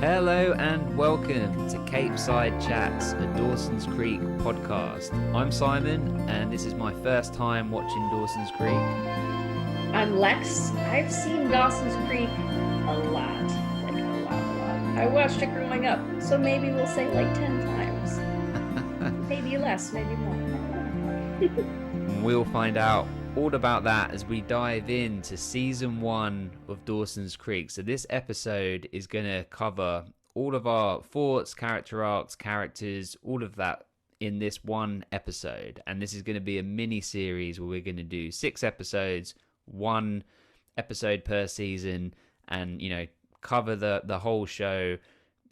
Hello and welcome to Capeside Chats, a Dawson's Creek podcast. I'm Simon, and this is my first time watching Dawson's Creek. I'm Lex. I've seen Dawson's Creek a lot. Like a lot. I watched it growing up, so maybe we'll say like 10 times. Maybe less, maybe more. We'll find out all about that as we dive into season 1 of Dawson's Creek. So this episode is going to cover all of our thoughts, character arcs, characters, all of that in this one episode. And this is going to be a mini series where we're going to do 6 episodes, 1 episode per season, and cover the whole show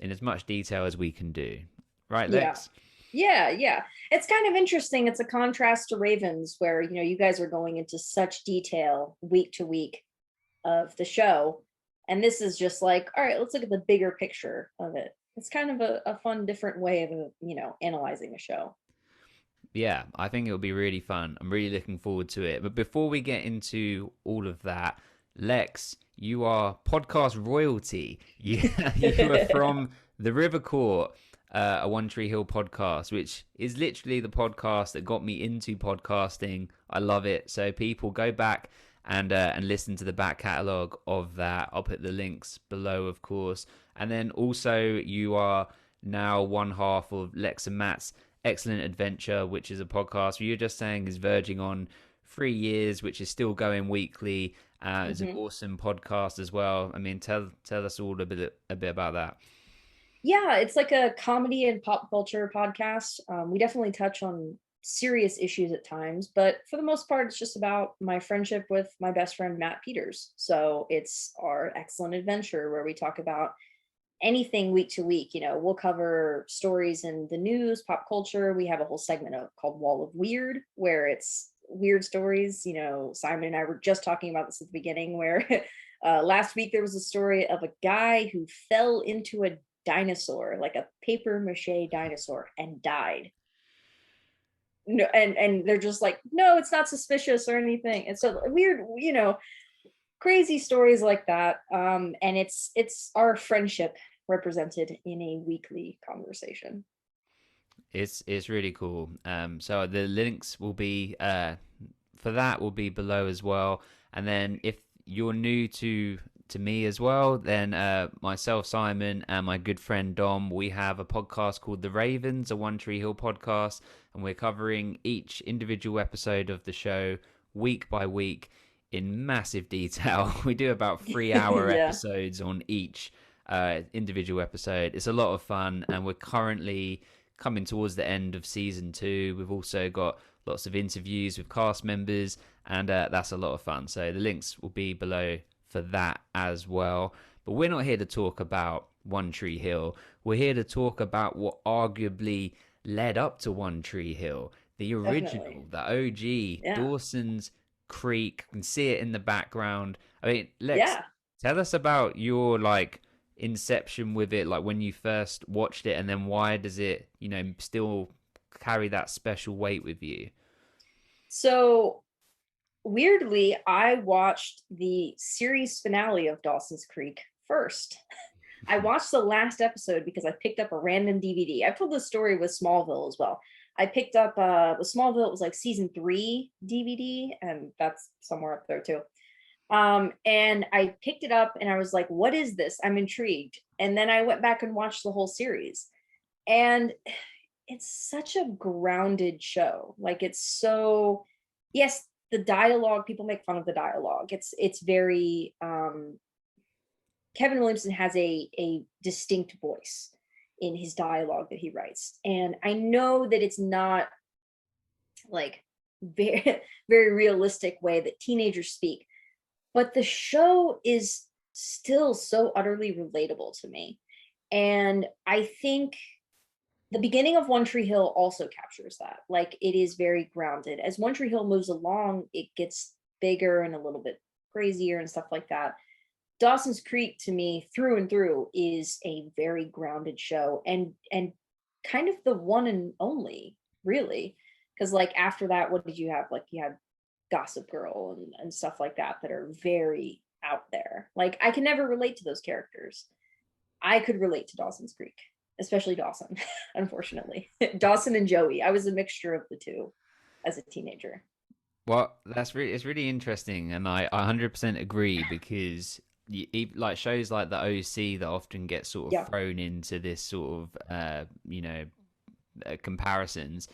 in as much detail as we can do. Right, Lex? Yeah. It's kind of interesting. It's a contrast to Ravens, where you guys are going into such detail week to week of the show, and this is just like, all right, let's look at the bigger picture of it. It's kind of a fun, different way of analyzing a show. Yeah, I think it'll be really fun. I'm really looking forward to it. But before we get into all of that, Lex, you are podcast royalty. You are from the River Court, a One Tree Hill podcast, which is literally the podcast that got me into podcasting. I love it. So people go back and listen to the back catalogue of that. I'll put the links below, of course. And then also you are now one half of Lex and Matt's Excellent Adventure, which is a podcast where you're just saying is verging on 3 years, which is still going weekly. It's an awesome podcast as well. I mean, tell us all a bit about that. Yeah, it's like a comedy and pop culture podcast. We definitely touch on serious issues at times, but for the most part, it's just about my friendship with my best friend, Matt Peters. So it's our Excellent Adventure, where we talk about anything week to week. We'll cover stories in the news, pop culture. We have a whole segment called Wall of Weird, where it's weird stories. Simon and I were just talking about this at the beginning, where last week there was a story of a guy who fell into a dinosaur, like a paper mache dinosaur, and died. No, and they're just like, no, it's not suspicious or anything. And so weird, crazy stories like that. And it's our friendship represented in a weekly conversation. It's really cool. So the links will be for that will be below as well. And then if you're new to me as well, then myself, Simon, and my good friend Dom, we have a podcast called The Ravens, a One Tree Hill podcast, and we're covering each individual episode of the show week by week in massive detail. We do about 3-hour Yeah. episodes on each individual episode. It's a lot of fun, and we're currently coming towards the end of season 2. We've also got lots of interviews with cast members, and that's a lot of fun. So the links will be below for that as well. But we're not here to talk about One Tree Hill. We're here to talk about what arguably led up to One Tree Hill, the original, Definitely. the OG, Yeah. Dawson's Creek. You can see it in the background. I mean, Lex, Yeah. tell us about your inception with it, like when you first watched it, and then why does it still carry that special weight with you? So weirdly, I watched the series finale of Dawson's Creek first. I watched the last episode because I picked up a random DVD. I've told this story with Smallville as well. I picked up with Smallville, it was like season 3 DVD, and that's somewhere up there too. And I picked it up and I was like, what is this? I'm intrigued. And then I went back and watched the whole series. And it's such a grounded show. Like, it's so, yes, the dialogue, people make fun of the dialogue. It's very Kevin Williamson has a distinct voice in his dialogue that he writes. And I know that it's not like very very realistic way that teenagers speak, but the show is still so utterly relatable to me. And I think the beginning of One Tree Hill also captures that. Like, it is very grounded. As One Tree Hill moves along, it gets bigger and a little bit crazier and stuff like that. Dawson's Creek, to me, through and through, is a very grounded show, and kind of the one and only, really. Because like after that, what did you have? Like, you had Gossip Girl and stuff like that that are very out there. Like, I can never relate to those characters. I could relate to Dawson's Creek, especially Dawson, unfortunately. Dawson and Joey. I was a mixture of the two as a teenager. Well, it's really interesting, and I 100% agree because like shows like the OC that often get sort of Yeah. thrown into this sort of comparisons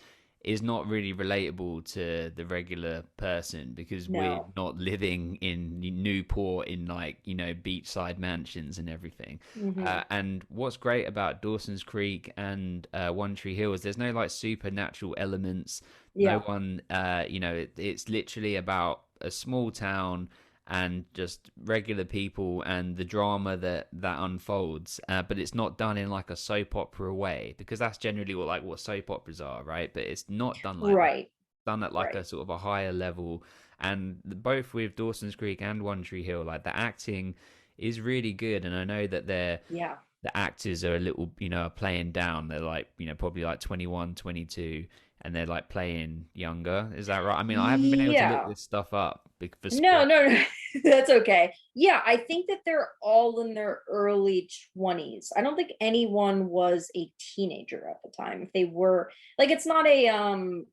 is not really relatable to the regular person because we're No. not living in Newport in like beachside mansions and everything. Hmm. And what's great about Dawson's Creek and One Tree Hill is there's no like supernatural elements. No Yeah. one, it's literally about a small town and just regular people and the drama that unfolds, but it's not done in like a soap opera way because that's generally what soap operas are, right? But it's not done like that. Right. Done at like a Right. sort of a higher level, and both with Dawson's Creek and One Tree Hill, like the acting is really good, and I know that Yeah. the actors are a little, are playing down. They're like, probably like 21, 22, and they're like playing younger. Is that right? I mean, I haven't been able to look Yeah. this stuff up for No, spoil. no, no. That's okay. Yeah, I think that they're all in their early 20s. I don't think anyone was a teenager at the time. If they were, like, it's not a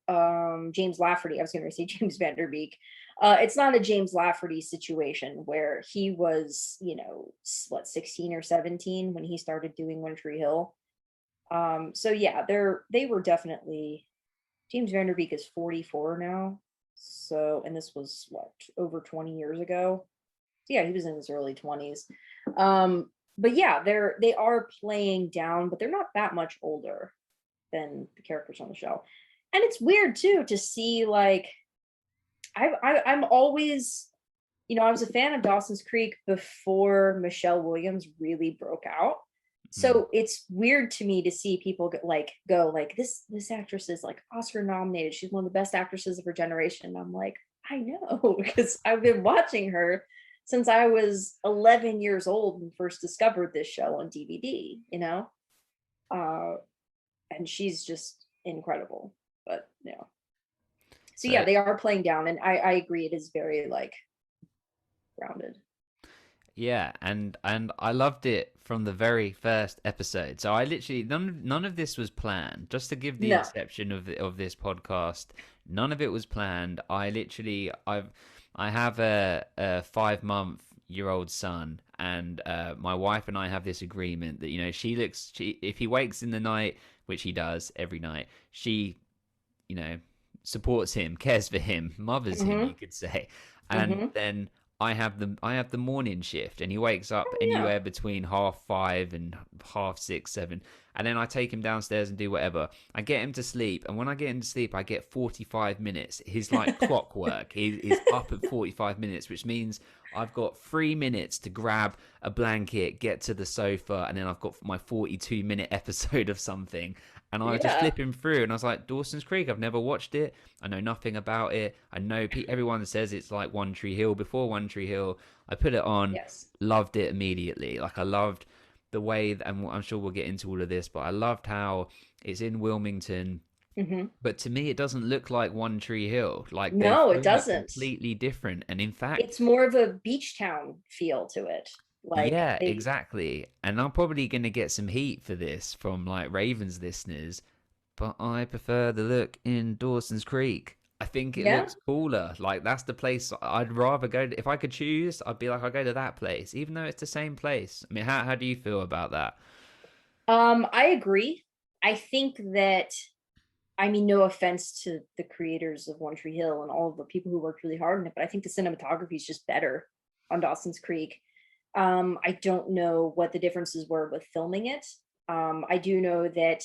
James Lafferty. I was going to say James Vanderbeek. It's not a James Lafferty situation where he was, 16 or 17 when he started doing One Tree Hill. So yeah, they were definitely. James Vanderbeek is 44 now. So, and this was what, over 20 years ago. So yeah, he was in his early 20s. But yeah, they are playing down, but they're not that much older than the characters on the show. And it's weird too to see, like, I'm always, I was a fan of Dawson's Creek before Michelle Williams really broke out. Mm. So it's weird to me to see people go like this actress is like Oscar nominated. She's one of the best actresses of her generation. And I'm like, I know because I've been watching her since I was 11 years old and first discovered this show on DVD. Uh, and she's just incredible. But so So yeah, they are playing down, and I agree. It is very like grounded. yeah, and I loved it from the very first episode. So I literally none of this was planned. Just to give the No. exception of this podcast, none of it was planned. I have a 5-month-year-old son, and my wife and I have this agreement that she if he wakes in the night, which he does every night, she you know supports him, cares for him, mothers him, Mm-hmm. you could say, and Mm-hmm. then I have the morning shift, and he wakes up Oh yeah. anywhere between 5:30 and 6:30, 7, and then I take him downstairs and do whatever. I get him to sleep, and when I get him to sleep, I get 45 minutes. His like clockwork. He's up at 45 minutes, which means I've got 3 minutes to grab a blanket, get to the sofa, and then I've got my 42-minute episode of something. And I was just Yeah. flipping through, and I was like, Dawson's Creek. I've never watched it. I know nothing about it. I know everyone says it's like One Tree Hill. Before One Tree Hill, I put it on, Yes. loved it immediately. Like I loved the way, and I'm sure we'll get into all of this, but I loved how it's in Wilmington. Mm-hmm. But to me, it doesn't look like One Tree Hill. Like they No, it film it doesn't. completely different. And in fact, It's more of a beach town feel to it. Like yeah, they, exactly. And I'm probably going to get some heat for this from like Ravens listeners, but I prefer the look in Dawson's Creek. I think it yeah. looks cooler. Like that's the place I'd rather go to. If I could choose, I'd be like, I'll go to that place, even though it's the same place. I mean, how do you feel about that? I agree. I think that, I mean, no offense to the creators of One Tree Hill and all of the people who worked really hard on it, but I think the cinematography is just better on Dawson's Creek. I don't know what the differences were with filming it. I do know that,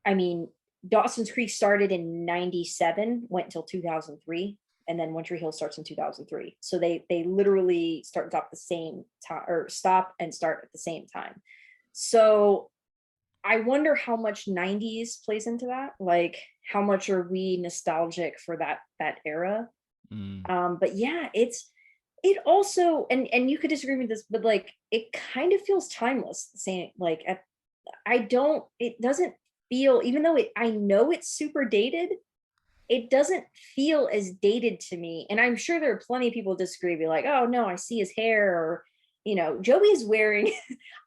I mean, Dawson's Creek started in 97, went till 2003, and then One Tree Hill starts in 2003. So they literally start and stop the same time, or stop and start at the same time. So I wonder how much 90s plays into that. Like how much are we nostalgic for that era? Mm. But yeah, it also, and you could disagree with this, but like it kind of feels timeless. Saying like I don't, it doesn't feel, even though I know it's super dated, it doesn't feel as dated to me. And I'm sure there are plenty of people who disagree, be like, oh no, I see his hair, or Joey's wearing,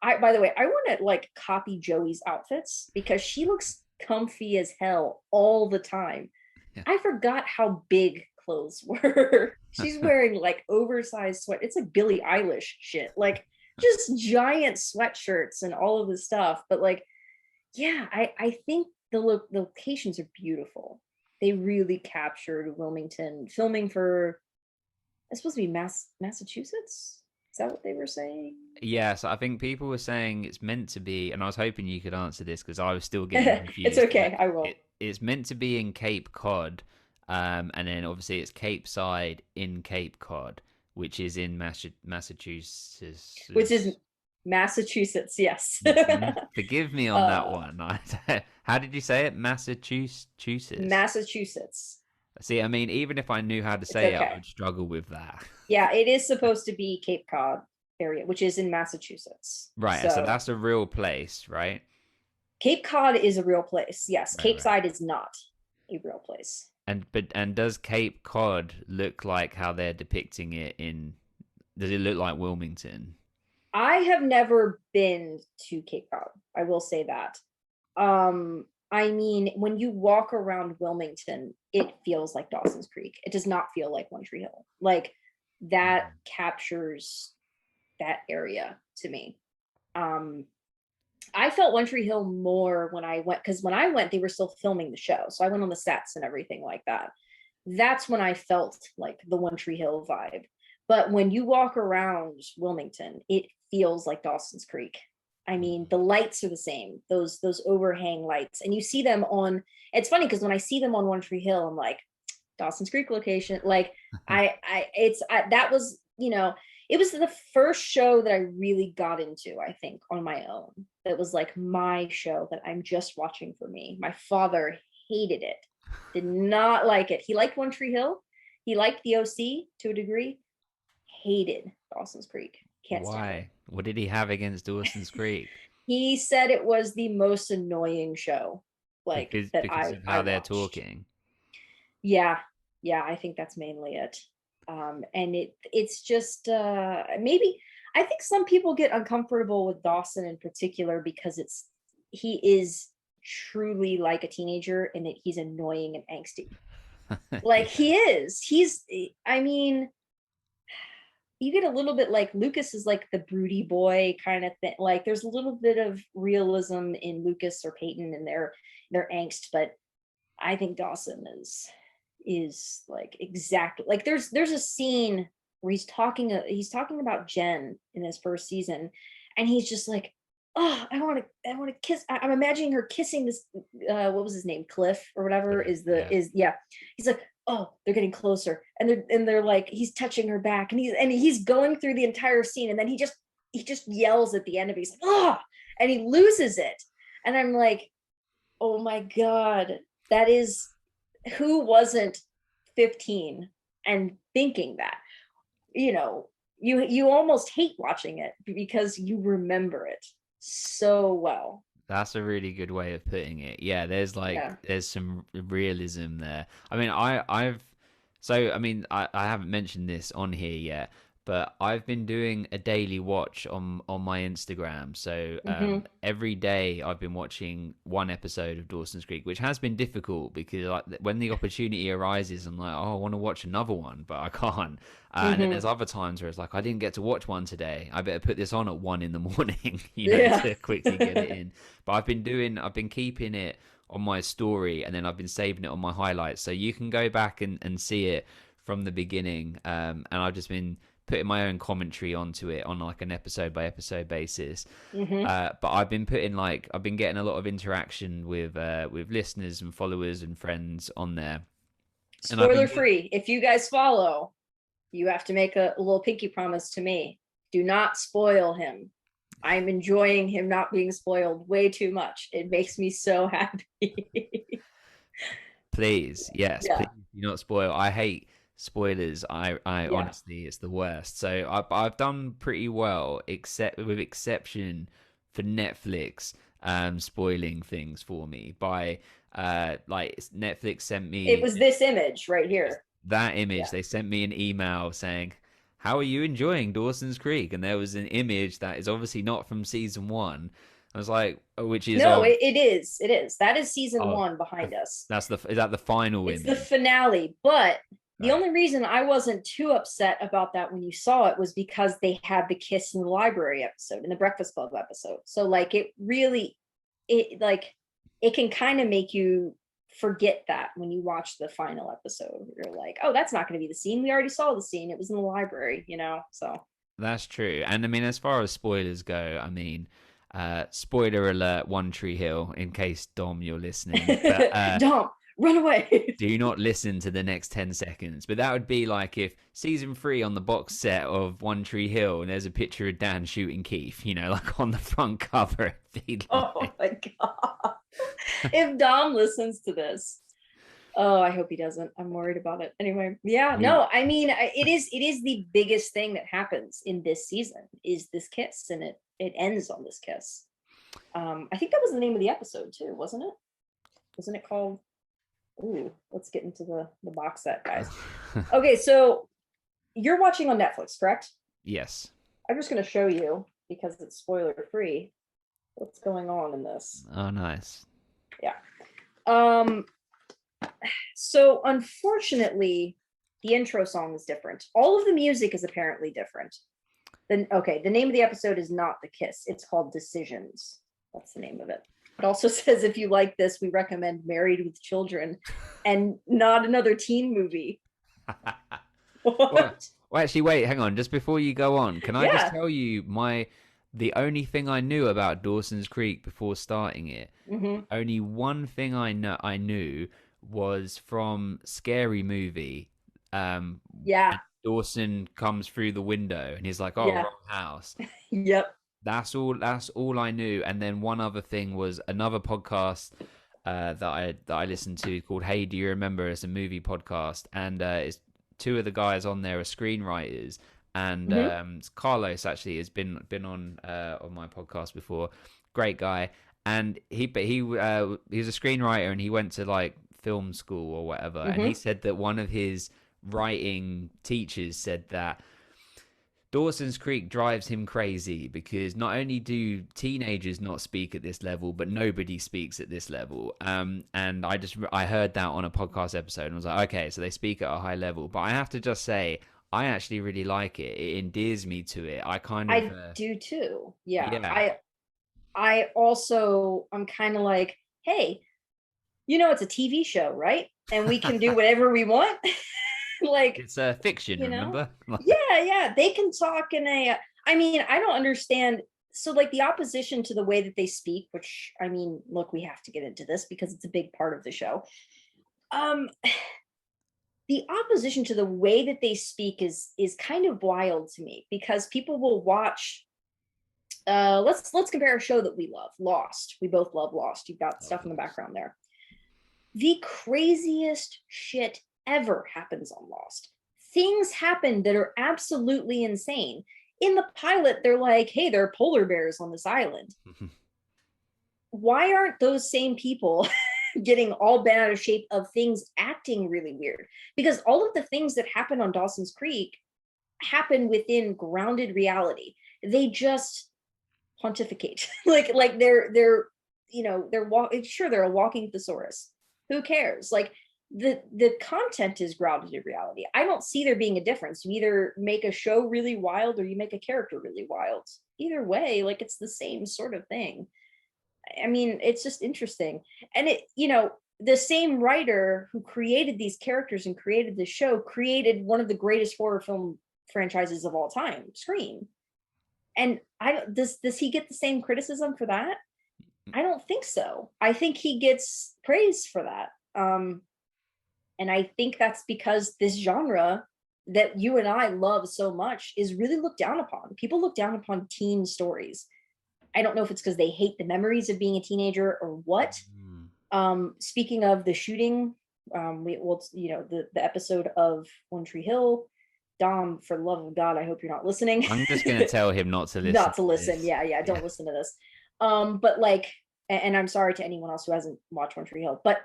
by the way, I want to like copy Joey's outfits because she looks comfy as hell all the time. Yeah. I forgot how big clothes were. She's wearing like oversized sweat. It's like Billie Eilish shit, like just giant sweatshirts and all of this stuff. But like, yeah, I think the locations are beautiful. They really captured Wilmington, filming for, it's supposed to be Massachusetts. Is that what they were saying? Yes, I think people were saying it's meant to be, and I was hoping you could answer this because I was still getting It's confused. okay, I will. It's meant to be in Cape Cod, and then obviously it's Capeside in Cape Cod, which is in Massachusetts. Which is Massachusetts, yes. Forgive me on that uh, one. How did you say it? Massachusetts. Massachusetts. See, I mean, even if I knew how to It's say it, I okay. would struggle with that. Yeah, it is supposed to be Cape Cod area, which is in Massachusetts. Right, so So that's a real place, right? Cape Cod is a real place. Yes, Right, Cape right. Side is not a real place. And does Cape Cod look like how they're depicting it in? Does it look like Wilmington? I have never been to Cape Cod. I will say that. I mean, when you walk around Wilmington, it feels like Dawson's Creek. It does not feel like One Tree Hill. Like that captures that area to me. Um, I felt One Tree Hill more when I went, because when I went, they were still filming the show. So I went on the sets and everything like that. That's when I felt like the One Tree Hill vibe. But when you walk around Wilmington, it feels like Dawson's Creek. I mean, the lights are the same, those overhang lights, and you see them on. It's funny because when I see them on One Tree Hill, I'm like, Dawson's Creek location. Like, that was, it was the first show that I really got into, I think, on my own. That was like my show that I'm just watching for me. My father hated it, did not like it. He liked One Tree Hill. He liked the OC to a degree. Hated Dawson's Creek. Can't stand it. Why? What did he have against Dawson's Creek? He said it was the most annoying show like that Because I of I how they're watched. talking. Yeah, yeah, I think that's mainly it. And it's just maybe I think some people get uncomfortable with Dawson in particular because he is truly like a teenager and that he's annoying and angsty. Like Yeah. he is. I mean, you get a little bit like Lucas is like the broody boy kind of thing. Like there's a little bit of realism in Lucas or Peyton and their angst, but I think Dawson is like exactly like there's a scene where he's talking about Jen in his first season, and he's just like, oh, I want to kiss. I'm imagining her kissing this. What was his name? Cliff or whatever Cliff, is yeah. yeah. He's like, oh, they're getting closer, and they're like, he's touching her back, and he's going through the entire scene, and then he just yells at the end of it. He's like, oh, and he loses it, and I'm like, oh my god, that is who wasn't 15 and thinking that, you know, you almost hate watching it because you remember it so well. That's a really good way of putting it. Yeah, Yeah. there's some realism there. I mean, I mean, I haven't mentioned this on here yet, but I've been doing a daily watch on my Instagram. So Hmm. every day I've been watching one episode of Dawson's Creek, which has been difficult because like when the opportunity arises, I'm like, oh, I want to watch another one, but I can't. And then Hmm. there's other times where it's like I didn't get to watch one today. I better put this on at 1 in the morning, Yeah. to quickly get it in. But I've been keeping it on my story, and then I've been saving it on my highlights, so you can go back and see it from the beginning. And I've just been putting my own commentary onto it on like an episode by episode basis. Hmm. But I've been getting a lot of interaction with listeners and followers and friends on there, and I've Spoiler been free, if you guys follow, you have to make a little pinky promise to me. Do not spoil him. I'm enjoying him not being spoiled way too much. It makes me so happy. please, yes, Yeah. please do not spoil. I hate spoilers. I Yeah. honestly, it's the worst. So I've done pretty well, except with exception for Netflix, spoiling things for me by like Netflix sent It me was this image right it was here. that image. Yeah. They sent me an email saying, how are you enjoying Dawson's Creek? And there was an image that is obviously not from season one. I was like, which is No, of it is. It is. That is season oh, one behind us. that's is that the final It's the image? finale. But the Right. only reason I wasn't too upset about that when you saw it was because they had the kiss in the library episode, in the Breakfast Club episode. So like it really, it like it can kind of make you forget that when you watch the final episode. You're like, oh, that's not going to be the scene. We already saw the scene. It was in the library, you know? So That's true. And I mean, as far as spoilers go, I mean, spoiler alert, One Tree Hill, in case Dom, you're listening. But Dom, run away. do not listen to the next 10 seconds. But that would be like if season three on the box set of One Tree Hill and there's a picture of Dan shooting Keith, you know, like on the front cover. It'd be Oh like... my God. If Dom listens to this, oh, I hope he doesn't. I'm worried about it. Anyway, yeah, we, no, I mean, it is the biggest thing that happens in this season is this kiss, and it ends on this kiss. I think that was the name of the episode too, wasn't it? Wasn't it called? Ooh, let's get into the box set, guys. Okay, so you're watching on Netflix, correct? yes. I'm just going to show you because it's spoiler free. What's going on in this? Oh, nice. Yeah. So unfortunately, the intro song is different. All of the music is apparently different. Then okay, the name of the episode is not The Kiss. It's called Decisions. That's the name of it. It also says if you like this, we recommend Married with Children and not another teen movie. What? Well, actually, wait, hang on. Just before you go on, can I just Yeah. tell you the only thing I knew about Dawson's Creek before starting it? Mm-hmm. Only one thing I knew was from Scary Movie. Yeah. And Dawson comes through the window and he's like, "Oh, Yeah. wrong house." Yep. That's all. That's all I knew. And then one other thing was another podcast that I listened to called "Hey, Do You Remember?" It's a movie podcast, and it's two of the guys on there are screenwriters, and Mm-hmm. Carlos actually has been on my podcast before. Great guy, and he was a screenwriter, and he went to like film school or whatever, and he Mm-hmm. said that one of his writing teachers said that Dawson's Creek drives him crazy because not only do teenagers not speak at this level, but nobody speaks at this level. And I heard that on a podcast episode and was like, okay, so they speak at a high level. But I have to just say, I actually really like it. It endears me to it. I kind of, I do too. Yeah. yeah, I also I'm kind of like, hey, it's a TV show, right? And we can do whatever we want. Like, it's fiction. you know? Remember? Yeah. They can talk in a I mean, I don't understand. So like the opposition to the way that they speak, which I mean, look, we have to get into this because it's a big part of the show. Um the opposition to the way that they speak is kind of wild to me because people will watch let's compare a show that we love, Lost. We both love Lost. You've got stuff in the background there. The craziest shit ever happens on Lost. Things happen that are absolutely insane. In the pilot, they're like, hey, there are polar bears on this island. Why aren't those same people getting all bent out of shape of things acting really weird? Because all of the things that happen on Dawson's Creek happen within grounded reality. They just pontificate. like they're sure they're a walking thesaurus. Who cares? Like the content is grounded in reality. I don't see there being a difference. You either make a show really wild or you make a character really wild. Either way, like it's the same sort of thing. I mean, it's just interesting. And the same writer who created these characters and created the show created one of the greatest horror film franchises of all time, Scream. And I don't does he get the same criticism for that? I don't think so. I think he gets praise for that. And I think that's because this genre that you and I love so much is really looked down upon. People look down upon teen stories. I don't know if it's because they hate the memories of being a teenager or what. Speaking of the shooting, the episode of One Tree Hill, Dom, for the love of God, I hope you're not listening. I'm just gonna tell him not to listen. Not to listen. This. Yeah, don't listen to this. But like, and I'm sorry to anyone else who hasn't watched One Tree Hill, but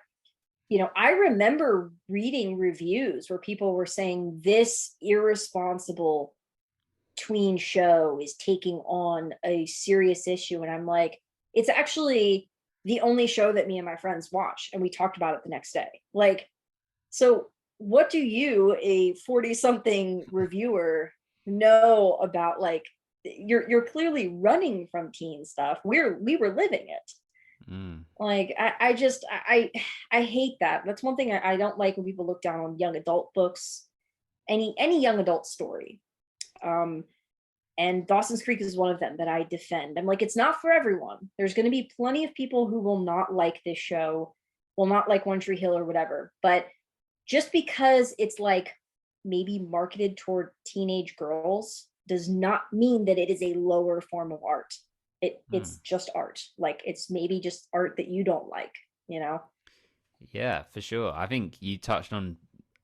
I remember reading reviews where people were saying this irresponsible tween show is taking on a serious issue, and I'm like, it's actually the only show that me and my friends watch, and we talked about it the next day. Like, so what do you, a 40 something reviewer, know about, like, you're clearly running from teen stuff. We were living it. Mm. Like, I hate that. That's one thing I don't like, when people look down on young adult books, any young adult story. um and Dawson's Creek is one of them that I defend. I'm like, it's not for everyone. There's going to be plenty of people who will not like this show, will not like One Tree Hill or whatever. But just because it's like maybe marketed toward teenage girls does not mean that it is a lower form of art. It's Mm. just art. Like, it's maybe just art that you don't like, you know? Yeah, for sure. I think you touched on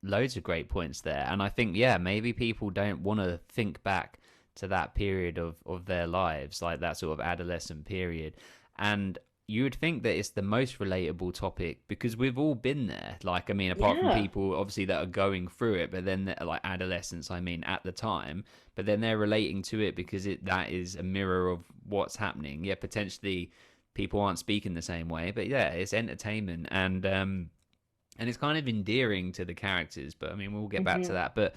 loads of great points there. And I think, yeah, maybe people don't want to think back to that period of their lives, like that sort of adolescent period. And you would think that it's the most relatable topic because we've all been there. Like, I mean, apart from Yeah. people obviously that are going through it, but then like adolescents, I mean, at the time, but then they're relating to it because that is a mirror of what's happening. Yeah, potentially people aren't speaking the same way, but yeah, it's entertainment and it's kind of endearing to the characters. But I mean, we'll get back to Hmm. that. But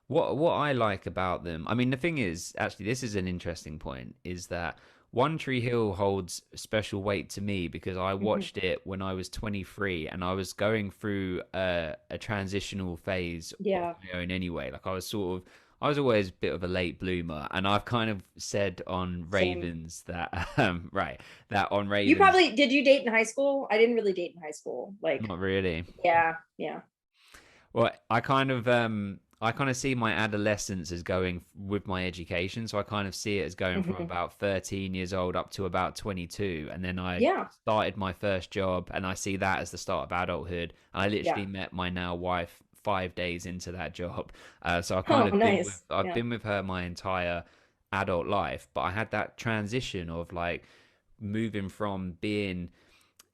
what I like about them, I mean, the thing is, actually, this is an interesting point, is that One Tree Hill holds special weight to me because I Hmm. watched it when I was 23 and I was going through a transitional phase of Yeah. my own anyway. Like I was always a bit of a late bloomer, and I've kind of said on Same. Ravens that, right, that on You Ravens, probably did. You date in high school? I didn't really date in high school. Like, not really. yeah, yeah. Well, I kind of see my adolescence as going with my education. So I kind of see it as going from Hmm. about 13 years old up to about 22. And then I Yeah, started my first job and I see that as the start of adulthood. And I yeah. literally met my now wife 5 days into that job. So I kind Oh, of nice. I've Yeah. been with her my entire adult life, but I had that transition of like moving from being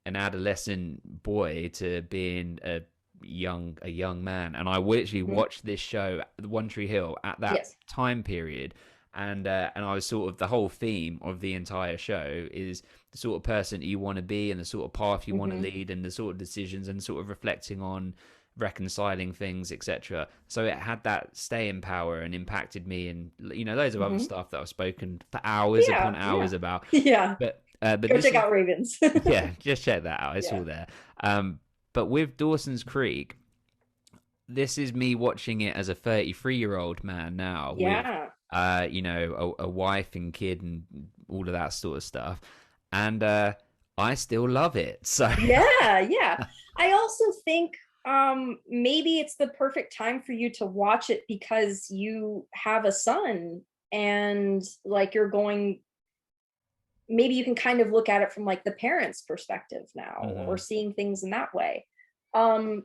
an adolescent boy to being a young man, and I literally Hmm. watched this show, One Tree Hill, at that Yes. time period, and I was sort of the whole theme of the entire show is the sort of person you want to be and the sort of path you want to Hmm. lead and the sort of decisions and sort of reflecting on reconciling things, etc. So it had that staying power and impacted me, and loads of other Hmm. stuff that I've spoken for hours Yeah, upon yeah. hours about. Yeah. But Go this check is, out Ravens. yeah, just check that out. It's Yeah. all there. But with Dawson's Creek, this is me watching it as a 33-year-old man now with, Yeah. a wife and kid and all of that sort of stuff. And I still love it. So, Yeah, yeah. I also think maybe it's the perfect time for you to watch it because you have a son, and like, you're going, maybe you can kind of look at it from like the parents' perspective now, or mhm. seeing things in that way. Um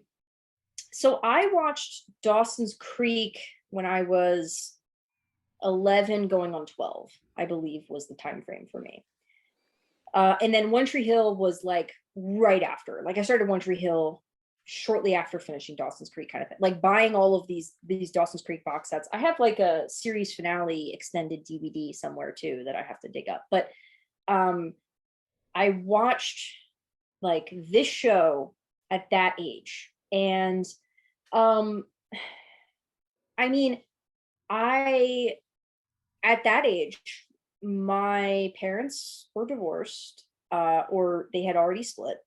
so I watched Dawson's Creek when I was 11 going on 12, I believe was the time frame for me. And then One Tree Hill was like right after. Like, I started One Tree Hill shortly after finishing Dawson's Creek, kind of thing. Like, buying all of these Dawson's Creek box sets. I have like a series finale extended DVD somewhere too that I have to dig up. But um I watched like this show at that age. And um I mean, I at that age, my parents were divorced, or they had already split.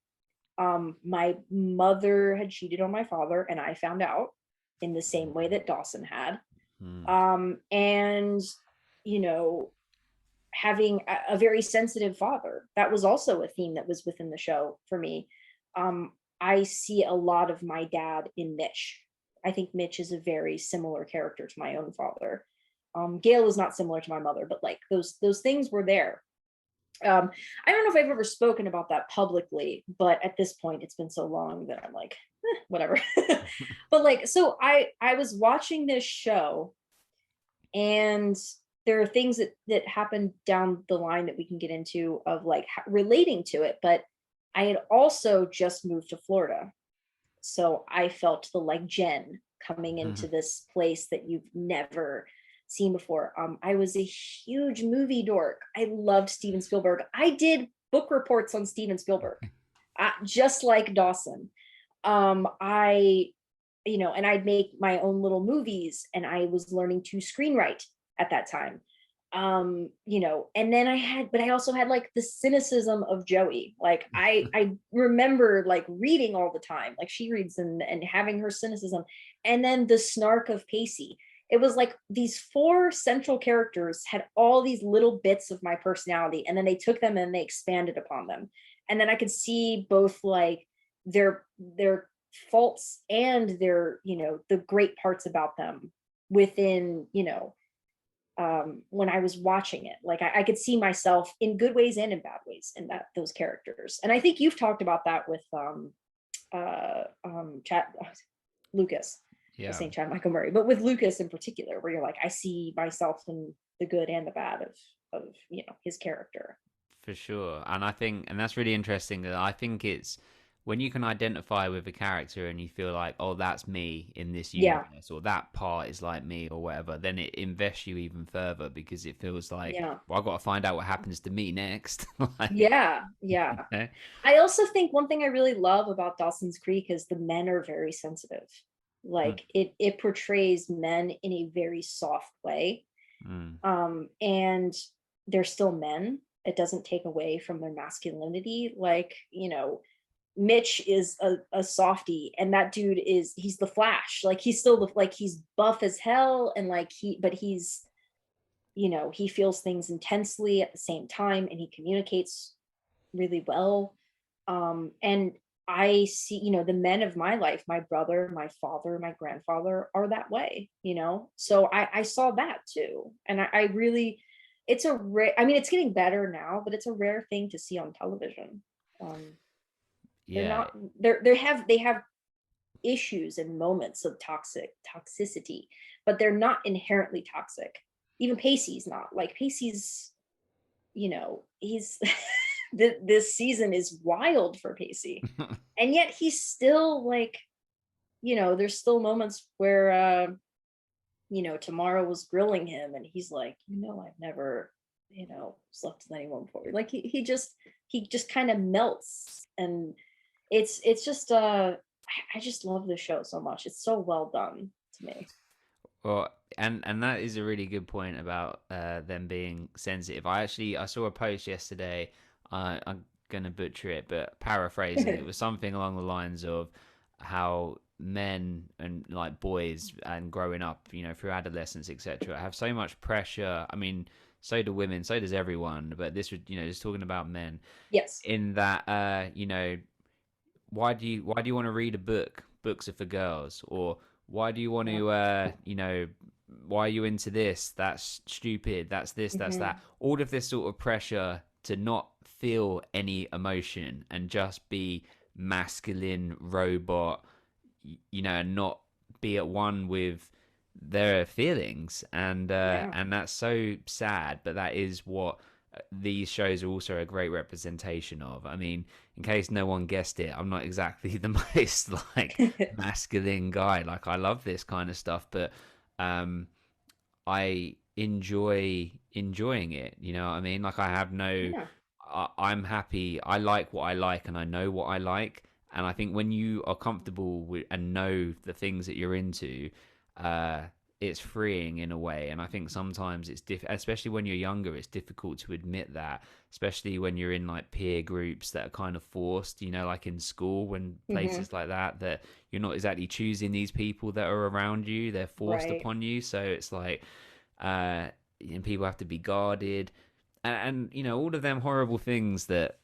My mother had cheated on my father, and I found out in the same way that Dawson had. Mm. And you know, having a very sensitive father, that was also a theme that was within the show for me. I see a lot of my dad in Mitch. I think Mitch is a very similar character to my own father. Gail is not similar to my mother, but like those things were there. I don't know if I've ever spoken about that publicly, but at this point, it's been so long that I'm like, whatever. But like, so I was watching this show, and there are things that happen down the line that we can get into of like relating to it. But I had also just moved to Florida, so I felt the like Jen coming into this place that you've never seen before. I was a huge movie dork. I loved Steven Spielberg. I did book reports on Steven Spielberg, just like Dawson. I, and I'd make my own little movies, and I was learning to screenwrite at that time. And then but I also had like the cynicism of Joey. Like I remember like reading all the time, like she reads, and having her cynicism, and then the snark of Pacey. It was like these four central characters had all these little bits of my personality, and then they took them and they expanded upon them. And then I could see both like their faults and their, the great parts about them within, when I was watching it. Like I could see myself in good ways and in bad ways in those characters. And I think you've talked about that with Chad Lucas. I was Yeah, saying Chad Michael Murray, but with Lucas in particular, where you're like, I see myself in the good and the bad of his character. for sure. And I think, and that's really interesting. That I think it's when you can identify with a character and you feel like, oh, that's me in this Yeah, universe, or that part is like me, or whatever. Then it invests you even further because it feels like, yeah, well, I've got to find out what happens to me next. Like, yeah, yeah. eh? I also think one thing I really love about Dawson's Creek is the men are very sensitive. Mm, Like it portrays men in a very soft way. mm. And they're still men. It doesn't take away from their masculinity. Like, Mitch is a softie, and that dude he's the Flash. Like he's still like he's buff as hell, and like but he's, he feels things intensely at the same time, and he communicates really well. And I see, the men of my life, my brother, my father, my grandfather are that way, so I saw that too. And I really, it's a rare, I mean, it's getting better now, but it's a rare thing to see on television. um they're Yeah. not, they have issues and moments of toxicity, but they're not inherently toxic. Even Pacey's not. Like Pacey's, he's this season is wild for Pacey, and yet he's still like, there's still moments where Tamara was grilling him, and he's like, I've never, slept with anyone before. Like he just kind of melts. And it's just I just love the show so much. It's so well done to me. Well, and that is a really good point about them being sensitive. I saw a post yesterday. I'm gonna butcher it, but paraphrasing, it was something along the lines of how men and like boys and growing up, through adolescence, etc., have so much pressure. I mean, so do women, so does everyone. But this was, just talking about men Yes. in that, why do you want to read a book? Books are for girls. Or why do you want Yeah. to why are you into this? That's stupid. That's this, that's Hmm. that. All of this sort of pressure to not feel any emotion and just be masculine robot, and not be at one with their feelings. And Yeah. and that's so sad, but that is what these shows are also a great representation of. I mean, in case no one guessed it, I'm not exactly the most like masculine guy. Like I love this kind of stuff, but um I enjoying it. You know what I mean? Like I have no, Yeah. I'm happy. I like what I like, and I know what I like. And I think when you are comfortable with and know the things that you're into, uh, it's freeing in a way. And I think sometimes it's especially when you're younger, it's difficult to admit that. Especially when you're in like peer groups that are kind of forced. Like in school, when Hmm. places like that you're not exactly choosing these people that are around you; they're forced Right. upon you. So it's like uh, and people have to be guarded, and all of them horrible things that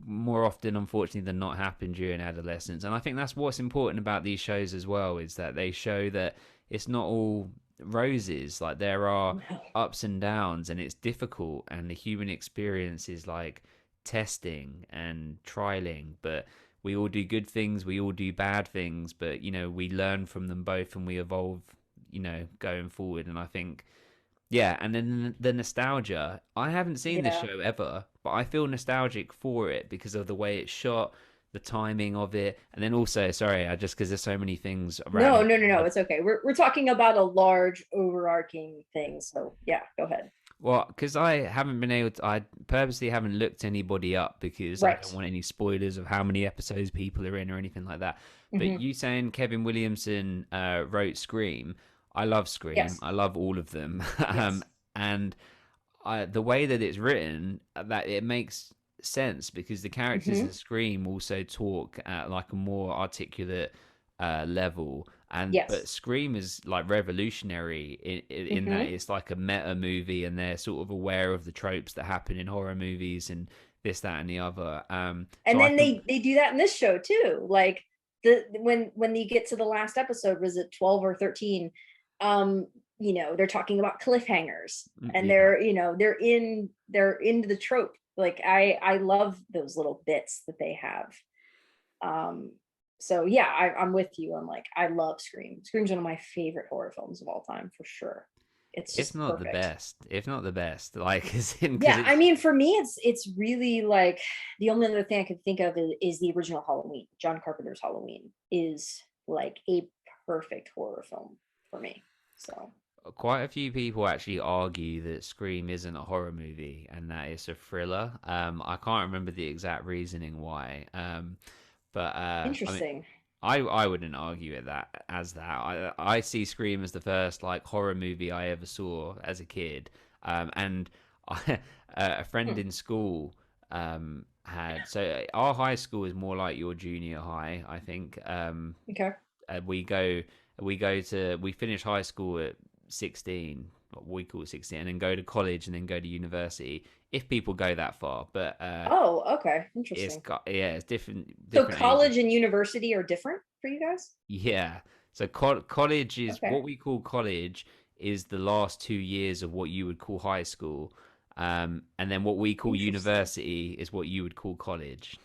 more often, unfortunately, than not happen during adolescence. And I think that's what's important about these shows as well, is that they show that it's not all roses. Like there are No. ups and downs, and it's difficult, and the human experience is like testing and trialing, but we all do good things, we all do bad things, but we learn from them both and we evolve, going forward. And I think, yeah, and then the nostalgia. I haven't seen this Yeah. show ever, but I feel nostalgic for it because of the way it's shot, the timing of it, and then also, sorry, I just because there's so many things No, around. no, no, no. It's okay. We're talking about a large overarching thing. So yeah, go ahead. Well, because I haven't been able to, I purposely haven't looked anybody up because I Right. don't want any spoilers of how many episodes people are in or anything like that. But Hmm. you saying Kevin Williamson wrote Scream, I love Scream. Yes. I love all of them. Yes. And the way that it's written, that it makes sense because the characters in Hmm. Scream also talk at like a more articulate level, and but Yes. Scream is like revolutionary in that Hmm. it's like a meta movie, and they're sort of aware of the tropes that happen in horror movies and this, that, and the other. And So I then can, they do that in this show too. Like when you get to the last episode, was it 12 or 13? Um, they're talking about cliffhangers, and yeah, they're into the trope. Like I love those little bits that they have. Um, so yeah, I'm with you. I'm like, I love Scream. Scream's one of my favorite horror films of all time for sure. It's if just not the perfect. best, if not the best, like because Yeah, I it's mean, for me, it's really like the only other thing I could think of is the original Halloween. John Carpenter's Halloween is like a perfect horror film for me. So quite a few people actually argue that Scream isn't a horror movie and that it's a thriller. I can't remember the exact reasoning why. But I mean, interesting. I wouldn't argue it that as that. I see Scream as the first like horror movie I ever saw as a kid. And I, a friend Hmm. in school had, so our high school is more like your junior high, I think. Okay. Uh, we go we finish high school at 16, what we call it 16, and then go to college and then go to university if people go that far. But Oh, okay. it's Interesting. got, yeah, it's So different ages. college and university are different for you guys? Yeah. So college is Okay. what we call college is the last 2 years of what you would call high school. And then what we call Interesting. university is what you would call college.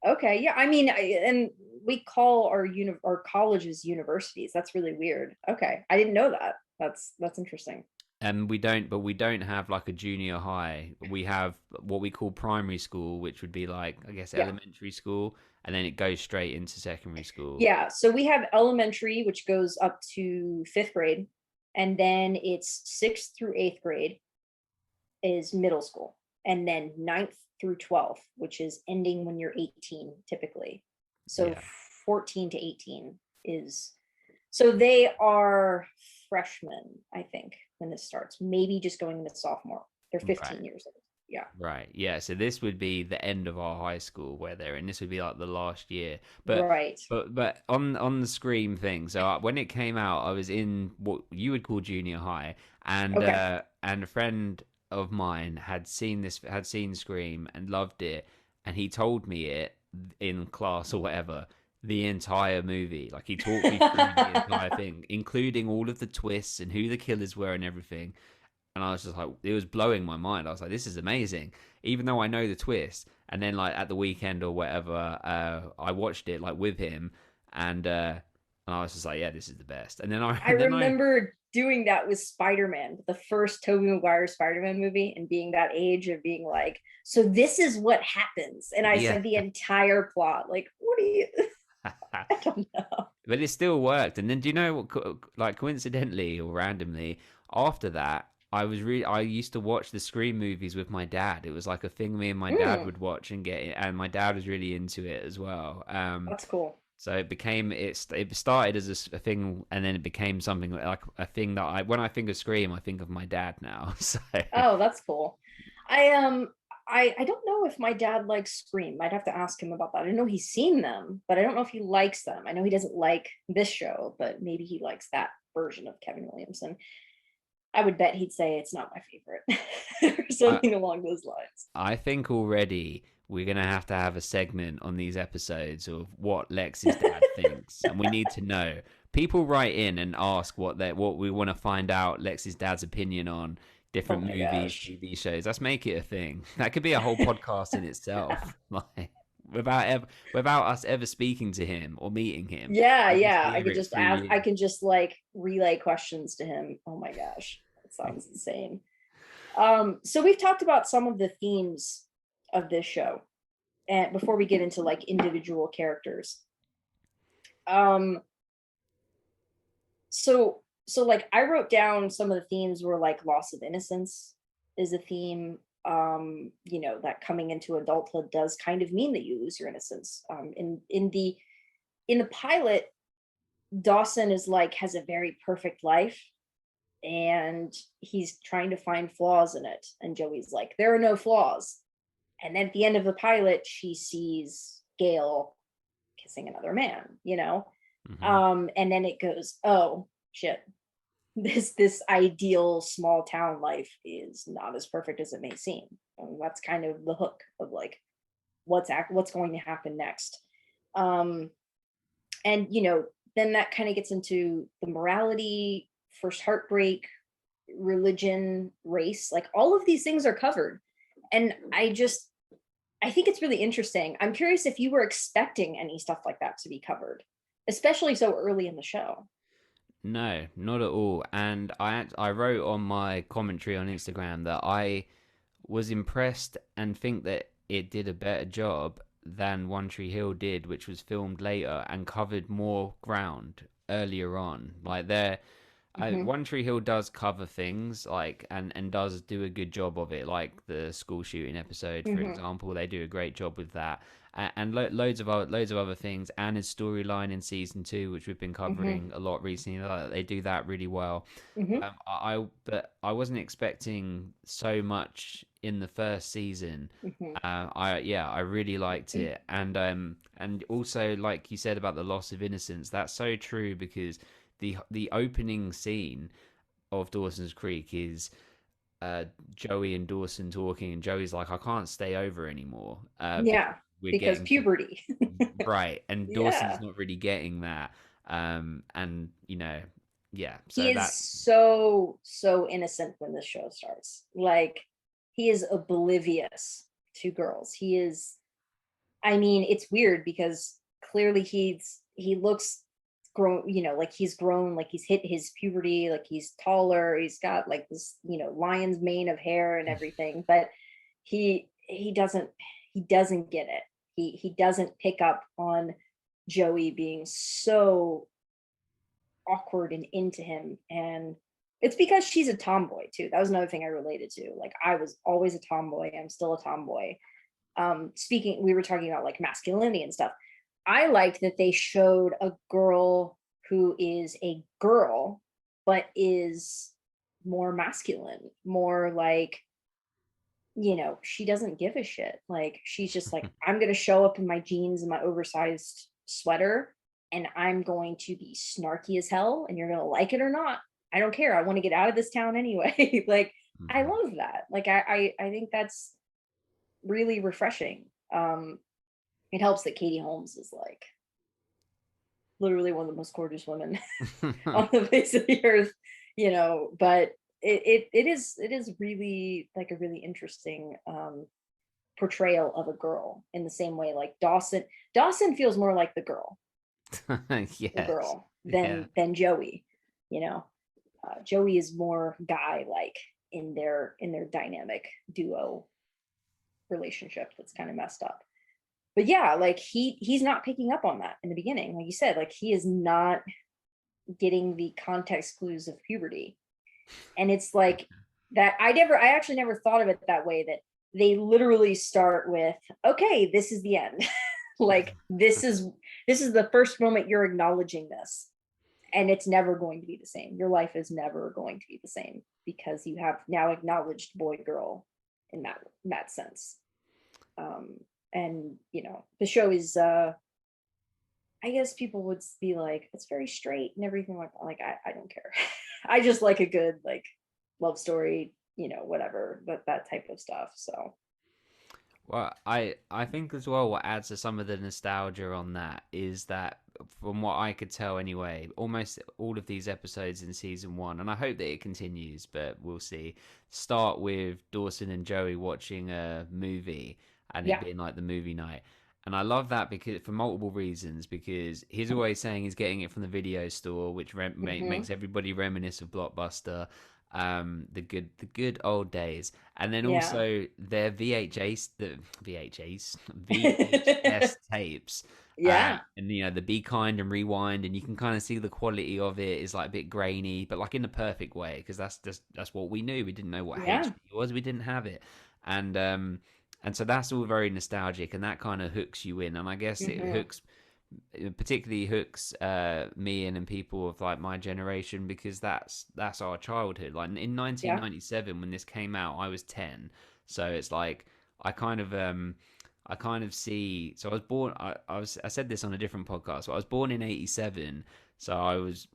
Okay. Yeah. I mean, and we call our colleges universities. That's really weird. Okay. I didn't know that. That's interesting. And we don't have like a junior high. We have what we call primary school, which would be like, I guess, Yeah. elementary school, and then it goes straight into secondary school. Yeah. So we have elementary, which goes up to fifth grade, and then it's sixth through eighth grade is middle school, and then ninth through 12th, which is ending when you're 18 typically. So Yeah. 14 to 18 is so they are freshmen, I think, when this starts. Maybe just going into sophomore. They're Right. 15 years old. Yeah. Right. Yeah. So this would be the end of our high school where they're in. This would be like the last year. But Right. but on the Scream thing. So when it came out, I was in what you would call junior high, Okay. and a friend of mine had seen Scream and loved it, and he told me it in class or whatever. The entire movie, like he talked me through the entire thing, including all of the twists and who the killers were and everything. And I was just like, it was blowing my mind. I was like, this is amazing, even though I know the twist. And then like at the weekend or whatever, I watched it like with him, and I was just like, yeah, this is the best. And then I I and then I remember doing that with Spider-Man, the first Tobey Maguire Spider-Man movie, and being that age of being like, so this is what happens. And I yeah. said the entire plot. Like, what do you I don't know. But it still worked. And then do you know what? Like coincidentally or randomly, after that, I used to watch the Scream movies with my dad. It was like a thing me and my dad Mm, would watch and get it, and my dad was really into it as well. that's cool. So it started as a thing, and then it became something like a thing that I when I think of Scream, I think of my dad now. So Oh, that's cool. I don't know if my dad likes Scream. I'd have to ask him about that. I know he's seen them, but I don't know if he likes them. I know he doesn't like this show, but maybe he likes that version of Kevin Williamson. I would bet he'd say it's not my favorite or I something along those lines. I think already we're gonna have to have a segment on these episodes of what Lex's dad thinks, and we need to know. People write in and ask what we want to find out Lex's dad's opinion on Oh different my movies, gosh. TV shows. Let's make it a thing. That could be a whole podcast in itself, like without us ever speaking to him or meeting him. Yeah, We just yeah. I hear could it just through ask, I you. can just like relay questions to him. Oh my gosh. That sounds insane. So we've talked about some of the themes of this show. and before we get into like individual characters. Um, so like I wrote down some of the themes were like loss of innocence is a theme. You know, that coming into adulthood does kind of mean that you lose your innocence. In the pilot, Dawson is like has a very perfect life and he's trying to find flaws in it. And Joey's like, there are no flaws. And then at the end of the pilot, she sees Gail kissing another man, you know? Hmm. And then it goes, oh shit, this ideal small town life is not as perfect as it may seem. And that's kind of the hook of like what's going to happen next. Um, and you know, then that kind of gets into the morality, first heartbreak, religion, race, like all of these things are covered. And I think it's really interesting. I'm curious if you were expecting any stuff like that to be covered, especially so early in the show. No, not at all. And I wrote on my commentary on Instagram that I was impressed and think that it did a better job than One Tree Hill did, which was filmed later and covered more ground earlier on. Like Hmm. One Tree Hill does cover things like and does do a good job of it, like the school shooting episode, for Hmm. example. They do a great job with that, and loads of other things. Anna's storyline in season two, which we've been Hmm. covering a lot recently, they do that really well. Hmm. But I wasn't expecting so much in the first season. Hmm. I really liked it, and also like you said about the loss of innocence, that's so true because the opening scene of Dawson's Creek is uh, Joey and Dawson talking, and Joey's like, "I can't stay over anymore because Yeah, we're because getting to puberty. right," and Dawson's Yeah. not really getting that, and yeah, so He is that so innocent when this show starts. Like he is oblivious to girls. He is, I mean, it's weird because clearly he looks grown, you know, like he's grown, like he's hit his puberty, like he's taller, he's got like this, you know, lion's mane of hair and everything, but he doesn't get it. He doesn't pick up on Joey being so awkward and into him. And it's because she's a tomboy too. That was another thing I related to. Like I was always a tomboy. I'm still a tomboy. Speaking, we were talking about like masculinity and stuff. I liked that they showed a girl who is a girl, but is more masculine, more like, you know, she doesn't give a shit. Like she's just like, I'm gonna show up in my jeans and my oversized sweater, and I'm going to be snarky as hell, and you're gonna like it or not. I don't care. I want to get out of this town anyway. Like I Mhm. love that. Like I think that's really refreshing. It helps that Katie Holmes is like literally one of the most gorgeous women on the face of the earth, you know, but it is really like a really interesting portrayal of a girl in the same way like Dawson feels more like the Yes, girl yeah. than Joey, you know. Joey is more guy like in their dynamic duo relationship that's kind of messed up. But yeah, like he's not picking up on that in the beginning. Like you said, like he is not getting the context clues of puberty. And it's like that I actually never thought of it that way, that they literally start with, okay, this is the end. Like this is the first moment you're acknowledging this. And it's never going to be the same. Your life is never going to be the same because you have now acknowledged boy girl in that sense. Um, and you know, the show is I guess people would be like, it's very straight and everything like that. Like I don't care. I just like a good like love story, you know, whatever, but that type of stuff. So Well, I think as well what adds to some of the nostalgia on that is that from what I could tell anyway, almost all of these episodes in season one, and I hope that it continues, but we'll see. Start with Dawson and Joey watching a movie and it yeah. being like the movie night. And I love that because for multiple reasons, because he's always saying he's getting it from the video store, which Hmm. makes everybody reminisce of Blockbuster. The good old days. And then Yeah. also their VHS tapes. Yeah. And the Be Kind and Rewind, and you can kind of see the quality of it is like a bit grainy, but like in the perfect way, because that's what we knew. We didn't know what Yeah. HD was. We didn't have it. And so that's all very nostalgic, and that kind of hooks you in. And I guess Hmm. it particularly hooks me and people of like my generation, because that's our childhood. Like in Yeah. 1997 when this came out, I was 10, so it's like I kind of I kind of see. So I was born. I said this on a different podcast. So I was born in '87, so I was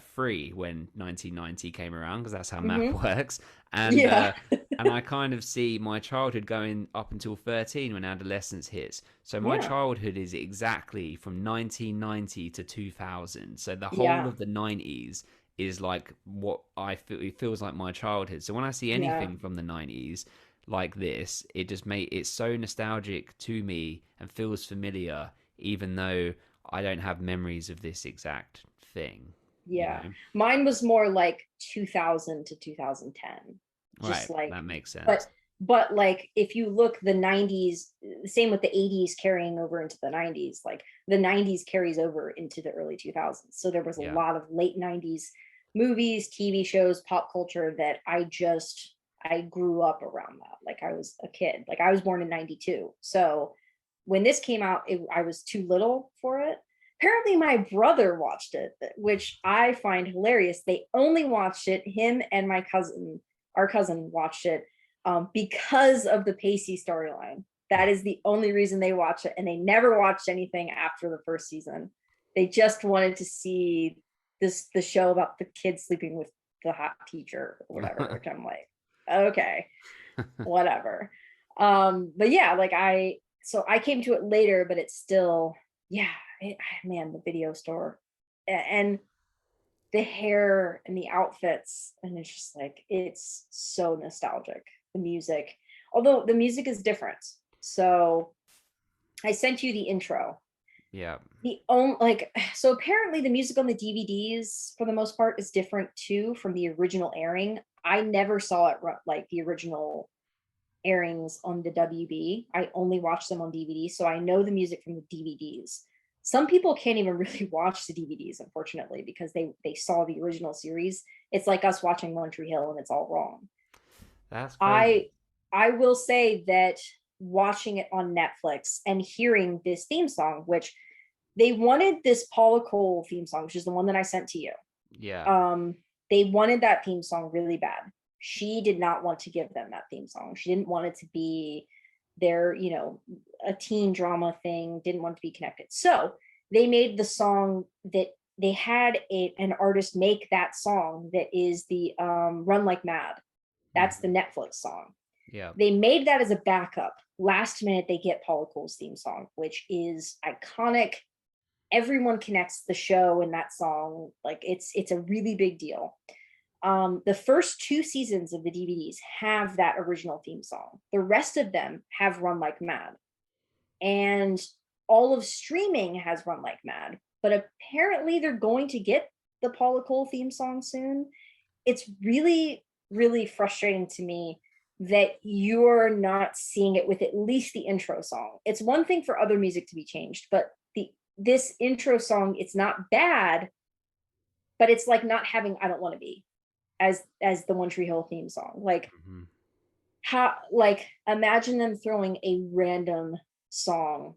free when 1990 came around, because that's how math Hmm. works. And Yeah. and I kind of see my childhood going up until 13 when adolescence hits. So my Yeah. childhood is exactly from 1990 to 2000. So the whole Yeah. of the 90s is like what I feel. It feels like my childhood. So when I see Yeah. anything from the 90s like this, it just make it so nostalgic to me and feels familiar, even though I don't have memories of this exact thing. You Yeah. know, Mine was more like 2000 to 2010. Just right? like, That makes but sense. like if you look the 90s, same with the 80s carrying over into the 90s, like the 90s carries over into the early 2000s. So there was a Yeah. lot of late 90s movies, TV shows, pop culture that I grew up around that. Like I was a kid. Like I was born in 92. So when this came out, I was too little for it. Apparently my brother watched it, which I find hilarious. They only watched it, him and my cousin, our cousin watched it because of the Pacey storyline. That is the only reason they watch it, and they never watched anything after the first season. They just wanted to see the show about the kids sleeping with the hot teacher or whatever, which I'm like, okay, whatever. But yeah, like I came to it later, but it's still, yeah, man, the video store and the hair and the outfits, and it's just like it's so nostalgic. The music, although the music is different. So I sent you the intro. Yeah. The only like so apparently the music on the DVDs for the most part is different too from the original airing. I never saw it like the original airings on the WB. I only watched them on DVD, so I know the music from the DVDs. Some people can't even really watch the DVDs, unfortunately, because they saw the original series. It's like us watching One Tree Hill, and it's all wrong. That's crazy. I I will say that watching it on Netflix and hearing this theme song, which they wanted this Paula Cole theme song, which is the one that I sent to you. Yeah. Um, they wanted that theme song really bad. She did not want to give them that theme song. She didn't want it to be their, a teen drama thing, didn't want to be connected. So they made the song that they had an artist make that song that is the Run Like Mad. That's the Mhm. Netflix song. Yeah. They made that as a backup. Last minute, they get Paula Cole's theme song, which is iconic. Everyone connects the show and that song. Like it's a really big deal. The first two seasons of the DVDs have that original theme song. The rest of them have Run Like Mad, and all of streaming has Run Like Mad. But apparently, they're going to get the Paula Cole theme song soon. It's really, really frustrating to me that you're not seeing it with at least the intro song. It's one thing for other music to be changed, but this intro song, it's not bad, but it's like not having I Don't Want to Be as the One Tree Hill theme song. Like Mhm. how like imagine them throwing a random song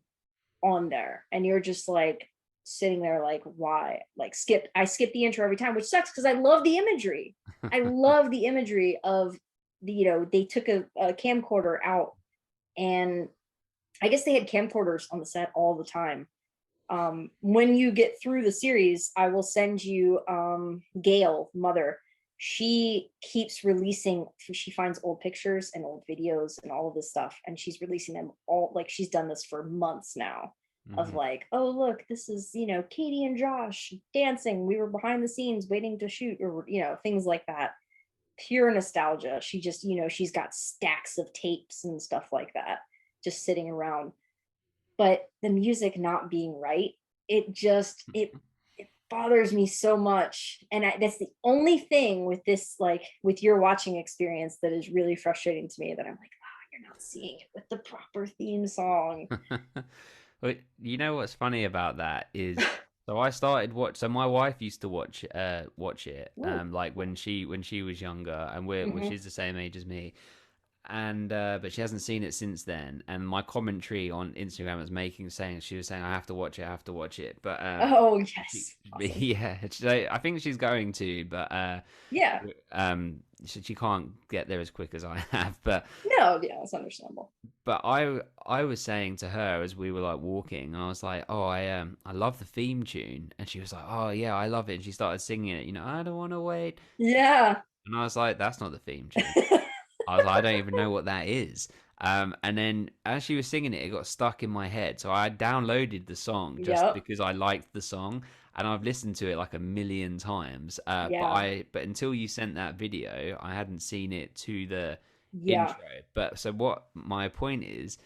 on there and you're just like sitting there like why? Like skip the intro every time, which sucks because I love the imagery. I love the imagery of they took a camcorder out, and I guess they had camcorders on the set all the time. When you get through the series, I will send you Gail, mother. She keeps releasing, she finds old pictures and old videos and all of this stuff, and she's releasing them all. Like she's done this for months now of Mhm. like, oh, look, this is, Katie and Josh dancing. We were behind the scenes waiting to shoot, or, things like that. Pure nostalgia. She just, she's got stacks of tapes and stuff like that just sitting around, but the music not being right, it just bothers me so much. And that's the only thing with this, like with your watching experience, that is really frustrating to me, that I'm like, oh, you're not seeing it with the proper theme song. But you know what's funny about that is, so I started watch. So my wife used to watch it, Ooh. like when she was younger, and Hmm. she's the same age as me, and but she hasn't seen it since then. And my commentary on Instagram was she was saying I have to watch it, I have to watch it, but Oh she, yes, awesome. yeah, I think she's going to, but Yeah. she can't get there as quick as I have, No, yeah, it's understandable. but I was saying to her as we were like walking, and I was like, "Oh, I love the theme tune," and she was like, "Oh yeah, I love it," and she started singing it. I don't want to wait, Yeah. and I was like, "That's not the theme tune." I was like, "I don't even know what that is." And then as she was singing it, it got stuck in my head, so I downloaded the song just Yep. because I liked the song, and I've listened to it like a million times. Yeah. But until you sent that video, I hadn't seen it to the Yeah. intro. But so what my point is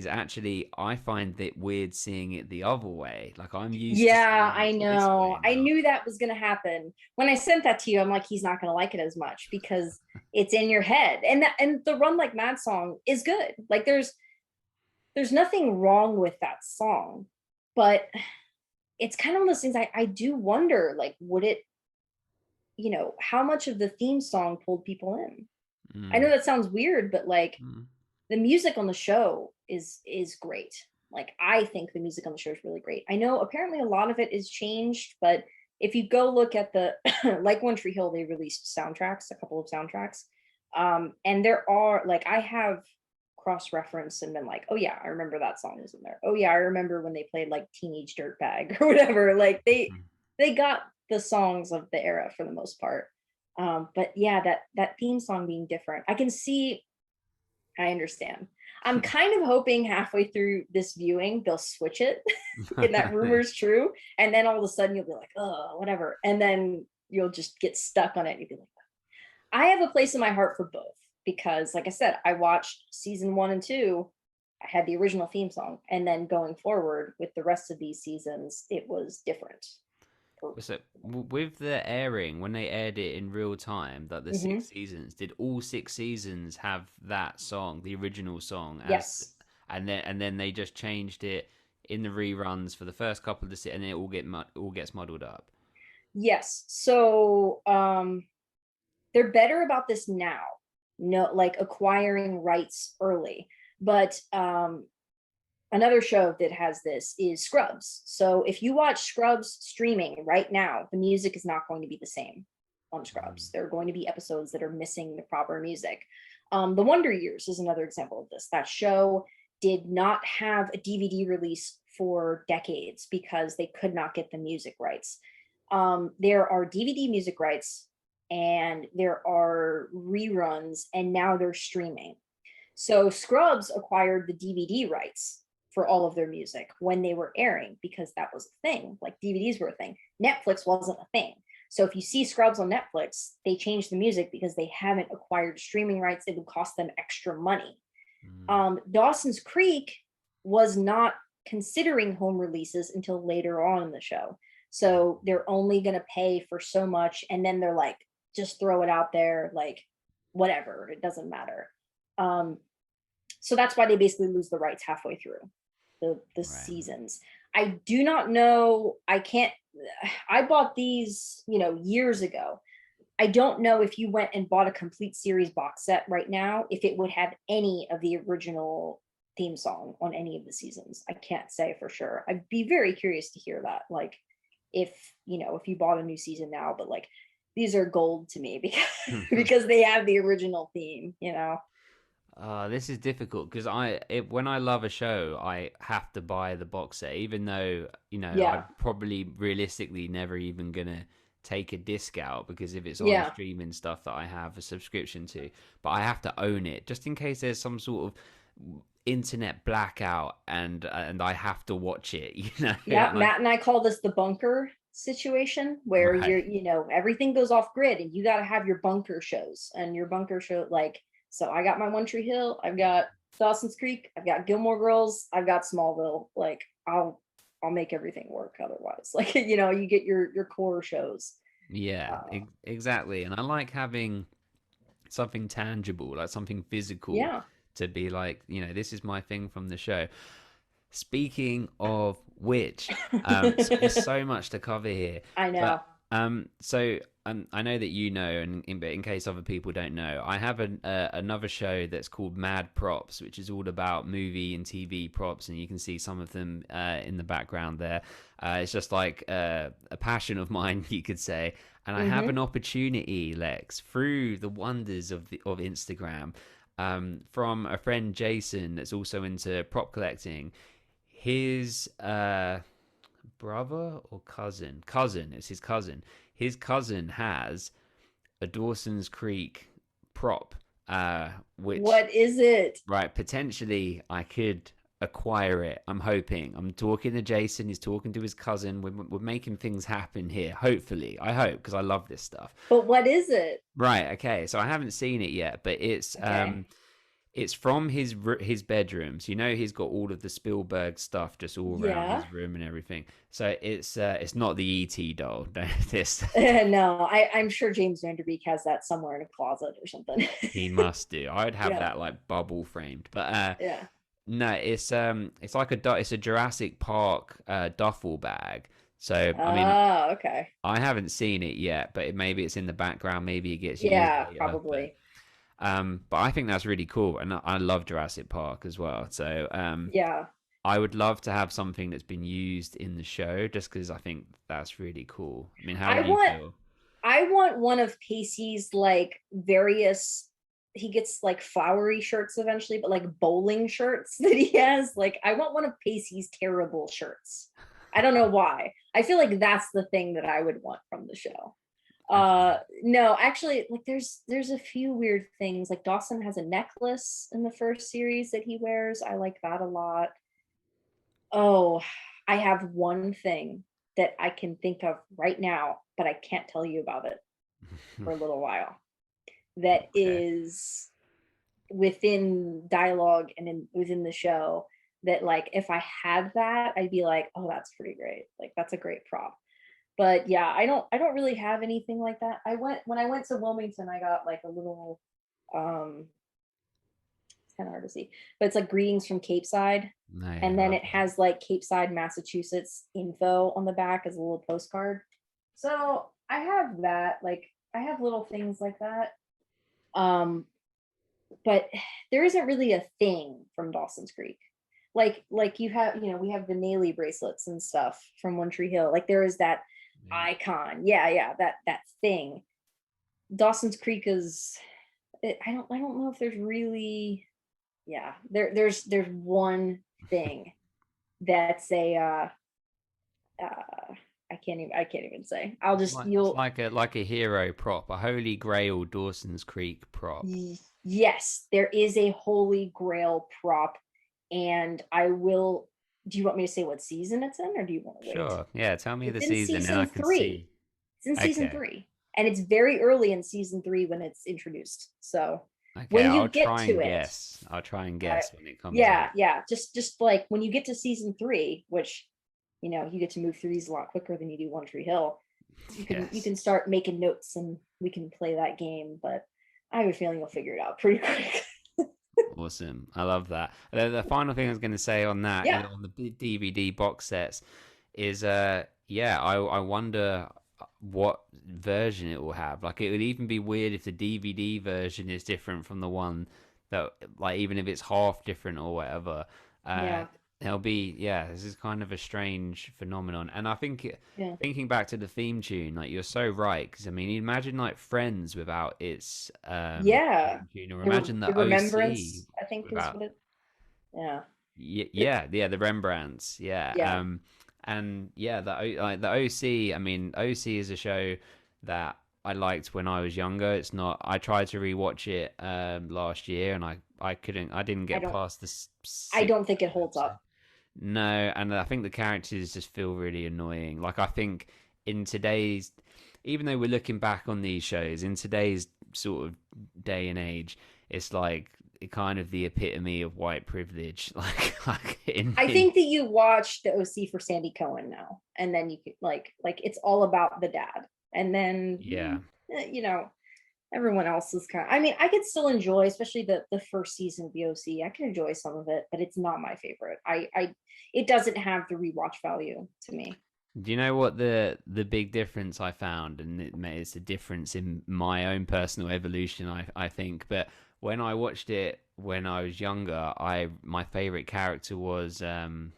actually I find it weird seeing it the other way. Like I'm used to Yeah, seeing I it this know. way I now. knew that was going to happen. When I sent that to you, I'm like, he's not going to like it as much because it's in your head. And the Run Like Mad song is good. Like there's nothing wrong with that song, but it's kind of one of those things I do wonder, like, would it, how much of the theme song pulled people in? I know Mm, that sounds weird, but like mm, the music on the show is great. Like I think the music on the show is really great. I know apparently a lot of it is changed, but if you go look at the like One Tree Hill, they released soundtracks, a couple of soundtracks. And there are like I have cross referenced and been like, oh yeah, I remember that song was in there. Oh yeah, I remember when they played like Teenage Dirtbag or whatever. Like mm. they got the songs of the era for the most part. But yeah, that theme song being different, I can see. I understand. I'm kind of hoping halfway through this viewing they'll switch it, and that rumor's true. And then all of a sudden you'll be like, oh, whatever. And then you'll just get stuck on it. And you'll be like, I have a place in my heart for both because, like I said, I watched season 1 and 2. I had the original theme song, and then going forward with the rest of these seasons, it was different. So with the airing, when they aired it in real time, that the Mm-hmm. 6 seasons, did all 6 seasons have that song, the original song, Yes. and then they just changed it in the reruns for the first couple of and then it all gets muddled up. Yes. So they're better about this now, no, like acquiring rights early. But another show that has this is Scrubs. So if you watch Scrubs streaming right now, the music is not going to be the same on Scrubs. Mm, There are going to be episodes that are missing the proper music. The Wonder Years is another example of this. That show did not have a DVD release for decades because they could not get the music rights. There are DVD music rights and there are reruns, and now they're streaming. So Scrubs acquired the DVD rights for all of their music when they were airing because that was a thing. Like DVDs were a thing. Netflix wasn't a thing. So if you see Scrubs on Netflix, they changed the music because they haven't acquired streaming rights. It would cost them extra money. mm, Dawson's Creek was not considering home releases until later on in the show. So they're only going to pay for so much. And then they're like, just throw it out there, like, whatever, it doesn't matter. Um, so that's why they basically lose the rights halfway through the right. seasons. I do not know. I can't. I bought these, years ago. I don't know if you went and bought a complete series box set right now, if it would have any of the original theme song on any of the seasons. I can't say for sure. I'd be very curious to hear that. Like, if if you bought a new season now, but like these are gold to me because because they have the original theme. This is difficult because when I love a show, I have to buy the box set, even though Yeah. I'm probably realistically never even gonna take a disc out because if it's on Yeah. streaming stuff that I have a subscription to, but I have to own it just in case there's some sort of internet blackout and I have to watch it, Yeah, and I Matt and I call this the bunker situation where right. everything goes off grid and you got to have your bunker shows and your bunker show. Like, so I got my One Tree Hill, I've got Dawson's Creek, I've got Gilmore Girls, I've got Smallville. Like, I'll I'll make everything work otherwise. Like, you know, you get your core shows. Yeah, Uh, exactly. And I like having something tangible, like something physical, yeah, to be like, this is my thing from the show. Speaking of which, so there's so much to cover here, I know. but I know that you know, and in case other people don't know, I have another show that's called Mad Props, which is all about movie and TV props, and you can see some of them in the background there. It's just like a passion of mine, you could say, and I have an Hmm. opportunity, Lex, through the wonders of Instagram, from a friend Jason that's also into prop collecting. His brother or cousin, it's his cousin has a Dawson's Creek prop, which, What is it? right, potentially I could acquire it. I'm hoping. I'm talking to Jason, he's talking to his cousin. We're making things happen here, hopefully. I hope, because I love this stuff. But what is it? Right, okay, so I haven't seen it yet, but Okay. it's from his bedroom. So he's got all of the Spielberg stuff just all around Yeah. his room and everything. So it's not the ET doll. This No, I'm sure James Vanderbeek has that somewhere in a closet or something. he must do. I would have Yeah. that like bubble framed. But Yeah. no, it's like it's a Jurassic Park duffel bag. So I mean, Oh, okay. I haven't seen it yet, but maybe it's in the background. Maybe it gets used Yeah, later. But probably. I think that's really cool, and I love Jurassic Park as well. So Yeah. I would love to have something that's been used in the show, just because I think that's really cool. I mean, how I would you want feel? I want one of Pacey's like various, he gets like flowery shirts eventually, but like bowling shirts that he has. Like I want one of Pacey's terrible shirts. I don't know why. I feel like that's the thing that I would want from the show. Okay. No, actually, like there's a few weird things. Like Dawson has a necklace in the first series that he wears. I like that a lot. Oh, I have one thing that I can think of right now, but I can't tell you about it for a little while. That Okay. is within dialogue and within the show, that like if I had that, I'd be like, oh, that's pretty great. Like that's a great prop. But yeah, I don't really have anything like that. When I went to Wilmington, I got like a little it's kind of hard to see, but it's like greetings from Capeside. No, I And then love it that. has like Capeside, Massachusetts info on the back as a little postcard. So I have that. Like I have little things like that. Um, but there isn't really a thing from Dawson's Creek. Like you have, we have the Naley bracelets and stuff from One Tree Hill. Like there is that Yeah. icon. Yeah, yeah, that thing. Dawson's Creek is, I don't know if there's really, yeah, there's one thing that's a I can't even say. I'll It's just like it's you'll like a hero prop, a Holy Grail Dawson's Creek prop. yes, there is a holy grail prop, and I will. Do you want me to say what season it's in, or do you want to wait? Sure. Yeah. Tell me It's the in season, and I season can three. see. It's in season Okay. three, and it's very early in season three when it's introduced. So Okay. when I'll you get try to and it, guess. I'll try and uh, guess when it comes yeah, up. yeah, just like when you get to season three, which you get to move through these a lot quicker than you do One Tree Hill. You Yes. can start making notes and we can play that game. But I have a feeling you'll figure it out pretty quick. Awesome. I love that. The final thing I was going to say on that, Yeah, on the DVD box sets, is yeah, I wonder what version it will have. Like, it would even be weird if the DVD version is different from the one that, like, even if it's half different or whatever. Uh, yeah, There'll be, yeah, this is kind of a strange phenomenon. And I think yeah, thinking back to the theme tune, like, you're so right, because I mean, imagine like Friends without its yeah. theme tune, or imagine The the OC remembrance, I think, is without, what it. Yeah, yeah, the Rembrandts, yeah. yeah. And yeah, like the OC, I mean, OC is a show that I liked when I was younger. It's not, I tried to rewatch it last year, and I didn't I get don't. past the I sixth don't think it holds episode. up. No, and I think the characters just feel really annoying. Like, I think in today's, even though we're looking back on these shows, in today's sort of day and age, it's like kind of the epitome of white privilege. I think that you watch the OC for Sandy Cohen now, and then you could like it's all about the dad, and then yeah. you know, everyone else is kind of, I mean, I could still enjoy, especially the first season of the OC. I can enjoy some of it, but it's not my favorite. It doesn't have the rewatch value to me. Do you know what the big difference I found, and it's a difference in my own personal evolution, I think. But when I watched it when I was younger, my favorite character was I've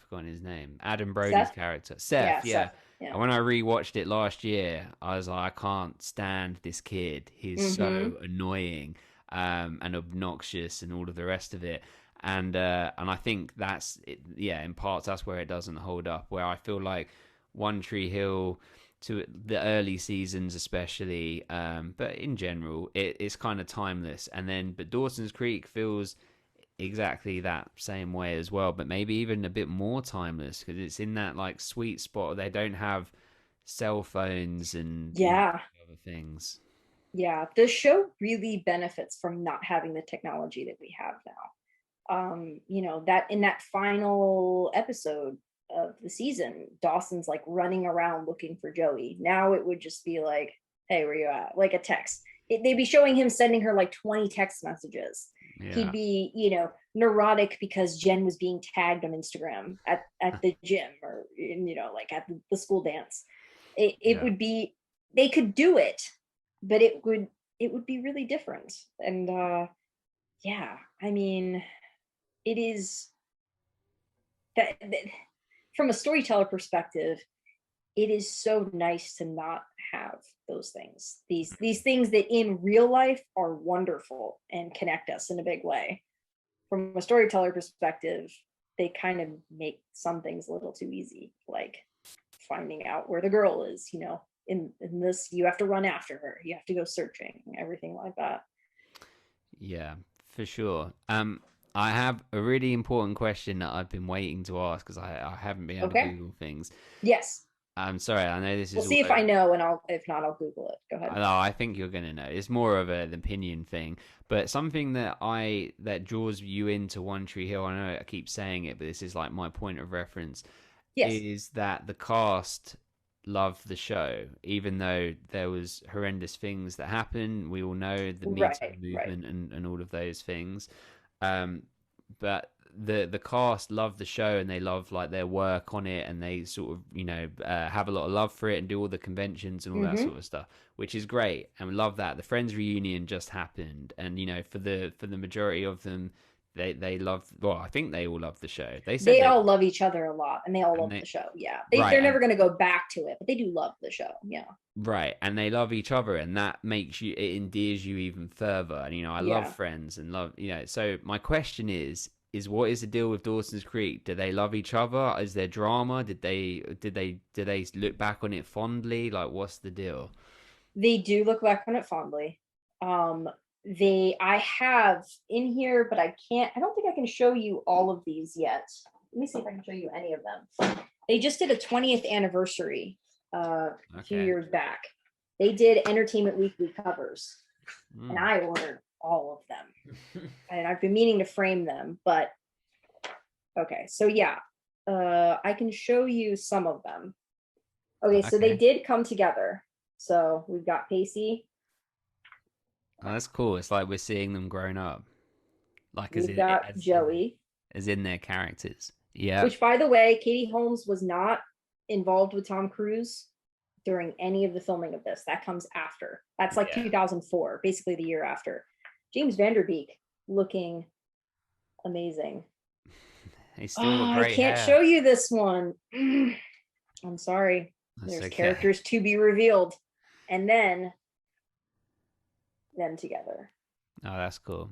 forgotten his name, Adam Brody's Seth? character, Seth. Yeah, Yeah. Seth. Yeah. And when I rewatched it last year, I was like, I can't stand this kid. He's so annoying, and obnoxious, and all of the rest of it. And I think that's it, yeah, in parts that's where it doesn't hold up, where I feel like One Tree Hill, to the early seasons especially, but in general it's kind of timeless. And then but Dawson's Creek feels exactly that same way as well, but maybe even a bit more timeless because it's in that like sweet spot. They don't have cell phones and Yeah. other things. Yeah. The show really benefits from not having the technology that we have now. That in that final episode of the season, Dawson's like running around looking for Joey. Now it would just be like, hey, where you at? Like a text. They'd be showing him sending her like 20 text messages. He'd Yeah. be, neurotic because Jen was being tagged on Instagram at the gym, or like at the school dance. It Yeah. would be, they could do it, but it would be really different. And yeah, I mean, it is that from a storyteller perspective, it is so nice to not have those things. These things that in real life are wonderful and connect us in a big way. From a storyteller perspective, they kind of make some things a little too easy, like finding out where the girl is. In this, you have to run after her. You have to go searching, everything like that. Yeah, for sure. I have a really important question that I've been waiting to ask because I haven't been able to Okay. Google things. Yes. I'm sorry, I know this We'll is see all if I over. know, and if not, I'll Google it. Go ahead. No, I think you're gonna know. It's more of an opinion thing, but something that draws you into One Tree Hill. I know I keep saying it, but this is like my point of reference. Yes. Is that the cast loved the show, even though there was horrendous things that happened. We all know the Me Too Right. Right. movement and all of those things. Um, but the cast love the show and they love like their work on it, and they sort of have a lot of love for it and do all the conventions and all that Mm-hmm. sort of stuff, which is great, and we love that. The Friends reunion just happened, and for the majority of them, they love, well, I think they all love the show. They said They they all love each other a lot, and they all and love they the show. Yeah, right they're and never going to go back to it, but they do love the show. Yeah. right, and they love each other, and that makes it endears you even further. And I love Yeah. Friends and love So my question is what is the deal with Dawson's Creek? Do they love each other? Is there drama? Did they look back on it fondly? Like, what's the deal? They do look back on it fondly. I have in here, but I don't think I can show you all of these yet. Let me see if I can show you any of them. They just did a 20th anniversary a few Okay. years back. They did Entertainment Weekly covers, and Mm. I ordered all of them. And I've been meaning to frame them, but okay. So yeah, I can show you some of them. Okay, so they Okay. did come together. So we've got Pacey, Oh, that's cool. It's like we're seeing them grown up, like we've got Joey, as in their characters. Yeah. which by the way, Katie Holmes was not involved with Tom Cruise during any of the filming of this. That comes after. That's like Yeah. 2004, basically the year after. James Vanderbeek looking amazing. He's Oh, still got I great can't hair. show you this one. I'm sorry. That's There's okay. characters to be revealed. And then them together. Oh, that's cool.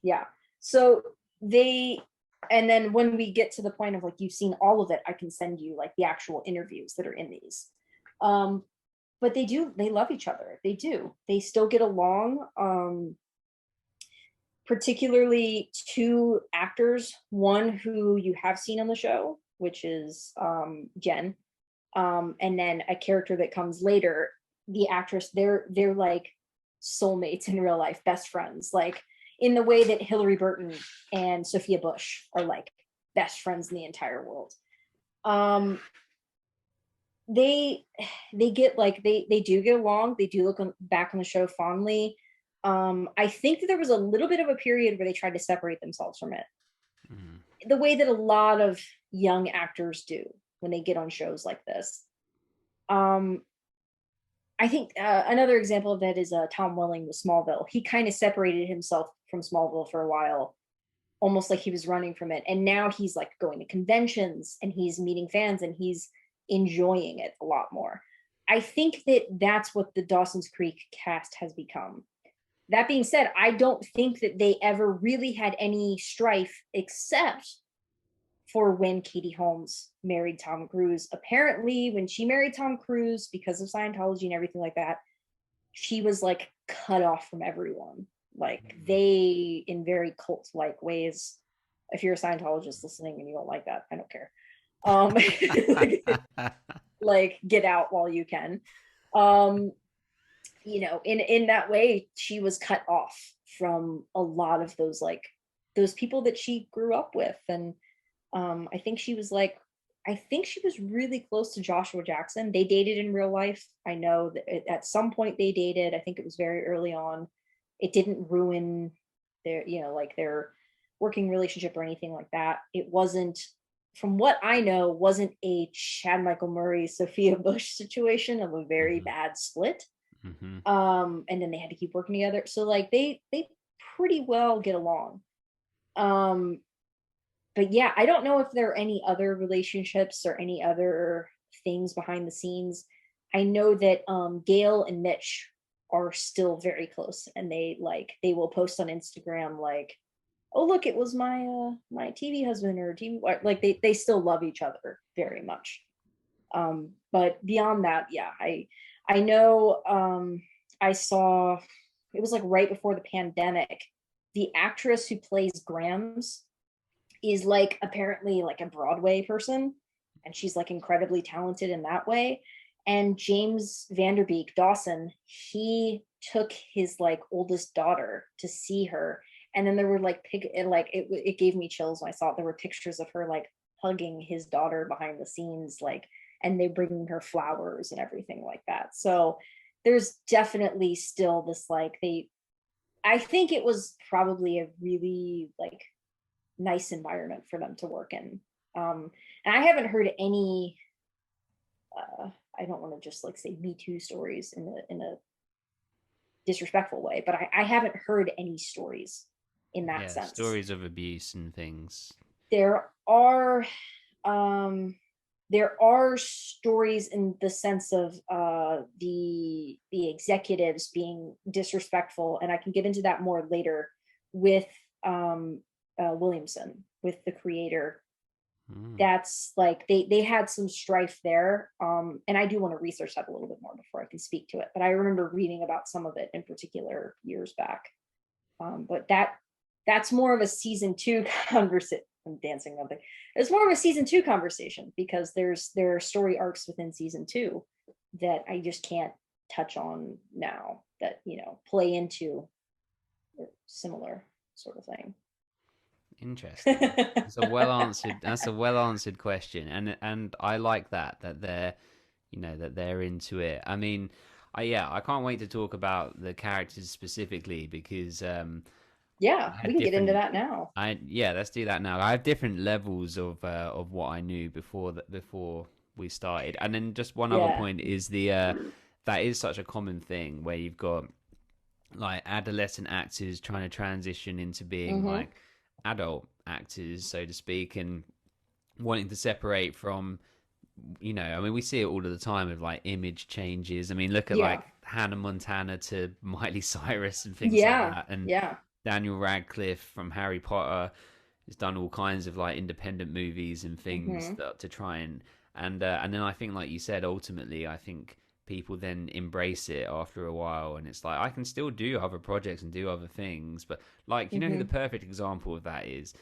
Yeah. So and then when we get to the point of like you've seen all of it, I can send you like the actual interviews that are in these. But they love each other. They do. They still get along. Particularly two actors, one who you have seen on the show, which is Jen, and then a character that comes later. The actress, they're like soulmates in real life, best friends. Like in the way that Hillary Burton and Sophia Bush are like best friends in the entire world. They get like they do get along. They do look back on the show fondly. I think that there was a little bit of a period where they tried to separate themselves from it, Mm. the way that a lot of young actors do when they get on shows like this. Um, I think another example of that is Tom Welling with Smallville. He kind of separated himself from Smallville for a while, almost like he was running from it. And now he's like going to conventions and he's meeting fans and he's enjoying it a lot more. I think that that's what the Dawson's Creek cast has become. That being said, I don't think that they ever really had any strife except for when Katie Holmes married Tom Cruise. Apparently, when she married Tom Cruise, because of Scientology and everything like that, she was like cut off from everyone. Like they, in very cult-like ways. If you're a Scientologist listening and you don't like that, I don't care. Like, like get out while you can. You know, in that way, she was cut off from a lot of those like those people that she grew up with. And I think she was like, I think she was really close to Joshua Jackson. They dated in real life. I know that at some point they dated. I think it was very early on. It didn't ruin their, you know, like their working relationship or anything like that. It wasn't, from what I know, wasn't a Chad Michael Murray, Sophia Bush situation of a very bad split. Mm-hmm. And then they had to keep working together. So like they pretty well get along. But yeah, I don't know if there are any other relationships or any other things behind the scenes. I know that Gail and Mitch are still very close, and they will post on Instagram like, "Oh look, it was my TV husband or TV," like they still love each other very much. But beyond that, yeah, I know I saw, it was like right before the pandemic, the actress who plays Grams is like apparently like a Broadway person, and she's like incredibly talented in that way. And James Vanderbeek Dawson, he took his like oldest daughter to see her, and then there were like it gave me chills when I saw it. There were pictures of her like hugging his daughter behind the scenes, like, and they bringing her flowers and everything like that. So there's definitely still this like I think it was probably a really like nice environment for them to work in. And I haven't heard any I don't want to just like say Me Too stories in a disrespectful way, but I haven't heard any stories in that Yeah, sense. stories of abuse and things. There are there are stories in the sense of the executives being disrespectful, and I can get into that more later with Williamson, with the creator. That's like they had some strife there, and I do want to research that a little bit more before I can speak to it, but I remember reading about some of it in particular years back. But that's more of a season 2 conversation. I'm dancing nothing. It's more of a season 2 conversation because there are story arcs within season 2 that I just can't touch on now that, you know, play into similar sort of thing. Interesting. It's a well answered. That's a well answered question, and I like that they're, you know, that they're into it. I mean, I can't wait to talk about the characters specifically because Yeah, I we had can get into different. that now. Let's do that now. I have different levels of what I knew before we started, and then just one other Yeah. point is that is such a common thing where you've got like adolescent actors trying to transition into being Mm-hmm. like adult actors, so to speak, and wanting to separate from, you know, I mean, we see it all of the time with like image changes. I mean, look at Yeah. like Hannah Montana to Miley Cyrus and things like Yeah. that. And Yeah. Daniel Radcliffe from Harry Potter has done all kinds of like independent movies and things Mm-hmm. that to try and then I think, like you said, ultimately, I think people then embrace it after a while, and it's like I can still do other projects and do other things, but like, you know who the Mm-hmm. perfect example of that is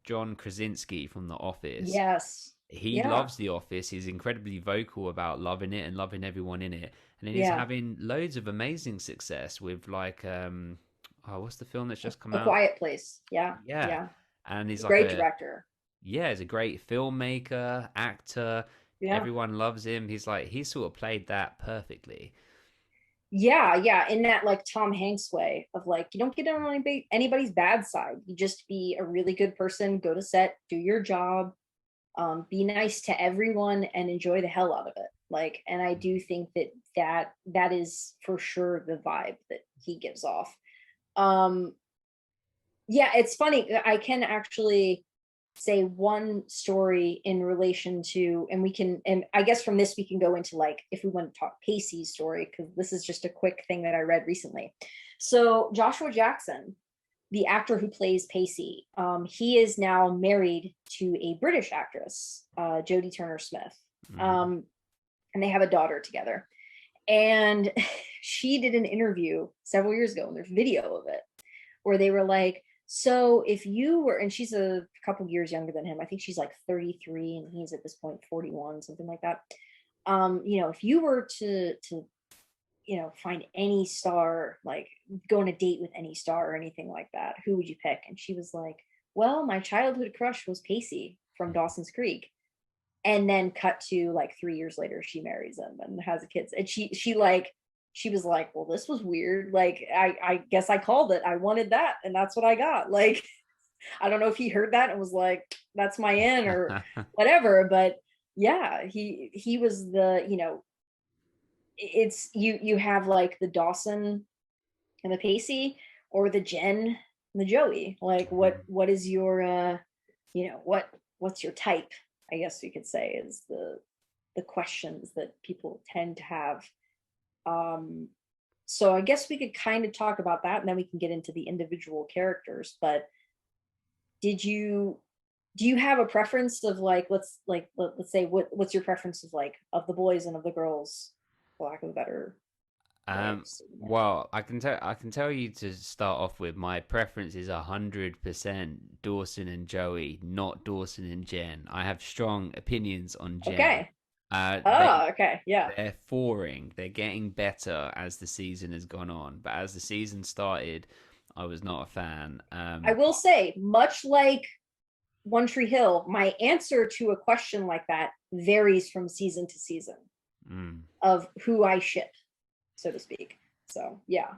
John Krasinski from The Office. Yes. He Yeah. loves The Office. He's incredibly vocal about loving it and loving everyone in it, and then he's Yeah. having loads of amazing success with like oh, what's the film that's just come A out? Quiet Place. Yeah, Yeah. yeah. And he's like Great a, director. yeah, he's a great filmmaker, actor. Yeah. Everyone loves him. He's like, he sort of played that perfectly. Yeah, yeah, in that like Tom Hanks way of like you don't get on anybody's bad side. You just be a really good person, go to set, do your job, be nice to everyone, and enjoy the hell out of it. Like, and I do think that is for sure the vibe that he gives off. Um, yeah, it's funny. I can actually say one story in relation to, and we can, and I guess from this we can go into like if we want to talk Pacey's story, because this is just a quick thing that I read recently. So Joshua Jackson, the actor who plays Pacey, he is now married to a British actress, Jodie Turner Smith, Hmm. um, and they have a daughter together. And she did an interview several years ago, and there's video of it where they were like, so if you were, and she's a couple years younger than him, I think she's like 33 and he's at this point 41, something like that. If you were to find any star, like go on a date with any star or anything like that, who would you pick? And she was like, well, my childhood crush was Pacey from Dawson's Creek. And then cut to like 3 years later, she marries him and has kids. And she was like, well, this was weird. Like, I guess I called it. I wanted that, and that's what I got. Like, I don't know if he heard that and was like, that's my in or whatever. But yeah, he was the, it's you have like the Dawson and the Pacey, or the Jen and the Joey. Like, what is your what's your type? I guess you could say is the questions that people tend to have. Um, so I guess we could kind of talk about that, and then we can get into the individual characters. But did you do you have a preference of like let's say what's your preference of like of the boys and of the girls, for lack of a better way of saying it? Well, I can tell you to start off with my preference is 100% Dawson and Joey, not Dawson and Jen. I have strong opinions on Jen. Okay. Uh, they Oh, okay. Yeah. they're thawing. They're getting better as the season has gone on. But as the season started, I was not a fan. I will say, much like One Tree Hill, my answer to a question like that varies from season to season Mm. of who I ship, so to speak. So yeah.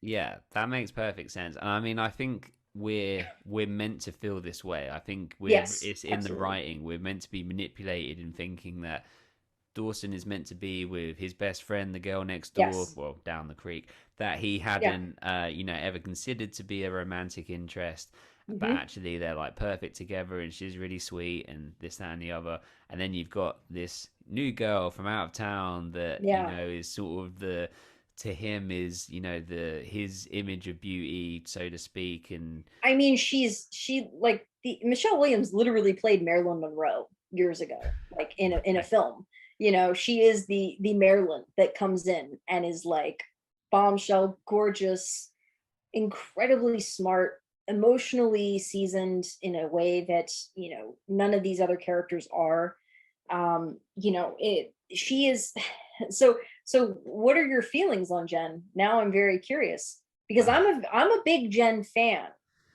Yeah, that makes perfect sense. And I mean, I think we're meant to feel this way. I think we're Yes, it's in the absolutely. writing. We're meant to be manipulated in thinking that Dawson is meant to be with his best friend, the girl next door, Yes. well, down the creek, that he Yeah. hadn't, ever considered to be a romantic interest. But Hmm. actually, they're like perfect together, and she's really sweet, and this, that, and the other. And then you've got this new girl from out of town that Yeah. is sort of the to him is the his image of beauty, so to speak, and I mean, she like the Michelle Williams literally played Marilyn Monroe years ago, like in a film. She is the Marilyn that comes in and is like bombshell, gorgeous, incredibly smart, emotionally seasoned in a way that none of these other characters are. It she is so what are your feelings on Jen? Now I'm very curious because I'm a big Jen fan,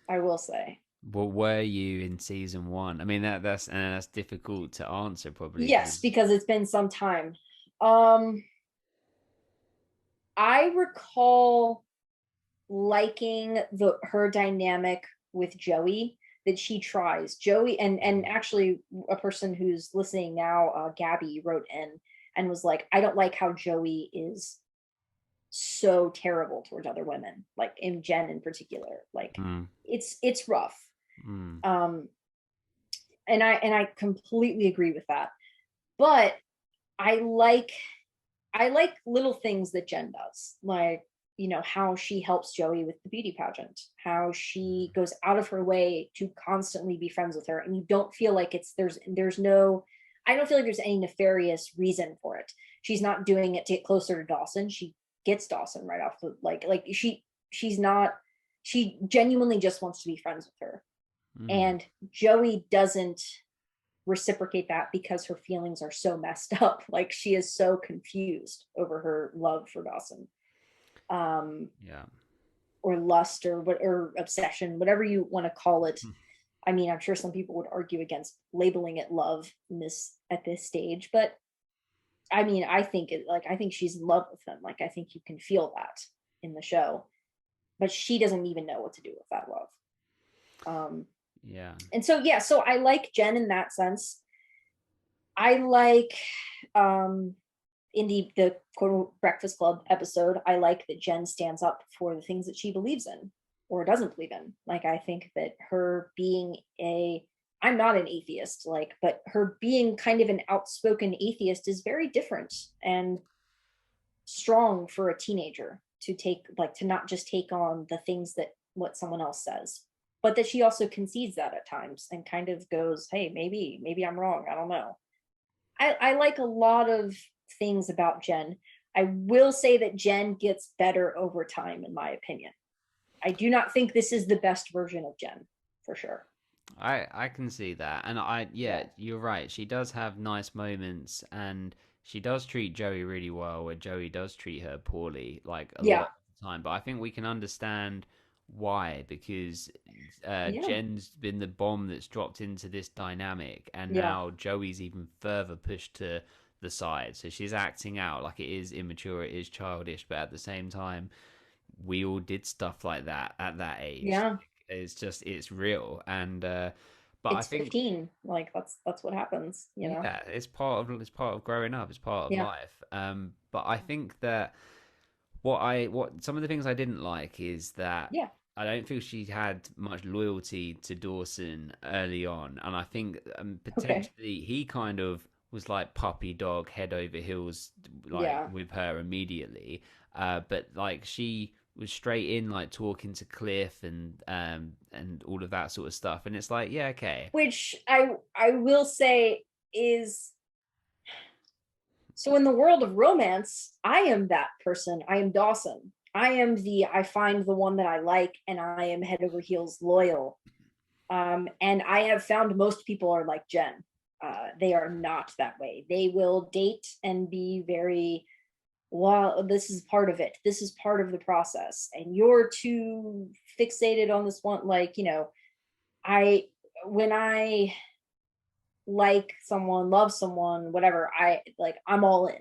I will say. what were you in season one? I mean, that's difficult to answer probably Yes, because because it's been some time. Um I recall liking the her dynamic with Joey, that she tries. Joey and actually a person who's listening now, Gabby wrote in and was like, I don't like how Joey is so terrible towards other women, like in Jen in particular. Like mm, it's rough. mm, Um and I completely agree with that. But I like I like little things that Jen does, like how she helps Joey with the beauty pageant, how she goes out of her way to constantly be friends with her, and you don't feel like there's no, I don't feel like there's any nefarious reason for it. She's not doing it to get closer to Dawson. She gets Dawson right off the she's not, she genuinely just wants to be friends with her, mm. and Joey doesn't reciprocate that because her feelings are so messed up. Like she is so confused over her love for Dawson. Um, Yeah. or lust or what, or obsession, whatever you want to call it. I mean, I'm sure some people would argue against labeling it love in this at this stage, but I mean, I think it, like, I think she's in love with him. Like, I think you can feel that in the show, but she doesn't even know what to do with that love. Yeah. And so, yeah, so I like Jen in that sense. I like, in the quote unquote Breakfast Club episode, I like that Jen stands up for the things that she believes in or doesn't believe in. Like, I think that her being I'm not an atheist, like, but her being kind of an outspoken atheist is very different and strong for a teenager to take, like, to not just take on the things that what someone else says, but that she also concedes that at times and kind of goes, hey, maybe I'm wrong, I don't know. I like a lot of things about Jen. I will say that Jen gets better over time, in my opinion. I do not think this is the best version of Jen, for sure. I can see that, and yeah, Yeah. you're right. She does have nice moments, and she does treat Joey really well, where Joey does treat her poorly, like a lot Yeah. of the time. But I think we can understand why, because Yeah. Jen's been the bomb that's dropped into this dynamic, and Yeah. now Joey's even further pushed to the side. So she's acting out like it is immature, it is childish, but at the same time, we all did stuff like that at that age. Yeah. It's just it's real, and but I It's think 15. Like, that's what happens, you know? yeah, it's part of growing up. It's part of Yeah. life. But I think that what some of the things I didn't like is that Yeah. I don't feel she had much loyalty to Dawson early on, and I think Okay. potentially he kind of was like puppy dog, head over heels, like Yeah. with her immediately. But like she was straight in, like talking to Cliff and all of that sort of stuff, and it's like, yeah, okay. Which I will say is, so in the world of romance, I am that person. I am Dawson. I find the one that I like and I am head over heels loyal. And I have found most people are like Jen. They are not that way. They will date and be very, well, this is part of it. This is part of the process. And you're too fixated on this one. Like, I, when I like someone, love someone, whatever, I'm all in.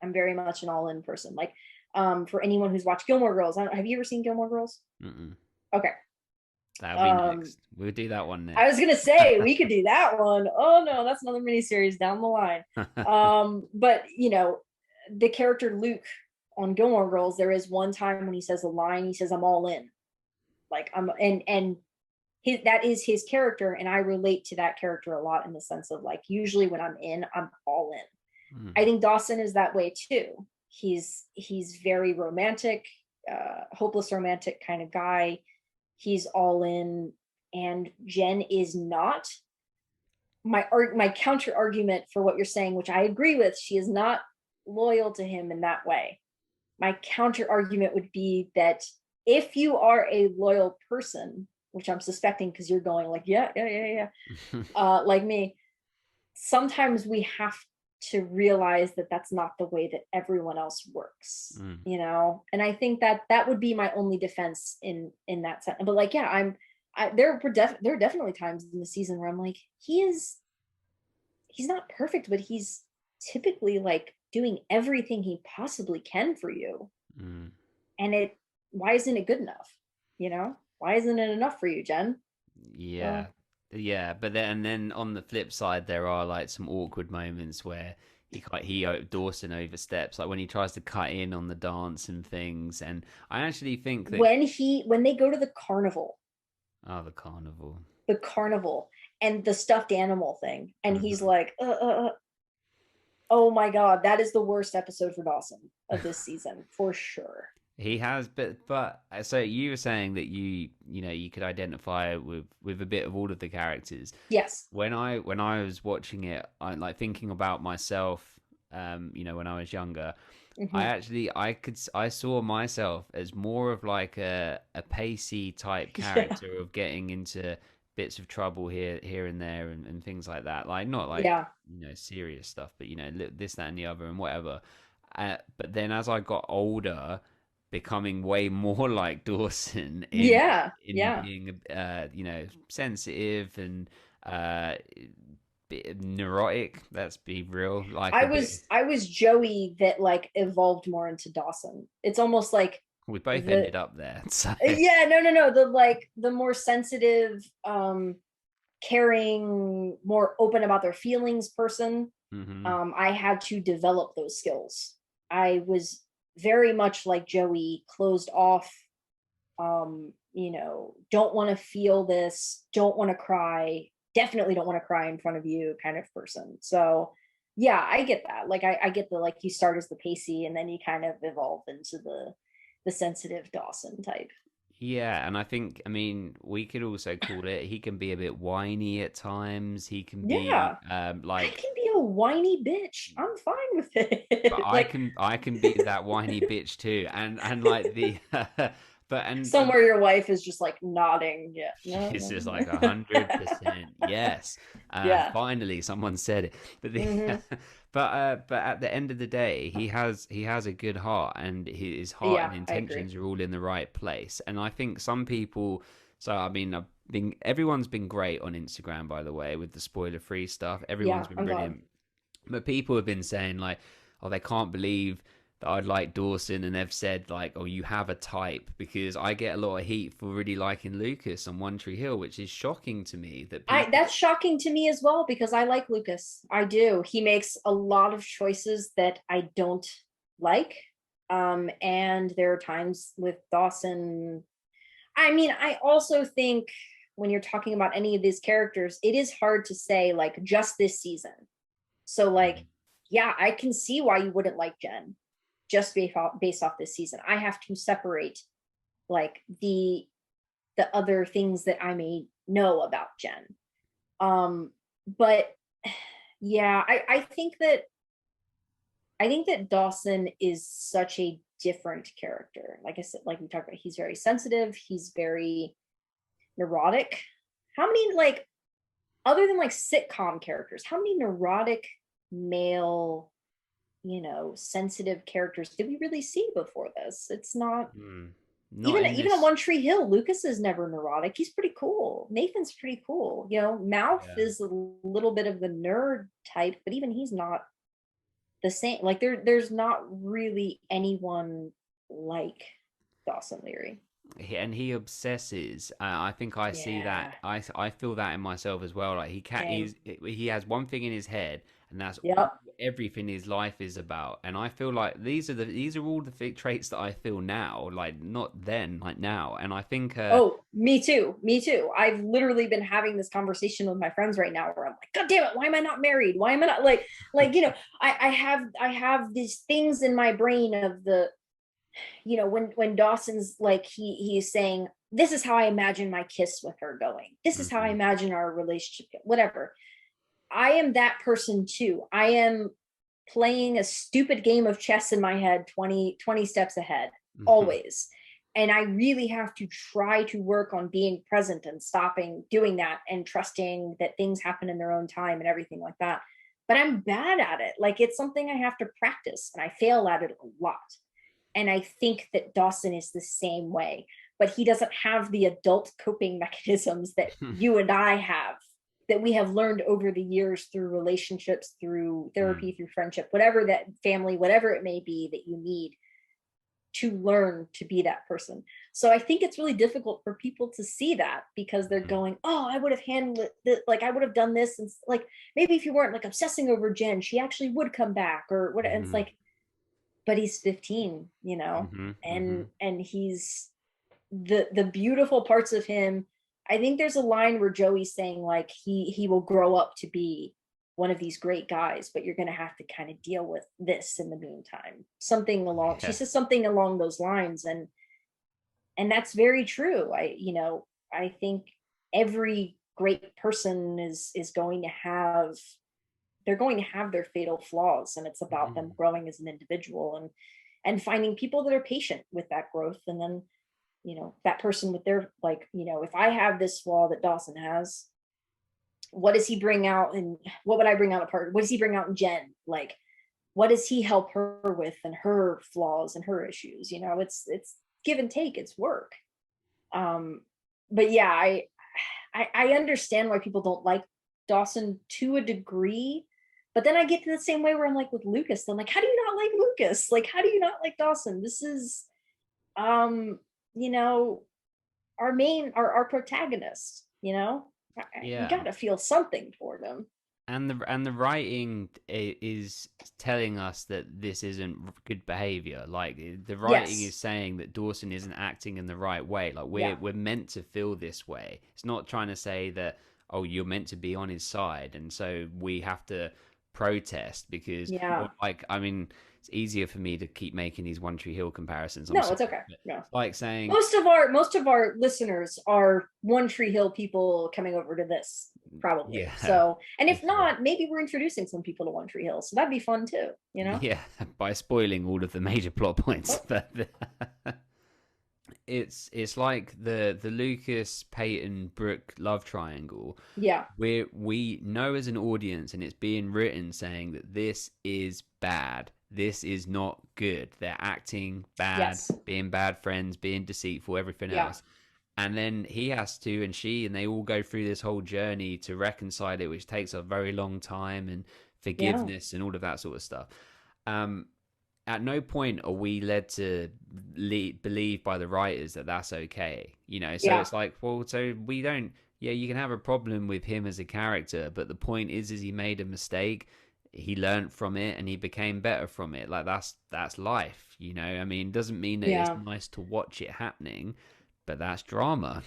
I'm very much an all in person. Like, for anyone who's watched Gilmore Girls, have you ever seen Gilmore Girls? Mm-mm. Okay. That'll be Um, next. We'll do that one I was next. gonna say we could do that one. Oh no, that's another miniseries down the line. But the character Luke on Gilmore Girls, there is one time when he says a line, he says, I'm all in. Like, and that is his character, and I relate to that character a lot in the sense of, like, usually when I'm in, I'm all in. Mm. I think Dawson is that way too. He's very romantic, hopeless romantic kind of guy. He's all in, and Jen is not. My counter argument for what you're saying, which I agree with, she is not loyal to him in that way. My counter argument would be that if you are a loyal person, which I'm suspecting because you're going like, yeah, like me, sometimes we have to realize that that's not the way that everyone else works, Mm. and I think that that would be my only defense in that sense. But, like, yeah, there are definitely times in the season where I'm like, he's not perfect, but he's typically, like, doing everything he possibly can for you. Mm. And why isn't it good enough? Why isn't it enough for you, Jen? Yeah. So, Yeah, but then on the flip side, there are like some awkward moments where Dawson oversteps, like when he tries to cut in on the dance and things. And I actually think that when they go to the carnival, oh, the carnival. the carnival and the stuffed animal thing, and he's Mhm. like, oh my god, that is the worst episode for Dawson of this season for sure. He has, but so you were saying that you could identify with a bit of all of the characters. Yes. When I was watching it, I like thinking about myself. When I was younger, I Hmm. actually I saw myself as more of like a Pacey type Yeah. character of getting into bits of trouble here and there and things like that. Like not like Yeah. serious stuff, but this that and the other and whatever. But then as I got older, becoming way more like Dawson Yeah, in yeah. being you know, sensitive and bit neurotic. Let's be real, like a bit. I was Joey that like evolved more into Dawson. It's almost like We both the ended up there, so yeah, no, no, no. The like the more sensitive, caring, more open about their feelings person. hmm I had to develop those skills. I was very much like Joey, closed off, you know, don't want to feel this, don't want to cry, definitely don't want to cry in front of you kind of person. So yeah, I get that. Like I get the like you start as the Pacey and then you kind of evolve into the sensitive Dawson type. yeah, and I think, I mean, we could also call it. He can be a bit whiny at times. He can be Yeah. I like, can be a whiny bitch. I'm fine with but it. Like I can be that whiny bitch too, and like the, but and somewhere your wife is just like nodding. Yeah. No, she's just no, like no. 100% yes. Yeah. Finally, someone said it. But the, Hmm. but at the end of the day, he has a good heart, and his heart and Yeah, I agree. intentions are all in the right place. And I think some people. So I mean, I've been everyone's been great on Instagram, by the way, with the spoiler free stuff. Everyone's Yeah, been I'm glad. brilliant. But people have been saying like, oh, they can't believe that I'd like Dawson, and they've said like, oh, you have a type, because I get a lot of heat for really liking Lucas on One Tree Hill, which is shocking to me that I people. that's shocking to me as well because I like Lucas. I do. He makes a lot of choices that I don't like. And there are times with Dawson. I mean, I also think when you're talking about any of these characters, it is hard to say like just this season. So like, yeah, I can see why you wouldn't like Jen just based off this season. I have to separate like the other things that I may know about Jen. But yeah, I think that Dawson is such a different character. Like I said, like we talked about, he's very sensitive, he's very neurotic. How many like other than like sitcom characters, how many neurotic male, you know, sensitive characters did we really see before this? It's not Not in even on this. One Tree Hill, Lucas is never neurotic. He's pretty cool. Nathan's pretty cool. You know, Mouth Yeah. is a little bit of the nerd type, but even he's not the same. Like there's not really anyone like Dawson Leary. And he obsesses. I think I see Yeah. that. I feel that in myself as well. Like Same. he has one thing in his head, and that's Yep. everything his life is about. And I feel like these are all the traits that I feel now, like not then, like now. And I think Oh, me too. Me too. I've literally been having this conversation with my friends right now where I'm like, God damn it, why am I not married? Why am I not like, you know, I have these things in my brain of the, you know, when Dawson's like he's saying, this is how I imagine my kiss with her going. This is how I mhm, imagine our relationship, whatever. I am that person too. I am playing a stupid game of chess in my head 20 steps ahead mhm, always, and I really have to try to work on being present and stopping doing that and trusting that things happen in their own time and everything like that. But I'm bad at it. Like it's something I have to practice and I fail at it a lot. And I think that Dawson is the same way, but he doesn't have the adult coping mechanisms that you and I have, that we have learned over the years through relationships, through therapy, mm, through friendship, whatever that family, whatever it may be that you need to learn to be that person. So I think it's really difficult for people to see that because they're mhm. going, oh, I would have handled it, like I would have done this. And like, maybe if you weren't like obsessing over Jen, she actually would come back or what. And it's Mhm, like, but he's 15, you know, mhm, and mhm. he's the beautiful parts of him. I think there's a line where Joey's saying like he will grow up to be one of these great guys, but you're going to have to kind of deal with this in the meantime. Something along, she Yeah. says something along those lines, and that's very true. I, you know, I think every great person is going to have, they're going to have their fatal flaws, and it's about them Mhm. growing as an individual and finding people that are patient with that growth. And then, you know, that person with their like, you know, if I have this flaw that Dawson has, what does he bring out and what would I bring out apart? What does he bring out in Jen? Like, what does he help her with and her flaws and her issues? It's give and take, it's work. But yeah, I understand why people don't like Dawson to a degree, but then I get to the same way where I'm like with Lucas. I'm like, how do you not like Lucas? Like, how do you not like Dawson? This is, um, you know, our protagonist. You Yeah. got to feel something toward him. And the writing is telling us that this isn't good behavior. Like the writing Yes. is saying that Dawson isn't acting in the right way. Like we're Yeah. we're meant to feel this way. It's not trying to say that, oh, you're meant to be on his side and so we have to protest because, Yeah. or like, I mean, it's easier for me to keep making these One Tree Hill comparisons. I'm No, it's sorry, okay. but No. it's like saying, Most of our listeners are One Tree Hill people coming over to this, probably. yeah, So, and for if sure. not, maybe we're introducing some people to One Tree Hill. So that'd be fun too. Yeah, by spoiling all of the major plot points. Oh, But it's like the Lucas Peyton Brooke love triangle yeah. where we know as an audience and it's being written saying that this is bad, this is not good, they're acting bad, Yes. being bad friends, being deceitful, everything Yeah. else. And then he has to, and she, and they all go through this whole journey to reconcile it, which takes a very long time, and Yeah. forgiveness and all of that sort of stuff. um at no point are we led to believe by the writers that that's okay, so Yeah. it's like, well, so we don't, yeah, you can have a problem with him as a character, but the point is he made a mistake, he learned from it and he became better from it. Like that's life, I mean, it doesn't mean that it's Yeah. nice to watch it happening, but that's drama.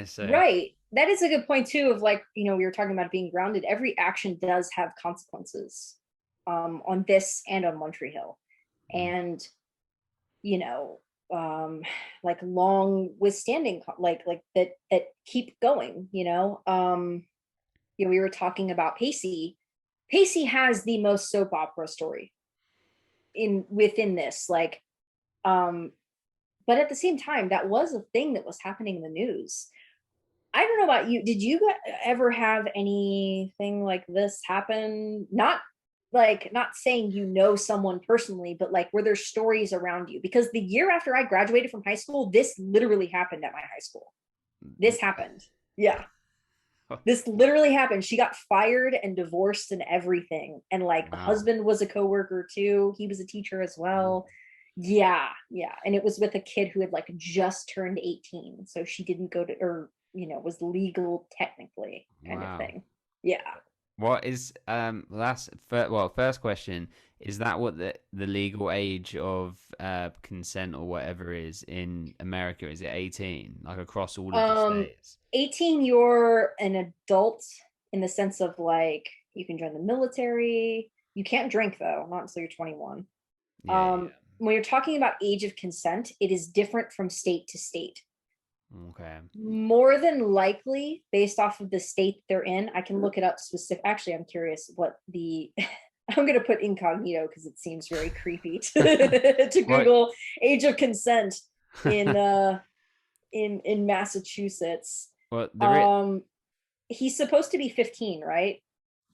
So Right. That is a good point too. Of like, we were talking about being grounded. Every action does have consequences, on this and on One Tree Hill, mm, and you know, like long withstanding, like that keep going. We were talking about Pacey. Pacey has the most soap opera story in within this, like, um, but at the same time, that was a thing that was happening in the news. I don't know about you. Did you ever have anything like this happen? Not like, not saying someone personally, but like, were there stories around you? Because the year after I graduated from high school, this literally happened at my high school. This happened. Yeah. This literally happened. She got fired and divorced and everything. And like the wow. husband was a coworker too. He was a teacher as well. Yeah, yeah. And it was with a kid who had like just turned 18. So she didn't go to, or, was legal technically, kind of Wow. thing. Yeah. What is well, first question, is that what the legal age of consent or whatever is in America? Is it 18, like across all of the Um, states? 18, you're an adult in the sense of like you can join the military. You can't drink though, not until you're 21. Yeah, yeah, When you're talking about age of consent, it is different from state to state. yeah. Okay. More than likely, based off of the state they're in, I can look it up specific. Actually, I'm curious what the I'm going to put incognito because it seems very creepy to What? Google age of consent in in Massachusetts. What Um, he's supposed to be 15, right?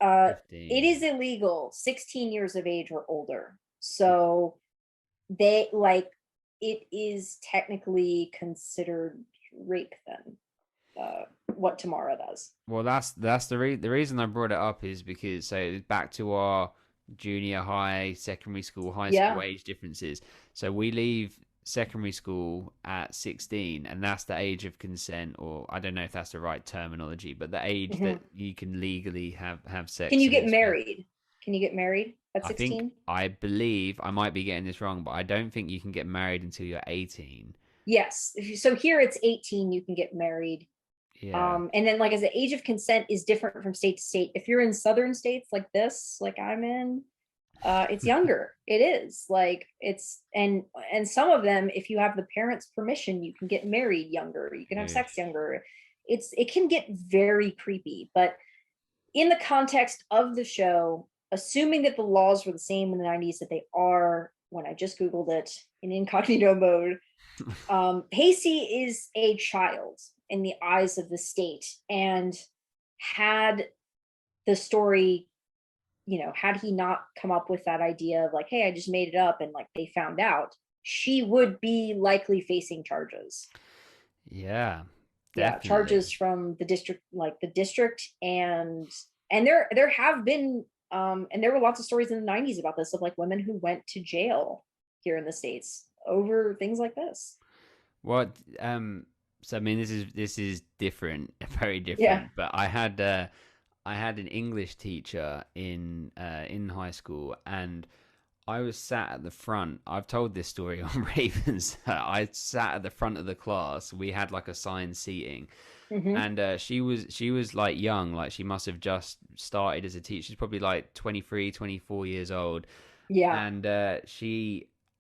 It 15? is illegal 16 years of age or older. So they like, it is technically considered rape then. What Tamara does. Well, that's the reason I brought it up is because, so back to our junior high, secondary school, high school Yeah. age differences. So we leave secondary school at 16, and that's the age of consent, or I don't know if that's the right terminology, but the age Mhm. that you can legally have Can sex you and get it's fair. married? Can you get married at I think 16? I believe I might be getting this wrong, but I don't think you can get married until you're 18. Yes. So here it's 18, you can get married. Yeah. And then, like, as the age of consent is different from state to state. If you're in southern states like this, like I'm in, it's younger. It is like it's and some of them, if you have the parents' permission, you can get married younger. You can have sex Ish. younger. It can get very creepy, but in the context of the show, assuming that the laws were the same in the 90s that they are when I just Googled it in incognito mode, Pacey is a child in the eyes of the state and had the story had he not come up with that idea of like, hey, I just made it up, and like they found out, she would be likely facing charges. Yeah, Yeah, charges definitely. from the district, like the district, and there have been and there were lots of stories in the 90s about this, of like women who went to jail here in the States over things like this. What so I mean this is different, very Yeah. different, but I had an English teacher in high school, and I was sat at the front. I've told this story on Ravens. I sat at the front of the class. We had like assigned seating, Hmm. and she was like young, like she must have just started as a teacher. She's probably like 23, 24 years old, Yeah. and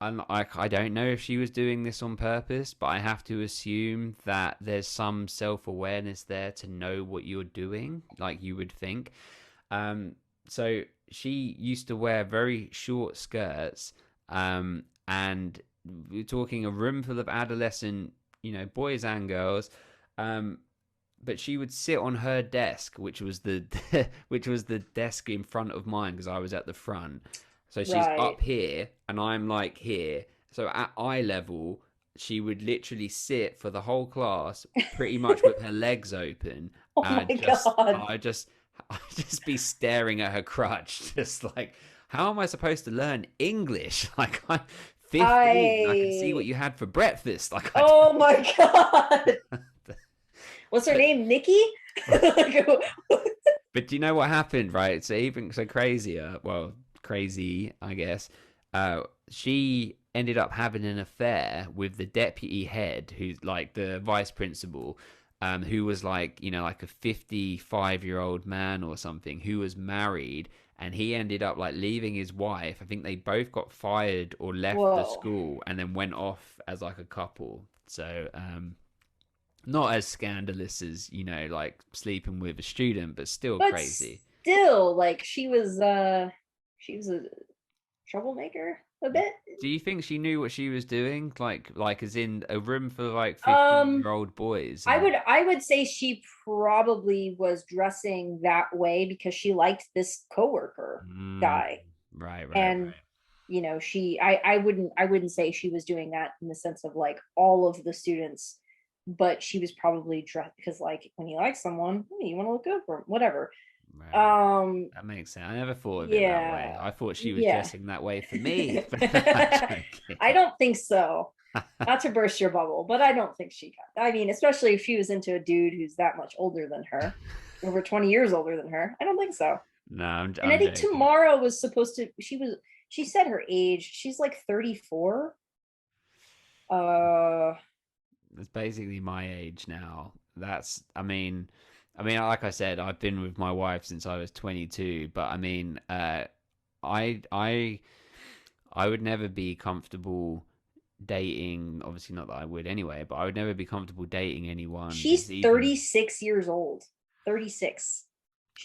I don't know if she was doing this on purpose, but I have to assume that there's some self awareness there to know what you're doing, like you would think. Um, so she used to wear very short skirts, and we're talking a room full of adolescent, boys and girls. Um, but she would sit on her desk, which was the which was the desk in front of mine because I was at the front. So she's Right. up here and I'm like here. So at eye level, she would literally sit for the whole class pretty much with her legs open. Oh And my God. I just be staring at her crutch, just like, how am I supposed to learn English? Like I'm 15. I can see what I you had for breakfast. Like I Oh my God. don't. What's her name? Nikki? Like, But do you know what happened, right? So even so crazier, well, crazy, I guess. She ended up having an affair with the deputy head, who's like the vice principal, who was like, like a 55-year-old man or something, who was married, and he ended up like leaving his wife. I think they both got fired or left the whoa. school and then went off as like a couple. So, not as scandalous as, like sleeping with a student, but still But crazy. still, like she was a troublemaker a bit. Do you think she knew what she was doing? Like as in a room for like 15 Um, year old boys I and would say she probably was dressing that way because she liked this coworker mm, guy. right, right, And I wouldn't say she was doing that in the sense of like all of the students, but she was probably dressed because like when you like someone, you want to look good for 'em, whatever. right. Um, That makes sense. I never thought of it that way. yeah, I thought she was yeah. dressing that way for me. I'm I joking. don't think so. Not to burst your bubble, but I don't think she got. I mean, especially if she was into a dude who's that much older than her, over 20 years older than her. I don't think so. No, And I I'm think joking. tomorrow was supposed to, she said her age. She's like 34. Uh, It's basically my age now. Like I said, I've been with my wife since I was 22, but I, I, I would never be comfortable dating. Obviously, not that I would anyway, but I would never be comfortable dating anyone who's she's even 36 years old. 36.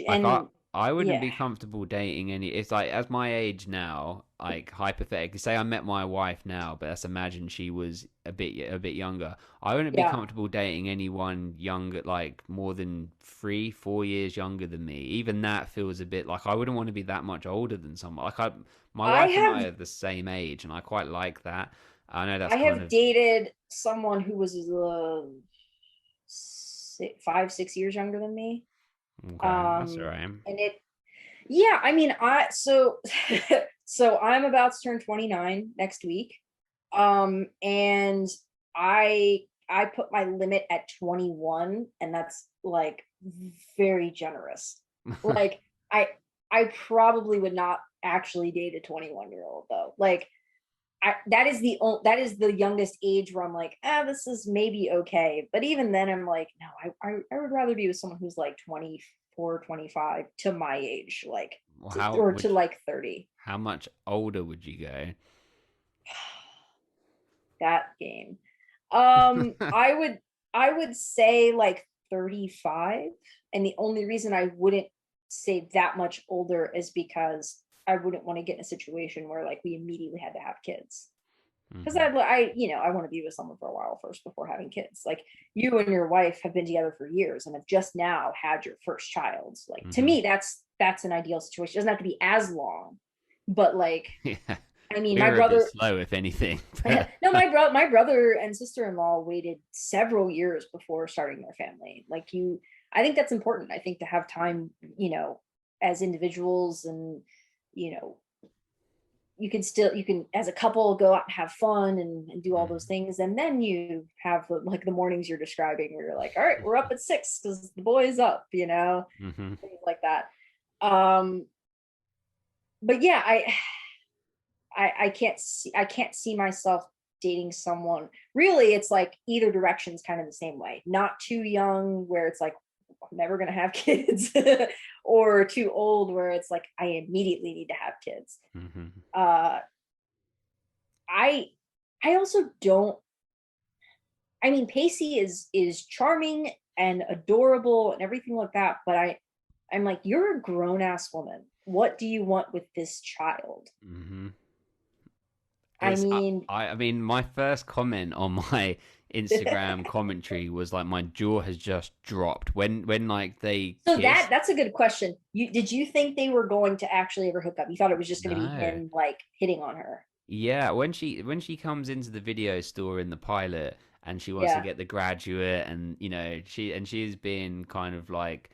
like And I wouldn't yeah, be comfortable dating any. It's like as my age now, like hypothetically, say I met my wife now, but let's imagine she was a bit younger. I wouldn't be yeah. comfortable dating anyone younger, like more than 3, 4 years younger than me. Even that feels a bit like I wouldn't want to be that much older than someone. My I wife and I have are the same age, and I quite like that. I know that's I kind have of dated someone who was 5, 6 years younger than me. okay. That's all right. And it Yeah, I mean, I so so I'm about to turn 29 next week. And I put my limit at 21, and that's like very generous. Like I I probably would not actually date a 21-year-old though. Like that is the youngest age where I'm like, this is maybe okay. But even then, I'm like, no, I would rather be with someone who's like 24, 25 to my age, like Well, or to like 30. how much older would you go? That game. I would say like 35. And the only reason I wouldn't say that much older is because I wouldn't want to get in a situation where like we immediately had to have kids. Because Hmm. I want to be with someone for a while first before having kids. Like you and your wife have been together for years and have just now had your first child. Like to Hmm. me, that's an ideal situation. It doesn't have to be as long, but like, Yeah, I mean, we my were a bit brother, slow, if anything. no, my brother and sister-in-law waited several years before starting their family. Like I think that's important. I think to have time, as individuals, and you know, you can as a couple go out and have fun and do all those Mm. things, and then you have like the mornings you're describing where you're like, all right, we're up at 6 because the boy's up, Mm-hmm. things like that. um but yeah, I can't see myself dating someone. Really, it's like either direction's kind of the same way. Not too young where it's like I'm never gonna have kids, or too old where it's like I immediately need to have kids. Mm-hmm. Uh I I also don't. I mean, Pacey is charming and adorable and everything like that, but I'm like, you're a grown ass woman. What do you want with this child? Mm-hmm. I It's mean, I mean, my first comment on my Instagram commentary was like my jaw has just dropped when like they so kissed. that's a good question. Did you think they were going to actually ever hook up? You thought it was just going to be No. him like hitting on her? Yeah, when she comes into the video store in the pilot and she wants to Yeah, get the graduate, and she's been kind of like,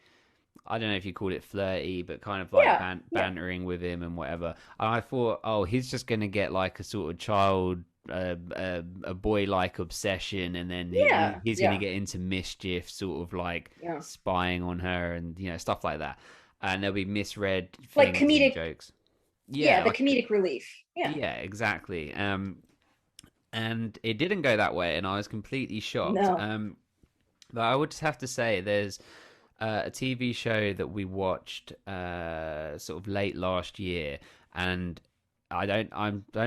I don't know if you call it flirty, but kind of like yeah, yeah, bantering with him and whatever. And I thought, oh, he's just gonna get like a sort of child, a boy like obsession, and then yeah, he's gonna yeah, get into mischief, sort of like yeah. spying on her and stuff like that. And there'll be misread Like things and comedic, jokes. yeah, Yeah, the like comedic relief. Yeah. yeah, exactly. And it didn't go that way, and I was completely shocked. No. But I would just have to say, there's a TV show that we watched sort of late last year, and I don't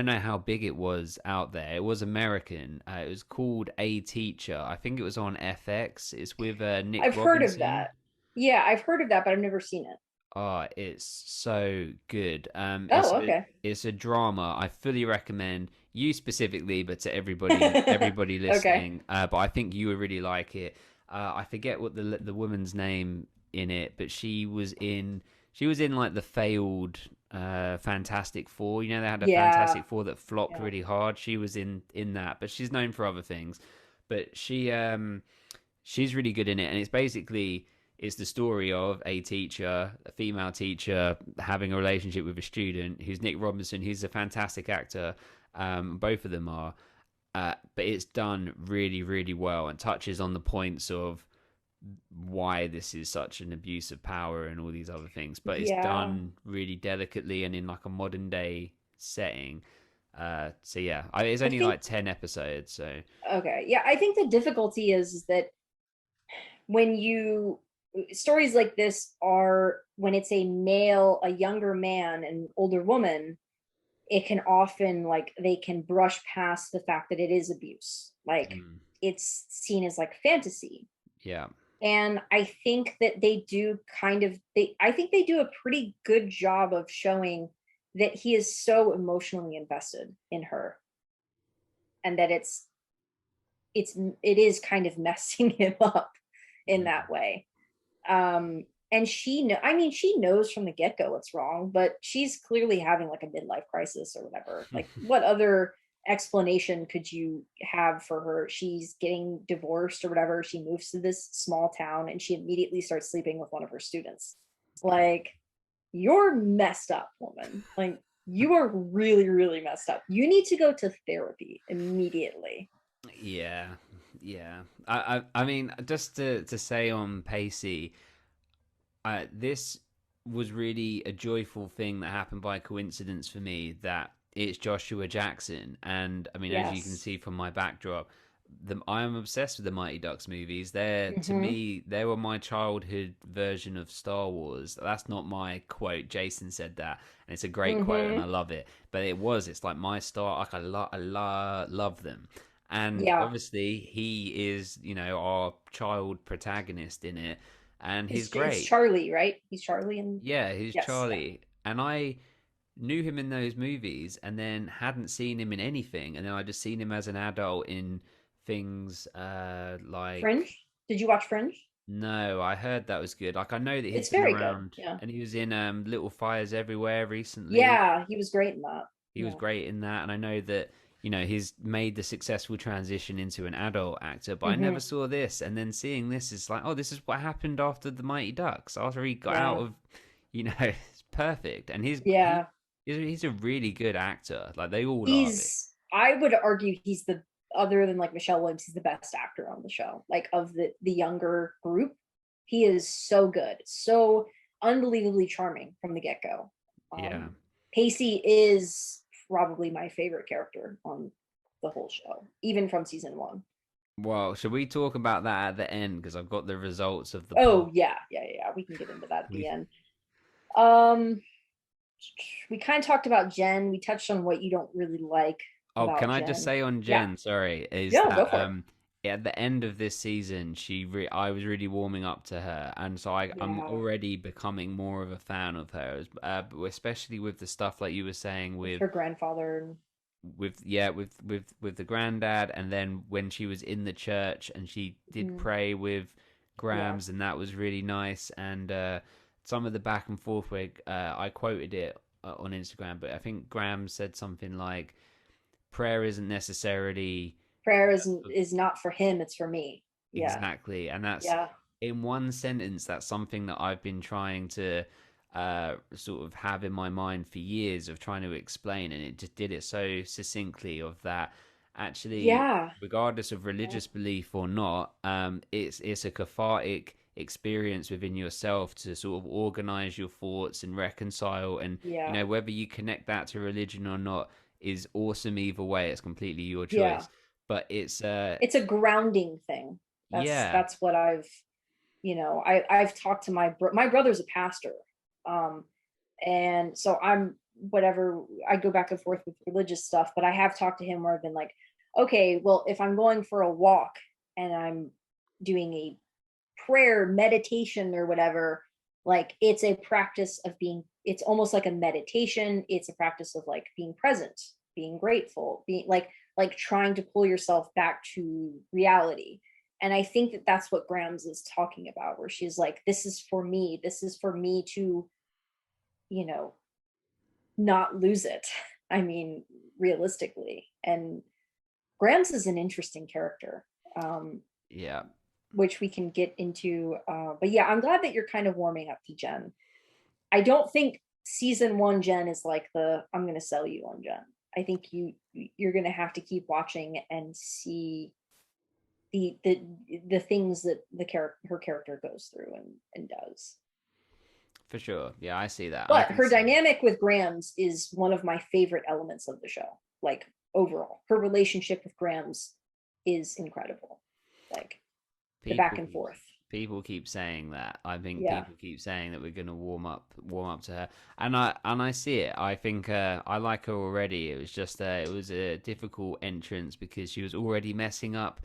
know how big it was out there. It was American. It was called A Teacher. I think it was on FX. It's with Nick I've heard of Robinson. that. Yeah, I've heard of that, but I've never seen it. Oh, it's so good. Oh, okay. It's a drama. I fully recommend you specifically, but to everybody Okay. listening. But I think you would really like it. I forget what the woman's name in it, but she was in like the failed Fantastic Four. You know, they had a Yeah. Fantastic Four that flopped Yeah. really hard. She was in that, but she's known for other things. But she's really good in it, and it's the story of a teacher, a female teacher, having a relationship with a student who's Nick Robinson. He's a fantastic actor. Both of them are, but it's done really, really well and touches on the points of why this is such an abuse of power and all these other things. But it's Yeah. done really delicately and in like a modern day setting. So yeah, it's I only think like 10 episodes. So okay. Yeah, I think the difficulty is that when you stories like this are when it's a male, a younger man, and older woman, it can often like they can brush past the fact that it is abuse. Like mm, it's seen as like fantasy. yeah, And I think that they do kind of they I think they do a pretty good job of showing that he is so emotionally invested in her, and that it is kind of messing him up in mm, that way. And I mean, she knows from the get-go what's wrong, but she's clearly having like a midlife crisis or whatever. Like, what other explanation could you have for her? She's getting divorced or whatever. She moves to this small town and she immediately starts sleeping with one of her students. Like, you're messed up, woman. Like, you are really, really messed up. You need to go to therapy immediately. yeah, yeah. I mean, just to say on Pacey, this was really a joyful thing that happened by coincidence for me, that it's Joshua Jackson. And I mean, as you can Yes. see from my backdrop, I am obsessed with the Mighty Ducks movies. To Mm-hmm. me, they were my childhood version of Star Wars. That's not my quote. Jason said that, and it's a great quote, and I Mm-hmm. love it. But it's like my star. Like love them. And Yeah. obviously, he is, our child protagonist in it, and he's It's great. Charlie, right? He's Charlie and Yeah, he's yes, yeah. Charlie. And I knew him in those movies and then hadn't seen him in anything. And then I just seen him as an adult in things like, Fringe? Did you watch Fringe? No, I heard that was good. Like I know that he's It's been very good. around, Yeah. and he was in Little Fires Everywhere recently. Yeah, he was great in that. He was Yeah. great in that, and I know that he's made the successful transition into an adult actor. But I never Hmm. saw this, and then seeing this is like, oh, this is what happened after the Mighty Ducks. After he got out Yeah. of, it's perfect, and Yeah. he's a really good actor. Like they all are. I would argue he's the, other than like Michelle Williams, he's the best actor on the show. Like of the younger group, he is so good, so unbelievably charming from the get go. Yeah. Pacey is probably my favorite character on the whole show, even from season one. Well, should we talk about that at the end? Because I've got the results of the Oh poll. yeah, yeah, yeah. We can get into that at the We end. Um, we kind of talked about Jen. We touched on what you don't really like Oh, can about I just Jen. say on Yeah, Jen, sorry, is yeah, go that for it. at the end of this season, I was really warming up to her, and so I'm Yeah, already becoming more of a fan of her, especially with the stuff like you were saying with her grandfather. with the granddad, and then when she was in the church and she did Mhm. pray with Yeah, Grams, and that was really nice, and some of the back and forth where I quoted it on Instagram, but I think Graham said something like prayer isn't necessarily prayer is not for him; it's for me. Yeah, exactly, and that's yeah, in one sentence. That's something that I've been trying to sort of have in my mind for years of trying to explain, and it just did it so succinctly. Of that, actually, yeah, regardless of yeah, religious belief or not, it's a cathartic experience within yourself to sort of organize your thoughts and reconcile, and yeah, whether you connect that to religion or not is awesome either way. It's completely your yeah. choice, but it's It's a grounding thing. yeah. That's what I've talked to my brother's a pastor, um, and so I'm whatever, I go back and forth with religious stuff, but I have talked to him where I've been like, okay, well, if I'm going for a walk and I'm doing a prayer meditation or whatever, like it's a practice of being, it's almost like a meditation, it's a practice of like being present, being grateful, being like trying to pull yourself back to reality. And I think that that's what Grams is talking about, where she's like, this is for me, this is for me to, you know not lose it. I mean, realistically. And Grams is an interesting character, um, Yeah, which we can get into. But yeah, I'm glad that you're kind of warming up to Jen. I don't think season one Jen is like the I'm going to sell you on Jen. I think you're going to have to keep watching and see the things that her character goes through and does. for sure. Yeah, I see that. I But can her see it. dynamic with Grams is one of my favorite elements of the show. Like overall, her relationship with Grams is incredible. Like the back People and keep forth. people keep saying that. I think Yeah. people keep saying that we're gonna warm up to her, and I see it. I think I like her already. It was just it was a difficult entrance because she was already messing up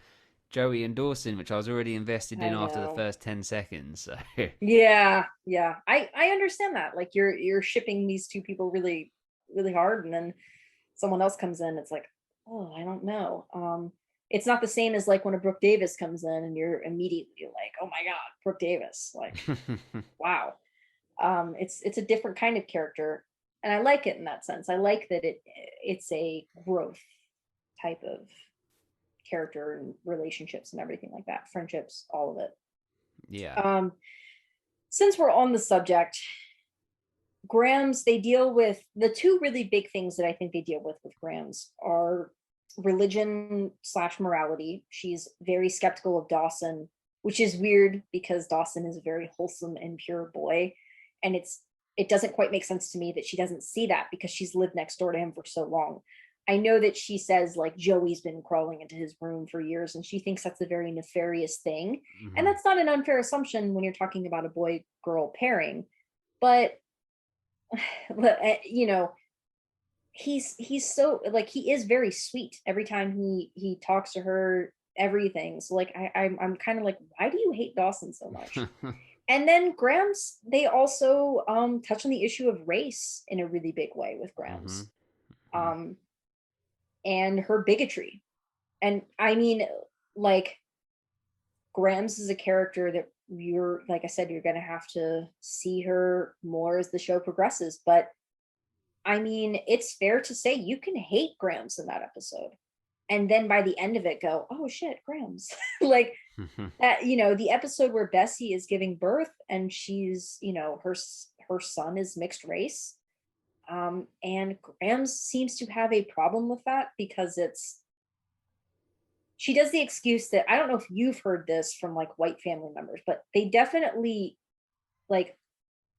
Joey and Dawson, which I was already invested in I after the know. first 10 seconds. So Yeah, yeah. I understand that. Like you're shipping these two people really really hard, and then someone else comes in. It's like, oh, I don't know. It's not the same as like when a Brooke Davis comes in, and you're immediately like, oh my god, Brooke Davis. Like, wow. It's a different kind of character, and I like it in that sense. I like that it's a growth type of character and relationships and everything like that, friendships, all of it. yeah, Since we're on the subject, Grams, they deal with the two really big things that I think they deal with Grams are religion slash morality. She's very skeptical of Dawson, which is weird because Dawson is a very wholesome and pure boy. And it doesn't quite make sense to me that she doesn't see that because she's lived next door to him for so long. I know that she says like Joey's been crawling into his room for years, and she thinks that's a very nefarious thing. And hmm that's not an unfair assumption when you're talking about a boy girl pairing. But you know, he's so like he is very sweet every time he talks to her, everything. So like I'm kind of like, why do you hate Dawson so much? And then Grams, they also touch on the issue of race in a really big way with hmm Grams, um and her bigotry. And I mean, like, Grams is a character that you're, like I said, you're going to have to see her more as the show progresses. But I mean, it's fair to say you can hate Grams in that episode. And then by the end of it, go, oh shit, Grams. Like that, the episode where Bessie is giving birth and she's, her son is mixed race. And Grams seems to have a problem with that because she does the excuse that, I don't know if you've heard this from like white family members, but they definitely, like,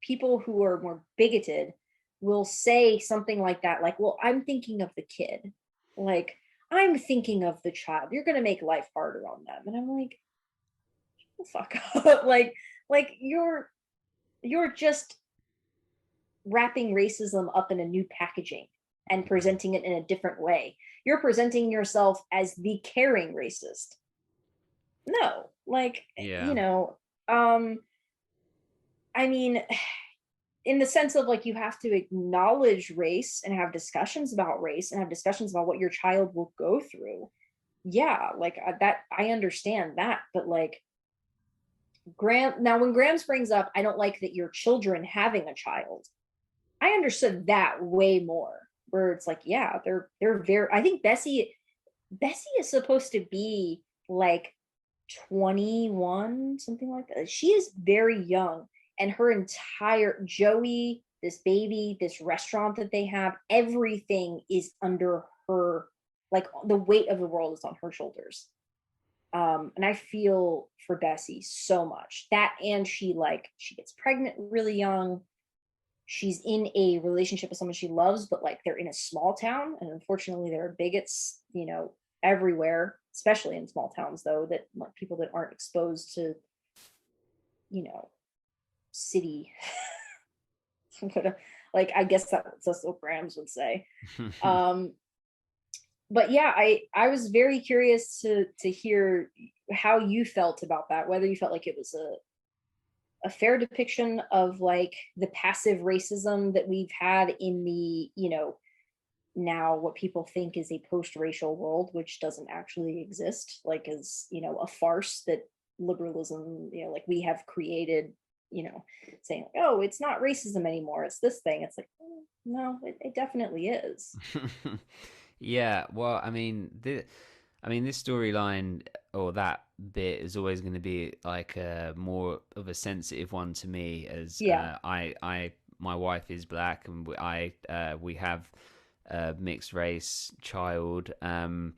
people who are more bigoted will say something like that, like, well, I'm thinking of the kid, like, I'm thinking of the child, you're going to make life harder on them. And I'm like, oh, fuck up. Like you're just wrapping racism up in a new packaging and presenting it in a different way. You're presenting yourself as the caring racist. No, like, Yeah. I mean, in the sense of like, you have to acknowledge race and have discussions about race and have discussions about what your child will go through. Yeah, like that, I understand that. But like, now when Grams brings up, I don't like that your children having a child, I understood that way more. Where it's like, yeah, they're very. I think Bessie is supposed to be like 21, something like that. She is very young, and her entire Joey, this baby, this restaurant that they have, everything is under her. Like the weight of the world is on her shoulders. And I feel for Bessie so much. That, and she gets pregnant really young. She's in a relationship with someone she loves, but like they're in a small town, and unfortunately there are bigots, everywhere, especially in small towns, though, that like people that aren't exposed to, city. Like, I guess that's what Grams would say. But yeah, I was very curious to hear how you felt about that, whether you felt like it was a fair depiction of like the passive racism that we've had in the, now what people think is a post-racial world, which doesn't actually exist, like, as a farce that liberalism, like, we have created, saying like, oh, it's not racism anymore, it's this thing. It's like, no, it definitely is. Yeah, well, I mean, this storyline or that bit is always going to be like a more of a sensitive one to me, as Yeah. my wife is black, and we have a mixed race child, Hmm.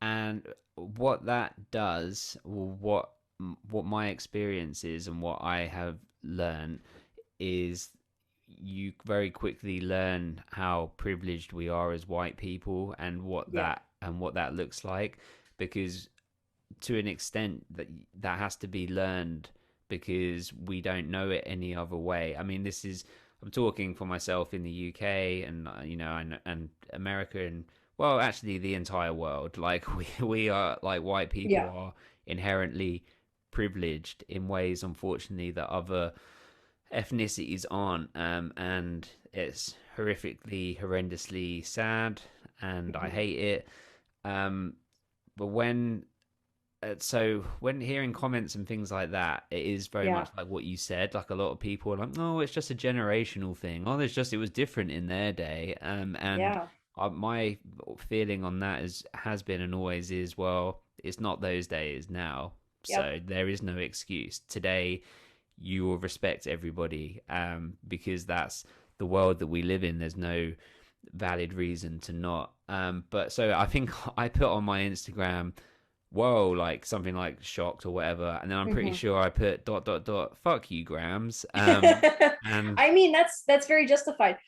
and what that does, what my experience is, and what I have learned is you very quickly learn how privileged we are as white people, and Yeah. what that looks like, because to an extent that has to be learned, because we don't know it any other way. I mean, I'm talking for myself in the UK, and and America, and well, actually the entire world. Like, we are, like, white people Yeah. are inherently privileged in ways, unfortunately, that other ethnicities aren't, and it's horrendously sad, and I Hmm. hate it. Um, but when hearing comments and things like that, it is very Yeah. much like what you said. Like, a lot of people are like, "Oh, it's just a generational thing. Oh, it was different in their day." And Yeah. my feeling on that has been and always is, well, it's not those days now, Yep. so there is no excuse today. You will respect everybody, because that's the world that we live in. There's no valid reason to not. But so I think I put on my Instagram, whoa, like something like shocked or whatever, and then I'm pretty Hmm. sure I put dot dot dot fuck you, Grams. And I mean, that's very justified.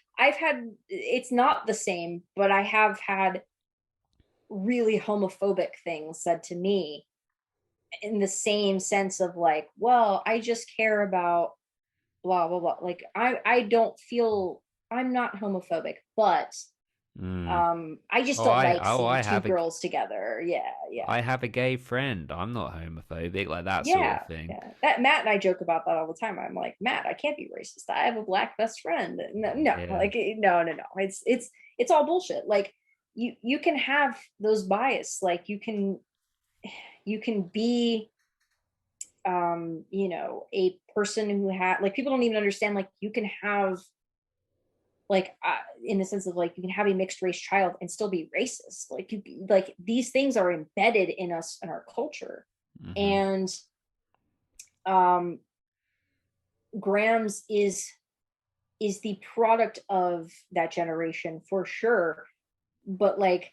It's not the same, but I have had really homophobic things said to me in the same sense of like, well, I just care about blah blah blah. Like, I don't feel, I'm not homophobic, but mm, I just don't like seeing I two girls together. Yeah, yeah. have a gay friend. I'm not homophobic, like that sort of Yeah, thing. yeah. That Matt and I joke about that all the time. I'm like, Matt, I can't be racist. I have a black best friend. No, no, Yeah. like, no, no, no. It's all bullshit. Like, you can have those bias. Like, you can be you know, a person who had like people don't even understand like you can have like in the sense of like you can have a mixed race child and still be racist. Like you like these things are embedded in us in our culture. Hmm. And um Grams is the product of that generation for sure. But like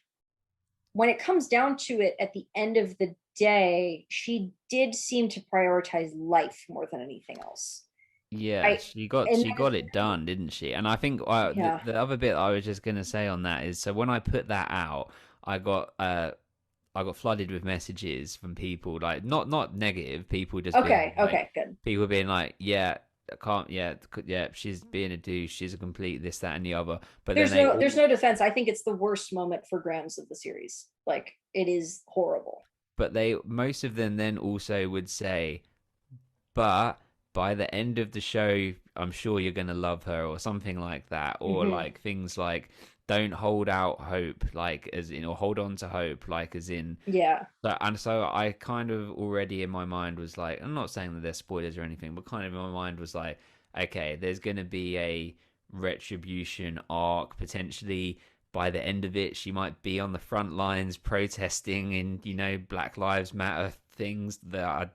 when it comes down to it at the end of the day, she did seem to prioritize life more than anything else. Yeah, I she got and she that is got it done, didn't she? And I think yeah. the other bit I was just gonna say on that is, so when I put that out, I got uh I got flooded with messages from people, like not negative, people just being Okay, like, okay, good. yeah, I can't, yeah, she's being a douche, she's a complete this, that, and the other. But then There's no defense. I think it's the worst moment for Grams of the series. Like it is horrible. most of them then also would say, but by the end of the show, I'm sure you're gonna love her, or something like that, or Hmm. like things like, don't hold out hope, like as in, or hold on to hope, like as in. Yeah. So I kind of already in my mind was like, I'm not saying that there's spoilers or anything, but kind of in my mind was like, okay, there's gonna be a retribution arc potentially. By the end of it, she might be on the front lines protesting in, Black Lives Matter things that are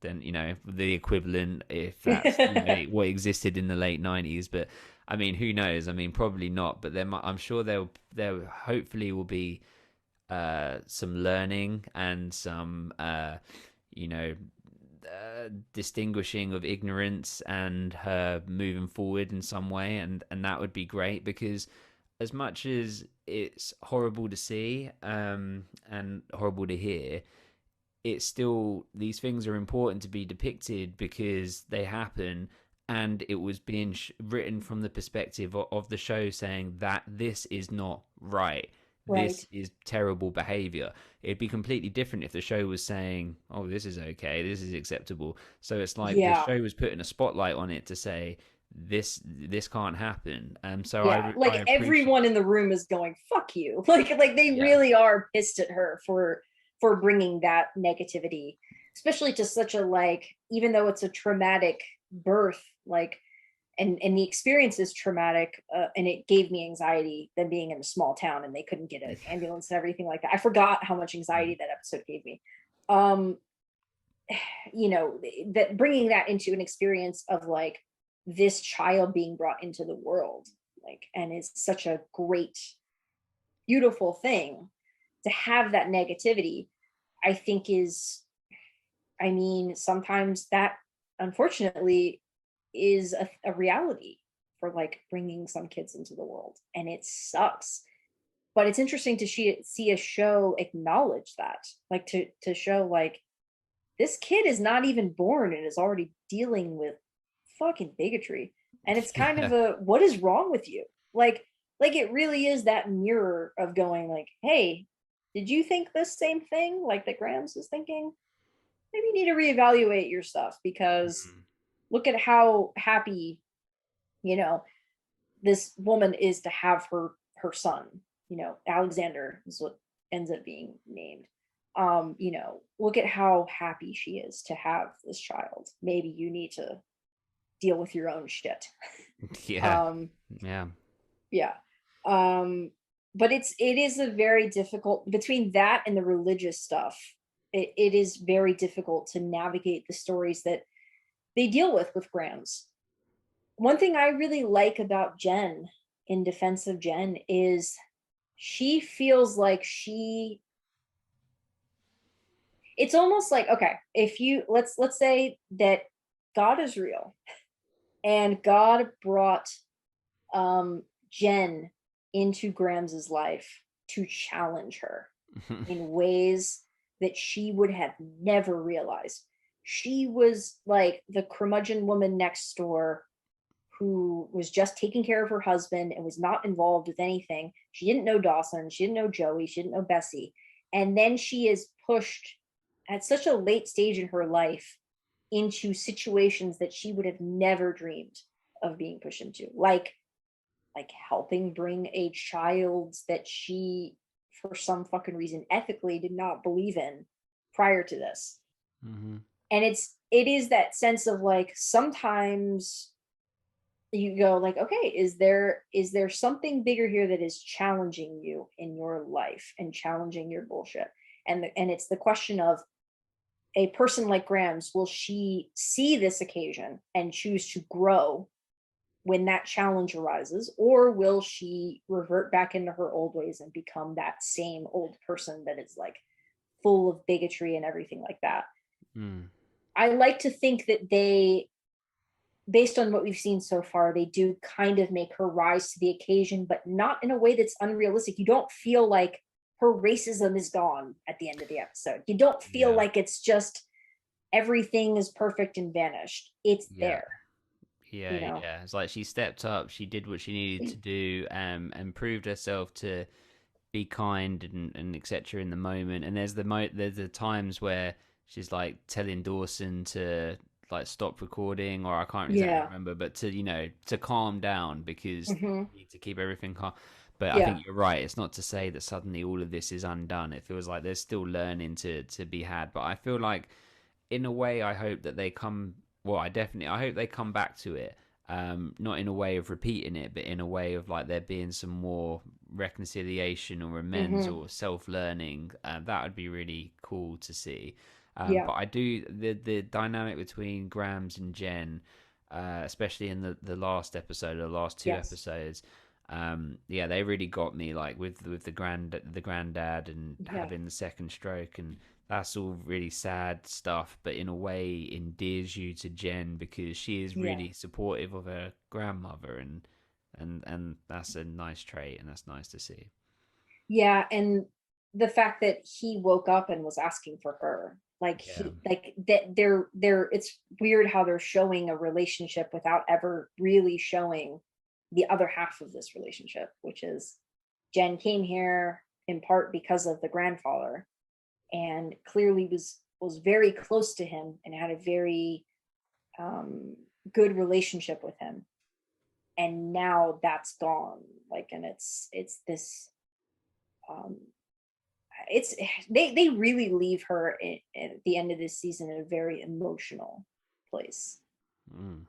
then, the equivalent, if that's, what existed in the late 90s. But I mean, who knows? I mean, probably not, but I'm sure there hopefully will be some learning and some you know distinguishing of ignorance and her moving forward in some way, and that would be great, because as much as it's horrible to see and horrible to hear, it's still, these things are important to be depicted because they happen, and it was being written from the perspective of the show, saying that this is not right, Right. this is terrible behavior. It'd be completely different if the show was saying, oh, this is okay, this is acceptable. So it's like the Yeah. show was putting a spotlight on it to say, this can't happen. So Yeah. I Like appreciate. everyone in the room is going, fuck you. Like they Yeah. really are pissed at her for bringing that negativity, especially to such a like even though it's a traumatic birth, like and the experience is traumatic, and it gave me anxiety than being in a small town and they couldn't get an ambulance and everything like that. I forgot how much anxiety that episode gave me. um you know, that bringing that into an experience of like this child being brought into the world, like, and it's such a great beautiful thing to have that negativity, I think is, I mean, sometimes that unfortunately is a reality for like bringing some kids into the world, and it sucks. But it's interesting to see a show acknowledge that, like to show like this kid is not even born and is already dealing with fucking bigotry. And it's kind of Yeah. a what is wrong with you? Like it really is that mirror of going like, hey, did you think this same thing like that Grams is thinking? Maybe you need to reevaluate your stuff because look at how happy, you know, this woman is to have her son. You know, Alexander is what ends up being named. You know, look at how happy she is to have this child. Maybe you need to deal with your own shit. Yeah. um Yeah. yeah. um but it is a very difficult between that and the religious stuff. It is very difficult to navigate the stories that they deal with Grams. One thing I really like about Jen, in defense of Jen, is she feels like it's almost like, okay, if you let's say that God is real and God brought Jen into Grams's life to challenge her in ways that she would have never realized. She was like the curmudgeon woman next door who was just taking care of her husband and was not involved with anything. She didn't know Dawson, she didn't know Joey, she didn't know Bessie. And then she is pushed at such a late stage in her life into situations that she would have never dreamed of being pushed into. Like helping bring a child that she for some fucking reason ethically did not believe in prior to this. Hmm. And it is that sense of like, sometimes you go like, okay, is there something bigger here that is challenging you in your life and challenging your bullshit? And it's the question of, a person like Grams, will she see this occasion and choose to grow when that challenge arises, or will she revert back into her old ways and become that same old person that is like full of bigotry and everything like that? Mm. I like to think that they, based on what we've seen so far, they do kind of make her rise to the occasion, but not in a way that's unrealistic. You don't feel like her racism is gone at the end of the episode. You don't feel Yeah. like it's just everything is perfect and vanished. It's Yeah. there, you Yeah, know? yeah. It's like she stepped up, she did what she needed to do, and proved herself to be kind and etc. in the moment. And there's the times where she's like telling Dawson to like stop recording, or I can't exactly Yeah. remember, but to to calm down because Hmm. you need to keep everything calm. But I Yeah. think you're right. It's not to say that suddenly all of this is undone. It feels like there's still learning to be had. But I feel like in a way, I hope that they come. Well, I hope they come back to it. Not in a way of repeating it, but in a way of like there being some more reconciliation or amends Hmm. or self-learning. That would be really cool to see. Yeah. But I do the dynamic between Grams and Jen, especially in the last episode, or the last two Yes. episodes. Yeah, they really got me, like with the granddad and Yeah. having the second stroke, and that's all really sad stuff, but in a way endears you to Jen because she is Yeah. really supportive of her grandmother, and that's a nice trait, and that's nice to see. Yeah. And the fact that he woke up and was asking for her, like Yeah. he, like that, they're it's weird how they're showing a relationship without ever really showing the other half of this relationship, which is Jen came here in part because of the grandfather, and clearly was very close to him and had a very um, good relationship with him. And now that's gone. Like, and it's this um, it's they really leave her at the end of this season in a very emotional place. Mm.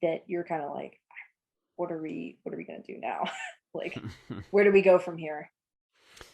That you're kind of like, what are we gonna do now? Like, where do we go from here?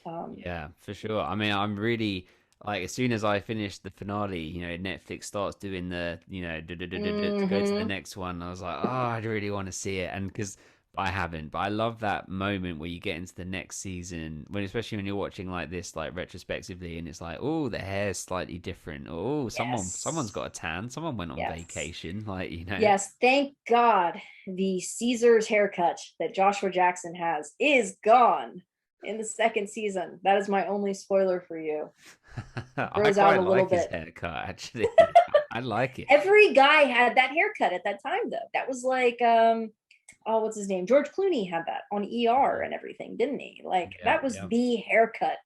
Um, Yeah, for sure. I mean, I'm really like as soon as I finish the finale, Netflix starts doing the, to go to the mhm. next one. I was like, oh, I really want to see it, and because I haven't, but I love that moment where you get into the next season, when especially when you're watching like this, like retrospectively, and it's like, oh, the hair's slightly different, or oh, someone's Yes. got a tan, someone went on Yes. vacation, like Yes, thank God the Caesar's haircut that Joshua Jackson has is gone in the second season. That is my only spoiler for you. It I grows out quite a little like his bit. haircut actually. I like it. Every guy had that haircut at that time, though. That was like, oh, what's his name? George Clooney had that on ER and everything, didn't he? Like, Yeah, that was yeah. the haircut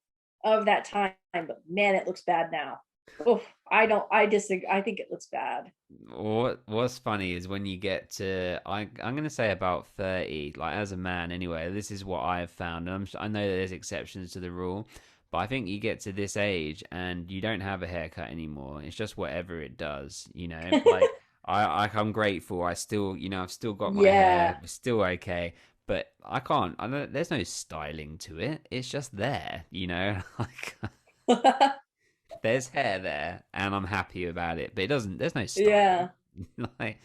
of that time. But man, it looks bad now. Oh, I disagree. I think it looks bad. What's funny is when you get to I'm gonna say about 30, like as a man anyway. This is what I've found. And I know that there's exceptions to the rule, but I think you get to this age and you don't have a haircut anymore. It's just whatever it does, Like I'm grateful. I still, I've still got my hair. Yeah. It's still okay, but I can't. I don't. There's no styling to it. It's just there, Like there's hair there, and I'm happy about it. But it doesn't. There's no styling. Yeah. Like,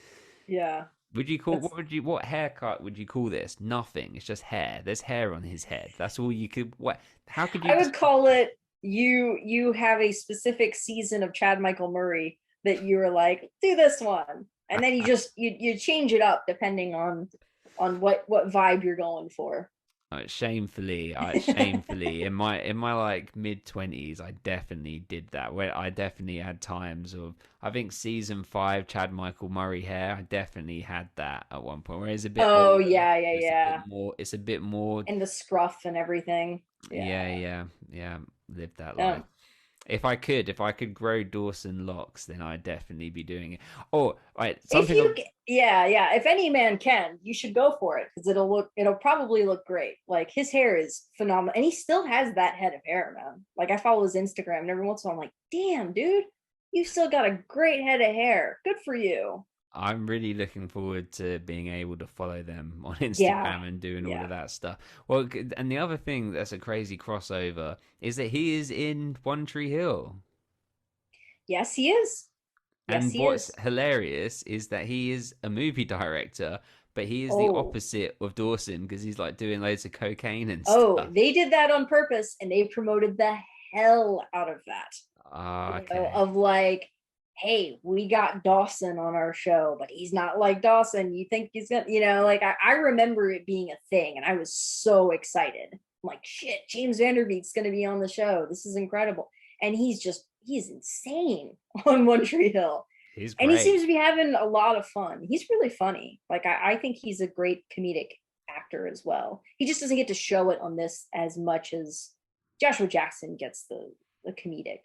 Yeah. would you call That's what haircut would you call this? Nothing. It's just hair. There's hair on his head. That's all you could. What? How could you I would describe? call it, you have a specific season of Chad Michael Murray that you were like, do this one. And then you change it up depending on what vibe you're going for. Shamefully, in my like mid 20s, I definitely did that. Where I definitely had times of, I think season 5, Chad Michael Murray hair. I definitely had that at one point. Where it's a bit Oh older, yeah, yeah, it's a bit yeah. more. It's a bit more. And the scruff and everything. Yeah, Yeah. yeah, yeah. Live that life. Um, If I could grow Dawson locks, then I'd definitely be doing it. Oh, right, if something. you yeah, yeah, if any man can, you should go for it because it'll probably look great. Like, his hair is phenomenal, and he still has that head of hair, man. Like, I follow his Instagram, and every once in a while I'm like, damn, dude, You still got a great head of hair. Good for you. I'm really looking forward to being able to follow them on Yeah. Instagram and doing all Yeah. of that stuff. Well, and the other thing that's a crazy crossover is that he is in One Tree Hill. Yes, he is. Yes, And he what's is. hilarious is that he is a movie director, but he is the Oh, opposite of Dawson because he's like doing loads of cocaine and oh, stuff. they did that on purpose and they promoted the hell out of that. Ah, You know, okay. of like, hey, we got Dawson on our show, but he's not like Dawson. You think he's gonna, like I remember it being a thing and I was so excited. I'm like, shit, James Vanderbeek's gonna be on the show. This is incredible. And he's insane on One Tree Hill. He's And he seems great. to be having a lot of fun. He's really funny. Like I think he's a great comedic actor as well. He just doesn't get to show it on this as much as Joshua Jackson gets the comedic,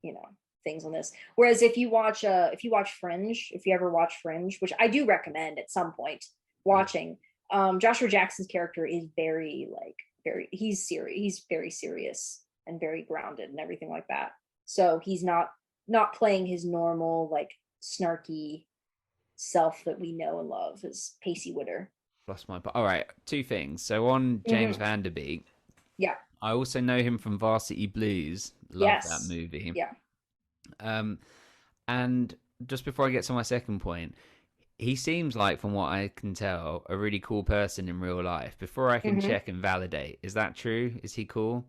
you know, things on this. Whereas if you watch Fringe, if you ever watch Fringe, which I do recommend at some point Yeah. watching, Joshua Jackson's character is he's very serious and very grounded and everything like that. So he's not playing his normal like snarky self that we know and love as Pacey Witter. Lost my. All right, two things. So on James Mm-hmm. Vanderbeek, Yeah. I also know him from Varsity Blues. Love that Yes. movie. Yeah. Um, and just before I get to my second point, he seems like, from what I can tell, a really cool person in real life. Before I can Mm-hmm. check and validate, is that true? Is he cool?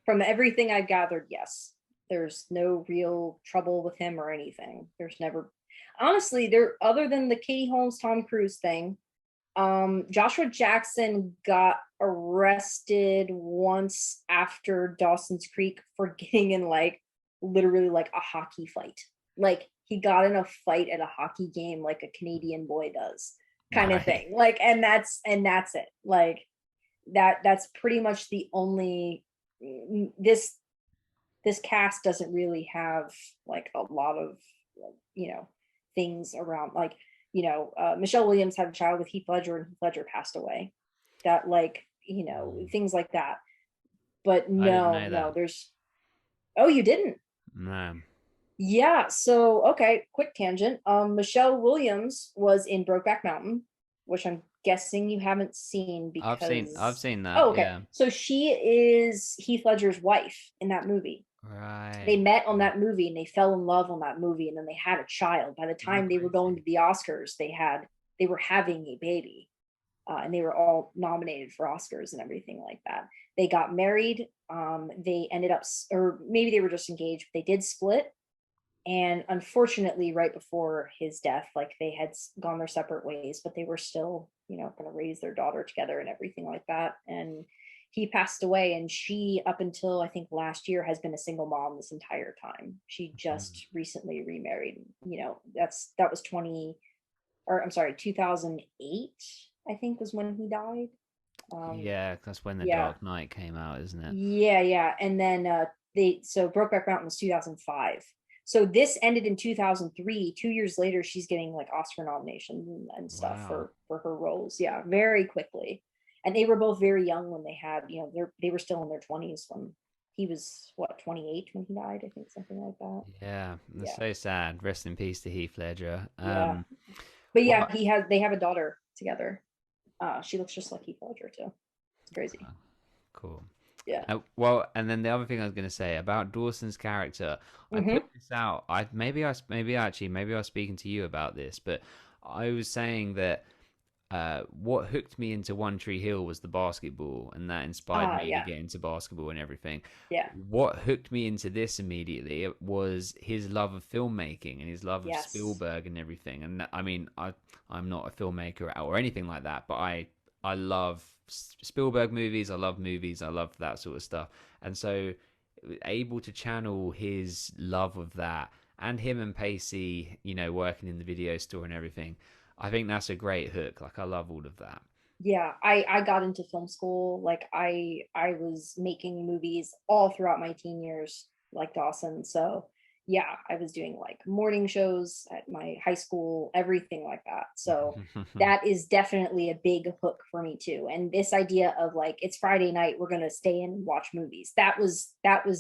From everything I've gathered, yes. There's no real trouble with him or anything. There's never, honestly, there other than the Katie Holmes Tom Cruise thing. Joshua Jackson got arrested once after Dawson's Creek for getting in like literally like a hockey fight. Like he got in a fight at a hockey game like a Canadian boy does, kind of Right. thing. Like and that's it. Like that's pretty much the only this this cast doesn't really have like a lot of you know things around like Michelle Williams had a child with Heath Ledger and Heath Ledger passed away, that like Mm, things like that. But I didn't no, know no, that. there's oh, you didn't. No. Yeah, so okay, quick tangent. Michelle Williams was in Brokeback Mountain, which I'm guessing you haven't seen I've because seen oh, that, okay. yeah. So she is Heath Ledger's wife in that movie. They Right. met on that movie and they fell in love on that movie and then they had a child. By the Oh, time they were going crazy. to the Oscars, they were having a baby. And they were all nominated for Oscars and everything like that. They got married. They ended up, or maybe they were just engaged, but they did split. And unfortunately, right before his death, like they had gone their separate ways, but they were still, going to raise their daughter together and everything like that. And he passed away, and she, up until I think last year, has been a single mom this entire time. She Mm. just recently remarried. That was 2008, I think, was when he died. Um, Yeah, that's when The yeah, Dark Knight came out, isn't it? yeah. And then Brokeback Mountain was 2005. So this ended in 2003. 2 years later, she's getting like Oscar nominations and stuff Wow. for her roles. Yeah, very quickly. And they were both very young when they had, they were still in their 20s when he was what, 28 when he died, I think, something like that. Yeah, that's Yeah. so sad. Rest in peace to Heath Ledger. Yeah. But yeah, Well, they have a daughter together. She looks just like Heath Ledger too. It's crazy. cool. Yeah. Well, and then the other thing I was going to say about Dawson's character, I put Mm-hmm. this out. Maybe I was speaking to you about this, but I was saying that what hooked me into One Tree Hill was the basketball, and that inspired Ah, me to yeah. get into basketball and everything. Yeah. What hooked me into this immediately was his love of filmmaking and his love of Yes. Spielberg and everything. And I mean, I'm not a filmmaker or anything like that, but I love Spielberg movies. I love movies. I love that sort of stuff. And so, able to channel his love of that and him and Pacey, working in the video store and everything. I think that's a great hook. Like I love all of that. Yeah, I got into film school. Like I was making movies all throughout my teen years, like Dawson. So yeah, I was doing like morning shows at my high school, everything like that. So that is definitely a big hook for me too. And this idea of like it's Friday night, we're gonna stay in and watch movies. That was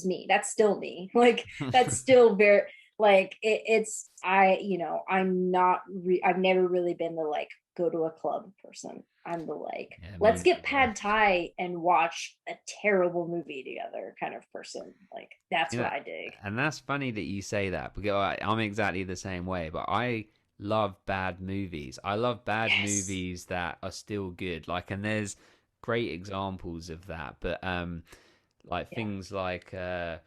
me. That's still me. Like that's still very Like I'm not I've never really been the like go to a club person. I'm the like, Yeah, me let's get neither. pad thai and watch a terrible movie together kind of person. Like that's You what know, I dig. and that's funny that you say that because I'm exactly the same way. But I love bad movies. I love bad Yes. movies that are still good. Like, and there's great examples of that. But like Yeah. things like I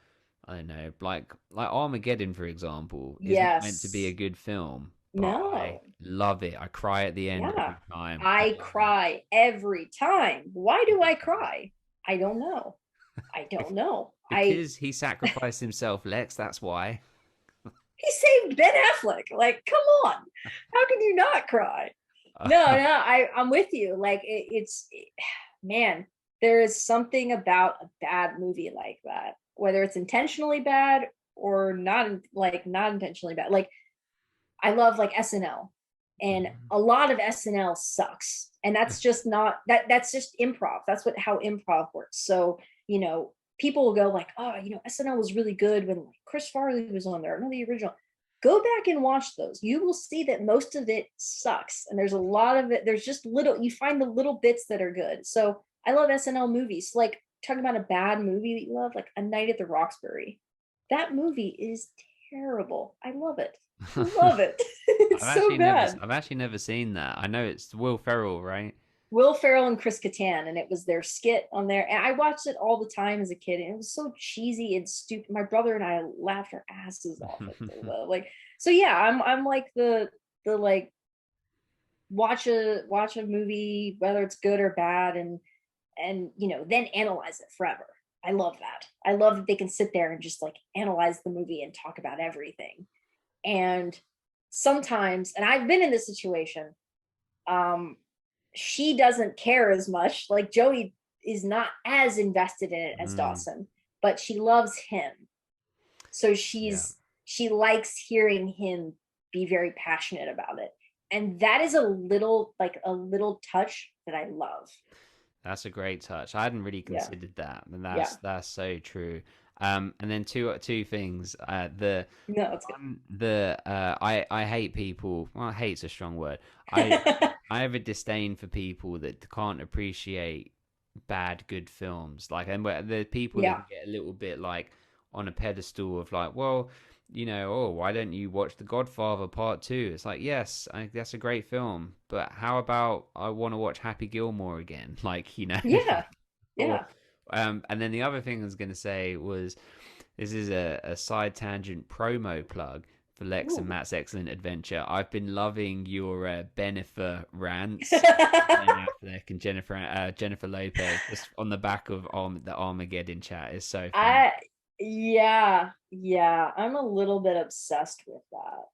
don't know, like Armageddon, for example, isn't meant to be a Yes. good film, but I No. love it. I cry at the end Yeah. every time. I I love it. cry every time. Why do Every I time. cry? I don't know. I don't know. I Because he sacrificed himself, Lex. That's why. He saved Ben Affleck. Like, come on. How can you not cry? No, no, I'm with you. Like man, there is something about a bad movie like that, whether it's intentionally bad or not, like not intentionally bad. Like I love like SNL, and Mhm. a lot of SNL sucks, and that's just not that's just improv. That's what how improv works. So people will go like, oh, SNL was really good when like Chris Farley was on there, none of the original. Go back and watch those. You will see that most of it sucks, and there's a lot of it. There's just little. You find the little bits that are good. So I love SNL movies. Like talking about a bad movie that you love, like A Night at the Roxbury. That movie is terrible. I love it. Love it. It's so bad. I've actually never seen that. I know it's Will Ferrell, right? Will Ferrell and Chris Kattan, and it was their skit on there. And I watched it all the time as a kid, and it was so cheesy and stupid. My brother and I laughed our asses off at it. Like, so yeah, I'm like the like watch a movie, whether it's good or bad, and then analyze it forever. I love that. I love that they can sit there and just like analyze the movie and talk about everything. And sometimes, and I've been in this situation, um, she doesn't care as much. Like Joey is not as invested in it as Mm, Dawson, but she loves him. So yeah, she likes hearing him be very passionate about it. And that is a little like a little touch that I love. that's a great touch. I hadn't really Yeah. considered that, and Yeah. that's so true. And then two things. The No, it's one, the I hate people. Well, hate's a strong word. I good. I have a disdain for people that can't appreciate bad good films. Like, and the people that Yeah. can get a little bit like on a pedestal of like, well, oh, why don't you watch The Godfather Part Two? It's like, yes, that's a great film, but how about I want to watch Happy Gilmore again? Like, Yeah. or Yeah. and then the other thing I was going to say was this is a side tangent promo plug for Lex and Ooh. Matt's Excellent Adventure. I've been loving your Benifer rants about Ben Affleck and Jennifer Lopez just on the back of the Armageddon chat is so funny. I Yeah, yeah, I'm a little bit obsessed with that.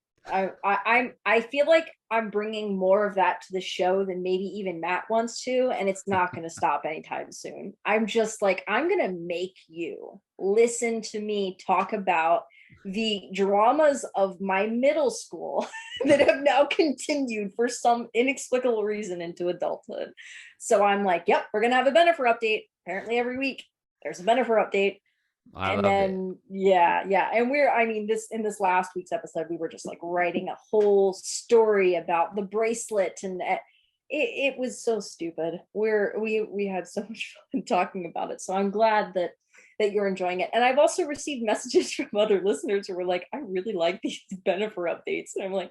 I feel like I'm bringing more of that to the show than maybe even Matt wants to, and it's not going to stop anytime soon. I'm just like, I'm going to make you listen to me talk about the dramas of my middle school that have now continued for some inexplicable reason into adulthood. So I'm like, yep, we're going to have a Bennifer update. Apparently every week there's a Bennifer update. I And love it. then yeah, and I mean, this in this last week's episode we were just like writing a whole story about the bracelet, and it was so stupid. We had so much fun talking about it, so I'm glad that you're enjoying it. And I've also received messages from other listeners who were like, I really like these Bennifer updates, and I'm like,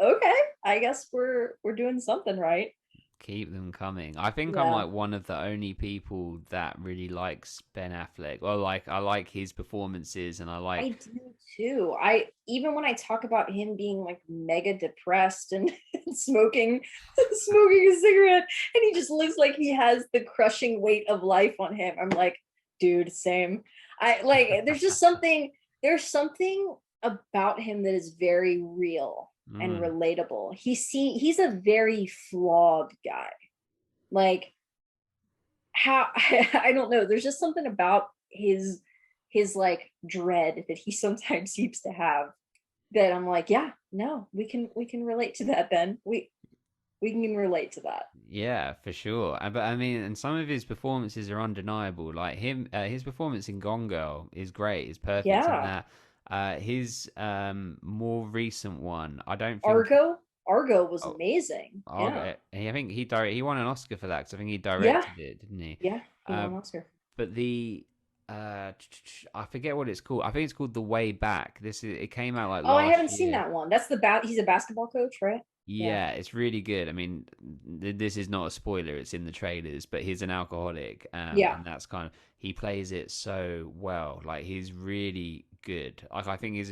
okay, I guess we're doing something right. Keep them coming. I think I'm Yeah. like one of the only people that really likes Ben Affleck. Or like I like his performances and I like I do too. I even when I talk about him being like mega depressed and smoking smoking a cigarette, and he just looks like he has the crushing weight of life on him. I'm like, dude, same. I like there's something about him that is very real and mm, relatable. He's a very flawed guy. Like how I don't know. There's just something about his like dread that he sometimes seems to have that I'm like, yeah, no, we can relate to that, Ben. We can relate to that. yeah, for sure. But I mean, and some of his performances are undeniable. Like his performance in Gone Girl is great. Is perfect in Yeah. that. His more recent one, I don't think. Argo was Oh, amazing. Yeah. I think he won an Oscar for that because I think he Yeah. directed it, didn't he? Yeah. He won Uh, an Oscar. but I forget what it's called. I think it's called The Way Back. It came out like Oh, I last haven't seen year. that one. That's he's a basketball coach, right? Yeah. Yeah, it's really good. I mean, this is not a spoiler; it's in the trailers. But he's an alcoholic, Yeah. and that's kind of he plays it so well. Like he's really good. Like I think he's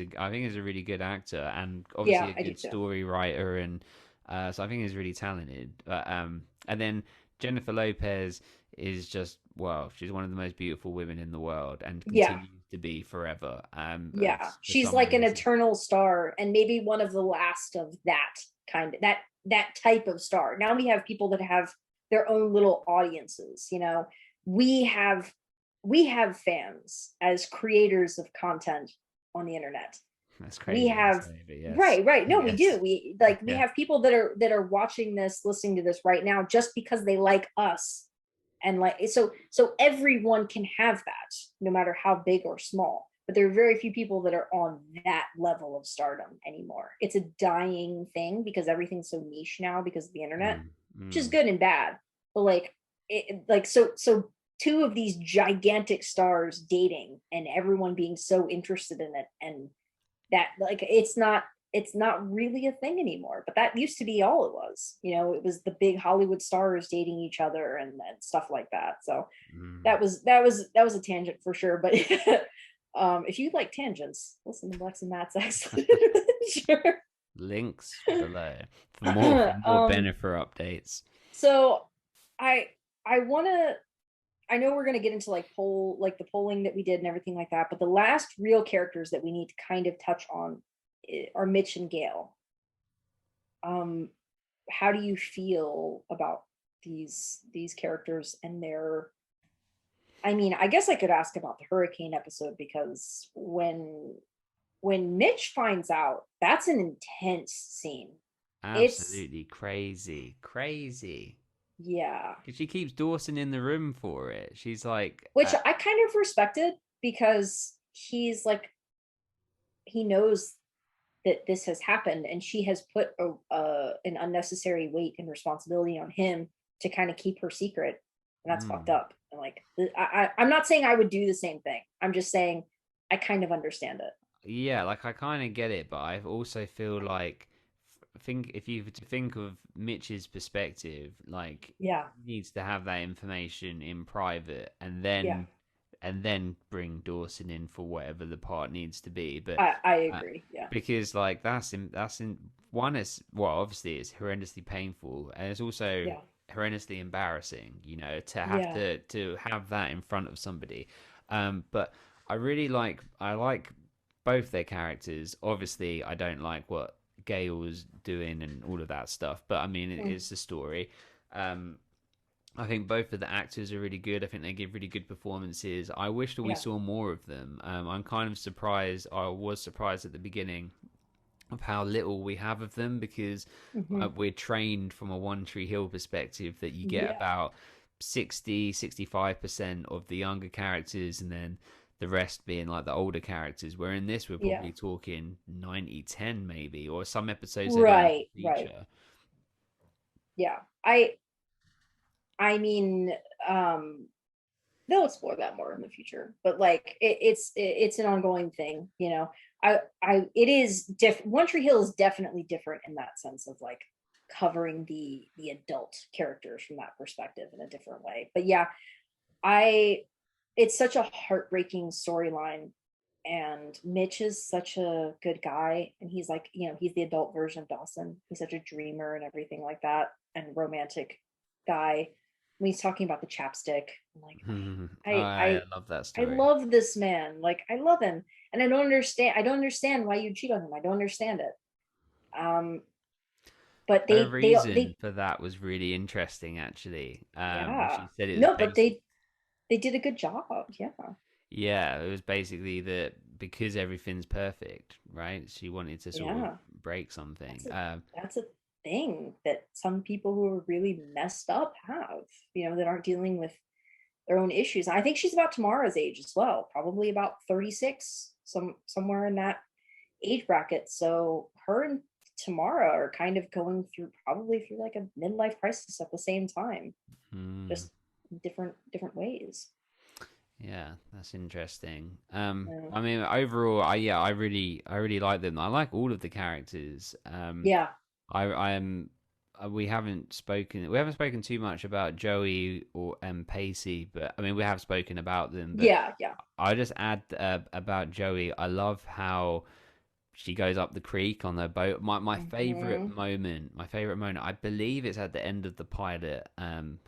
a really good actor, and obviously Yeah, a I do good too. story writer, and so I think he's really talented. But and then Jennifer Lopez is just well, she's one of the most beautiful women in the world, and Yeah. continues to be forever. But Yeah. for She's some like an reason, eternal star and maybe one of the last of that type of star. Now we have people that have their own little audiences, you know. We have we have fans as creators of content on the internet. that's We crazy to have say, but yes, right. No, we do. yes. We Yeah. have people that are watching this, listening to this right now just because they like us. And like so everyone can have that no matter how big or small, but there are very few people that are on that level of stardom anymore. It's a dying thing because everything's so niche now because of the internet, Mm, which is mm, good and bad. But so two of these gigantic stars dating and everyone being so interested in it, and that like it's not really a thing anymore, but that used to be all it was. It was the big Hollywood stars dating each other and stuff like that. So mm. that was a tangent for sure, but if you like tangents, listen to Lex and Matt's excellent adventure. Links below for more um Bennifer updates. so i I want to, I know we're going to get into like the polling that we did and everything like that, but the last real characters that we need to kind of touch on are Mitch and Gail. Um, how do you feel about these characters and their? I mean, I guess I could ask about the hurricane episode because when Mitch finds out, that's an intense scene. It's Absolutely crazy, crazy. yeah, Because she keeps Dawson in the room for it. She's like, which I kind of respected because he's like he knows that this has happened and she has put an unnecessary weight and responsibility on him to kind of keep her secret, and that's fucked mm. up. And like I'm not saying I would do the same thing, I'm just saying I kind of understand it. Yeah, like I kind of get it, but I also feel like think if you were to think of Mitch's perspective, like Yeah, he needs to have that information in private, and yeah, then bring Dawson in for whatever the part needs to be. But I uh, agree. Yeah, because like that's in one is well, obviously it's horrendously painful, and it's also yeah, horrendously embarrassing, to have yeah, to have that in front of somebody. But I like both their characters. Obviously, I don't like what Gail was doing and all of that stuff, but I mean, mm, it's a story. Um, I think both of the actors are really good. I think they give really good performances. I wish that we yeah, saw more of them. I'm kind of surprised. I was surprised at the beginning of how little we have of them because hmm, we're trained from a One Tree Hill perspective that you get yeah, about 65% of the younger characters and then the rest being like the older characters. Where in this, we're yeah. probably talking 90-10 maybe, or some episodes they don't even Right. feature. Yeah. I mean, um, they'll explore that more in the future, but like it's an ongoing thing. It is One Tree Hill is definitely different in that sense of like covering the adult characters from that perspective in a different way. But yeah, I it's such a heartbreaking storyline, and Mitch is such a good guy, and he's like, he's the adult version of Dawson. He's such a dreamer and everything like that, and romantic guy. When he's talking about the chapstick, I'm like, I I I love that I story. love this man. Like I love him, and I don't understand why you cheat on him. I don't understand it. Um, but Her they reason for that was really interesting, actually. yeah, She said it was no, but basic. they did a good job. Yeah, Yeah, it was basically that because everything's perfect, right? She wanted to sort of yeah. break something. That's a that's a thing that some people who are really messed up have, that aren't dealing with their own issues. And I think she's about Tamara's age as well, probably about 36, somewhere in that age bracket. So her and Tamara are kind of going through probably through like a midlife crisis at the same time, Mm. just different ways. Yeah, that's interesting. Yeah. I mean, overall, I really like them. I like all of the characters. Yeah. I am. We haven't spoken too much about Joey or Pacey, but I mean, we have spoken about them. But Yeah. Yeah. I'll just add about Joey. I love how she goes up the creek on their boat. Hmm. My favorite moment, I believe it's at the end of the pilot. I'm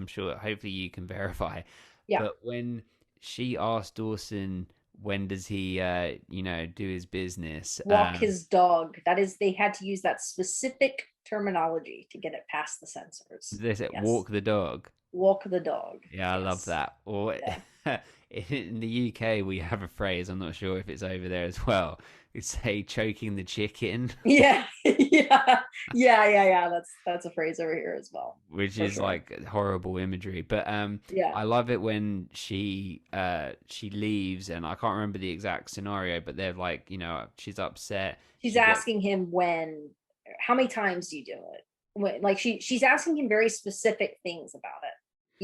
sure. Hopefully, you can verify. Yeah. But when she asked Dawson, when does he, do his business? Walk his dog. That is, they had to use that specific terminology to get it past the censors. They said, Yes. walk the dog. Walk the dog. Yeah, I love Yes. that. Or Yeah. in the UK, we have a phrase. I'm not sure if it's over there as well. We say choking the chicken. Yeah. Yeah. Yeah. That's a phrase over here as well, Which for is sure. like horrible imagery. But Yeah. I love it when she leaves, and I can't remember the exact scenario, but they're like, she's upset. She's She get asking him how many times do you do it? When, like she's asking him very specific things about it.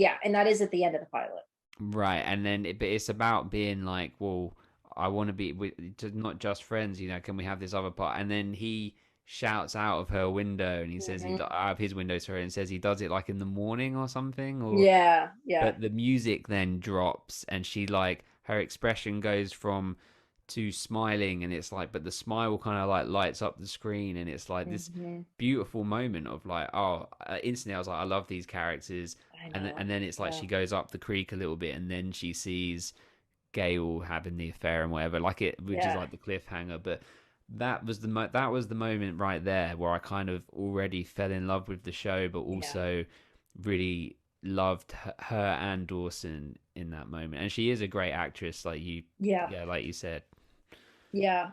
Yeah, and that is at the end of the pilot. right, and then but it's about being like, well, I want to be with not just friends, can we have this other part? And then he shouts out of her window, and he says Hmm. out of his window, sorry, and says he does it like in the morning or something, or Yeah, yeah. but the music then drops, and she like her expression goes from to smiling, and it's like, but the smile kind of like lights up the screen, and it's like this Hmm. beautiful moment of like, oh, instantly I was like, I love these characters. I And know. then it's like Yeah, she goes up the creek a little bit, and then she sees Gail having the affair and whatever, like it, which is yeah, like the cliffhanger. But that was the moment right there where I kind of already fell in love with the show, but yeah, also really loved her and Dawson in that moment. And she is a great actress, yeah, yeah, like you said. yeah.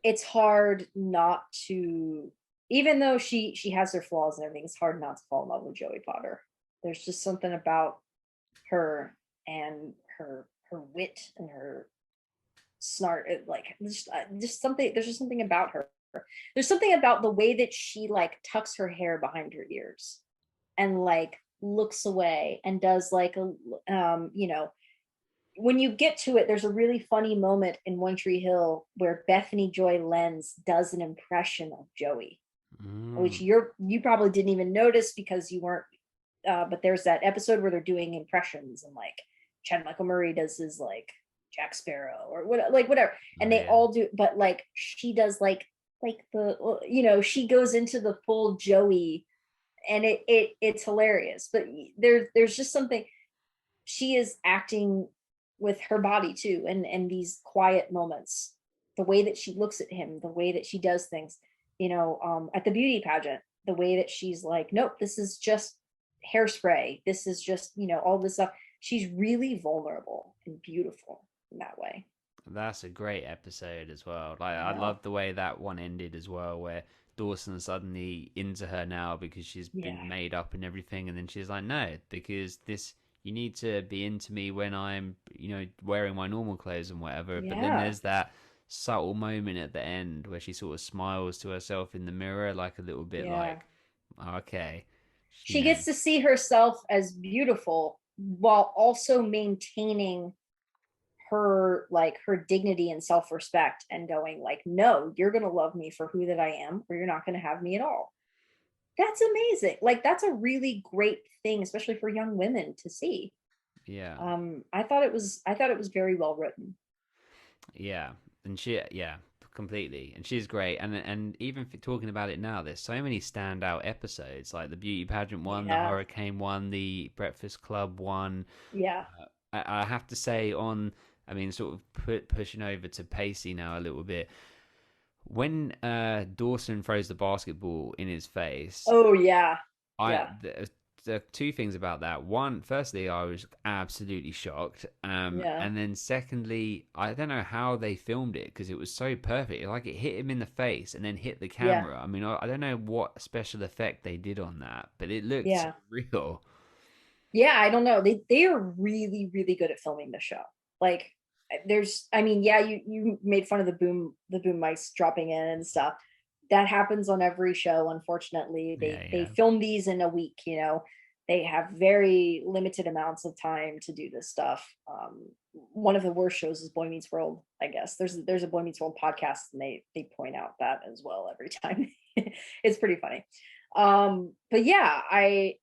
It's hard not to, even though she has her flaws and everything, it's hard not to fall in love with Joey Potter. There's just something about her and her wit and her snart, like just something. There's just something about her. There's something about the way that she like tucks her hair behind her ears and like looks away and does like a when you get to it, there's a really funny moment in One Tree Hill where Bethany Joy Lenz does an impression of Joey, which Mm, you probably didn't even notice because you weren't. But there's that episode where they're doing impressions and like Chad Michael Murray does his like Jack Sparrow or what, like whatever, and oh they yeah. all do. But like she does like the she goes into the full Joey, and it's hilarious. But there's just something, she is acting with her body too, and these quiet moments, the way that she looks at him, the way that she does things, at the beauty pageant, the way that she's like, nope, this is just hairspray, this is just all this stuff. She's really vulnerable and beautiful in that way. That's a great episode as well. Like I I know. love the way that one ended as well, where Dawson's suddenly into her now because she's Yeah. been made up and everything, and then she's like, no, because this you need to be into me when I'm, wearing my normal clothes and whatever. But then Yeah. there's that subtle moment at the end where she sort of smiles to herself in the mirror, like a little bit Yeah. like, okay, you She know, gets to see herself as beautiful while also maintaining her dignity and self-respect, and going like, no, you're going to love me for who that I am, or you're not going to have me at all. That's amazing. Like that's a really great thing, especially for young women to see. yeah. I thought it was very well written. Yeah, and yeah, completely, and she's great. And even talking about it now, there's so many standout episodes, like the beauty pageant one, the Yeah. hurricane one, the Breakfast Club one. Yeah. I have to say, I mean, sort of pushing over to Pacey now a little bit. When Dawson throws the basketball in his face, Oh yeah. I Yeah. the are two things about that. One, firstly, I was absolutely shocked, Yeah. and then secondly, I don't know how they filmed it because it was so perfect. Like it hit him in the face and then hit the Yeah. camera. I mean, I don't know what special effect they did on that, but it looked so Yeah. real. Yeah, I don't know. They are really really good at filming the show. Like there's I mean, yeah, you made fun of the boom mics dropping in and stuff. That happens on every show, unfortunately. Yeah, They yeah. film these in a week, you know. They have very limited amounts of time to do this stuff. One of the worst shows is Boy Meets World, I guess. There's a Boy Meets World podcast and they point out that as well every time. It's pretty funny. But yeah, I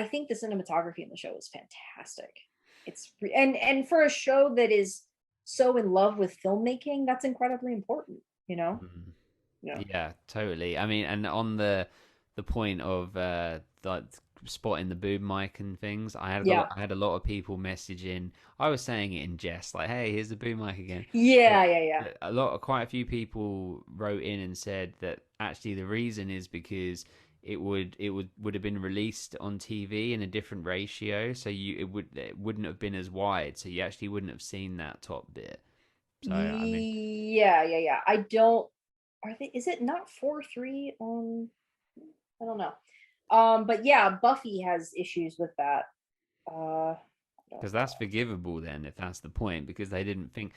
think the cinematography in the show is fantastic. And for a show that is so in love with filmmaking, that's incredibly important, you know? Mm. Yeah. Yeah, totally. I mean, and on the point of like spotting the boom mic and things, Yeah. I had a lot of people messaging. I was saying it in jest, like, "Hey, here's the boom mic again." But Yeah, yeah, yeah. quite a few people wrote in and said that actually the reason is because would have been released on TV in a different ratio, so it wouldn't have been as wide, so you actually wouldn't have seen that top bit. So I mean, Yeah, yeah, yeah. I don't are they is it not 4-3 on I don't know. But yeah, Buffy has issues with that. I don't because that's forgivable then if that's the point, because they didn't think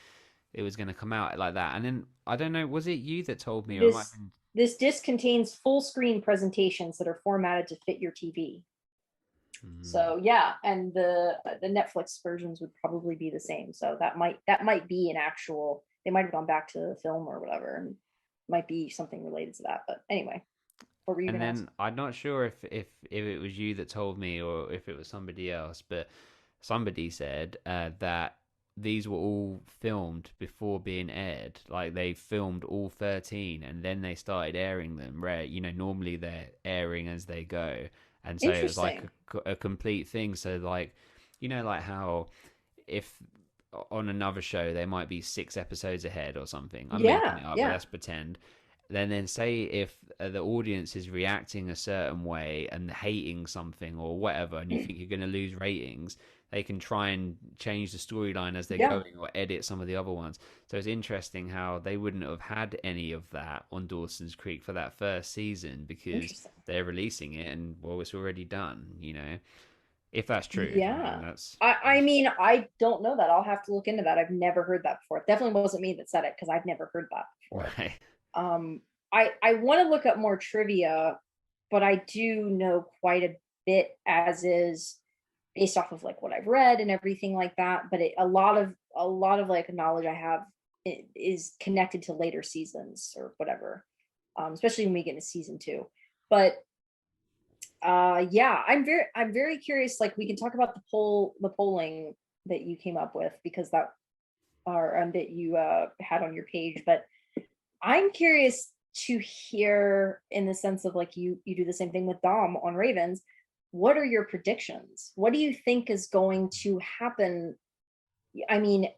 it was going to come out like that. And then I don't know, was it you that told me, or it might have this been. this disc contains full screen presentations that are formatted to fit your TV. Mm. So yeah, and the Netflix versions would probably be the same. So that might be an actual. They might have gone back to the film or whatever, and might be something related to that. But anyway, what were you And gonna ask? then I'm not sure if it was you that told me or if it was somebody else, but somebody said that these were all filmed before being aired. Like they filmed all 13 and then they started airing them. Where normally they're airing as they go, and so it was like Interesting. a complete thing. So like like how if on another show they might be 6 episodes ahead or something. I'm making Yeah, it up, but yeah, let's pretend. Then say if the audience is reacting a certain way and hating something or whatever, and you think you're going to lose ratings, they can try and change the storyline as they're yeah. going or edit some of the other ones. So it's interesting how they wouldn't have had any of that on Dawson's Creek for that first season because Interesting. they're releasing it and well, it's already done. If that's true. I mean, Yeah. that's I mean, I don't know that. I'll have to look into that. I've never heard that before. It definitely wasn't me that said it because I've never heard that before. right. Um, I want to look up more trivia, but I do know quite a bit as is based off of like what I've read and everything like that. But a lot of like knowledge I have is connected to later seasons or whatever, especially when we get into season two. But yeah, I'm very curious. Like we can talk about the polling that you came up with because that or that you had on your page, but I'm curious to hear in the sense of like you do the same thing with Dom on Ravens. What are your predictions? What do you think is going to happen? I mean,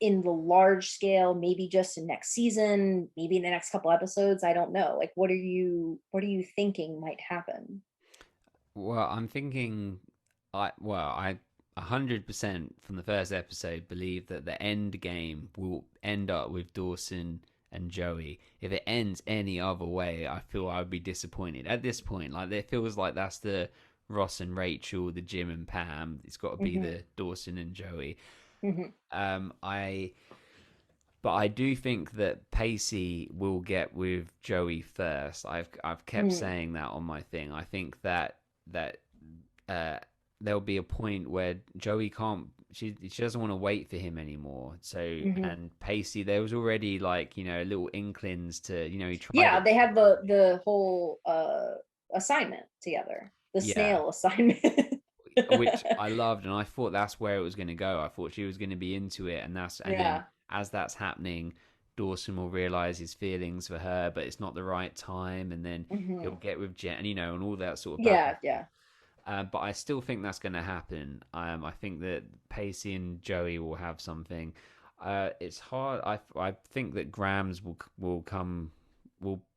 in the large scale, maybe just in next season, maybe in the next couple episodes. I don't know. Like, what are you thinking might happen? Well, I'm thinking, I 100% from the first episode believe that the end game will end up with Dawson and Joey. If it ends any other way, I feel I would be disappointed. At this point, like it feels like that's the Ross and Rachel, the Jim and Pam. It's got to be Hmm. the Dawson and Joey. Hmm. Um, I but I do think that Pacey will get with Joey first. I've kept Hmm. saying that on my thing. I think that uh, there'll be a point where Joey can't. She doesn't want to wait for him anymore. So Hmm. and Pacey, there was already like little inklings to he tried Yeah, it. they had the whole assignment together, the Yeah, snail assignment. which I loved, and I thought that's where it was going to go. I thought she was going to be into it, and then Yeah. as that's happening, Dawson will realize his feelings for her, but it's not the right time, and then he'll Hmm. get with Jen, and all that sort of back and Yeah, forth. yeah. But I still think that's going to happen. I think that Pacey and Joey will have something. It's hard. I think that Grams will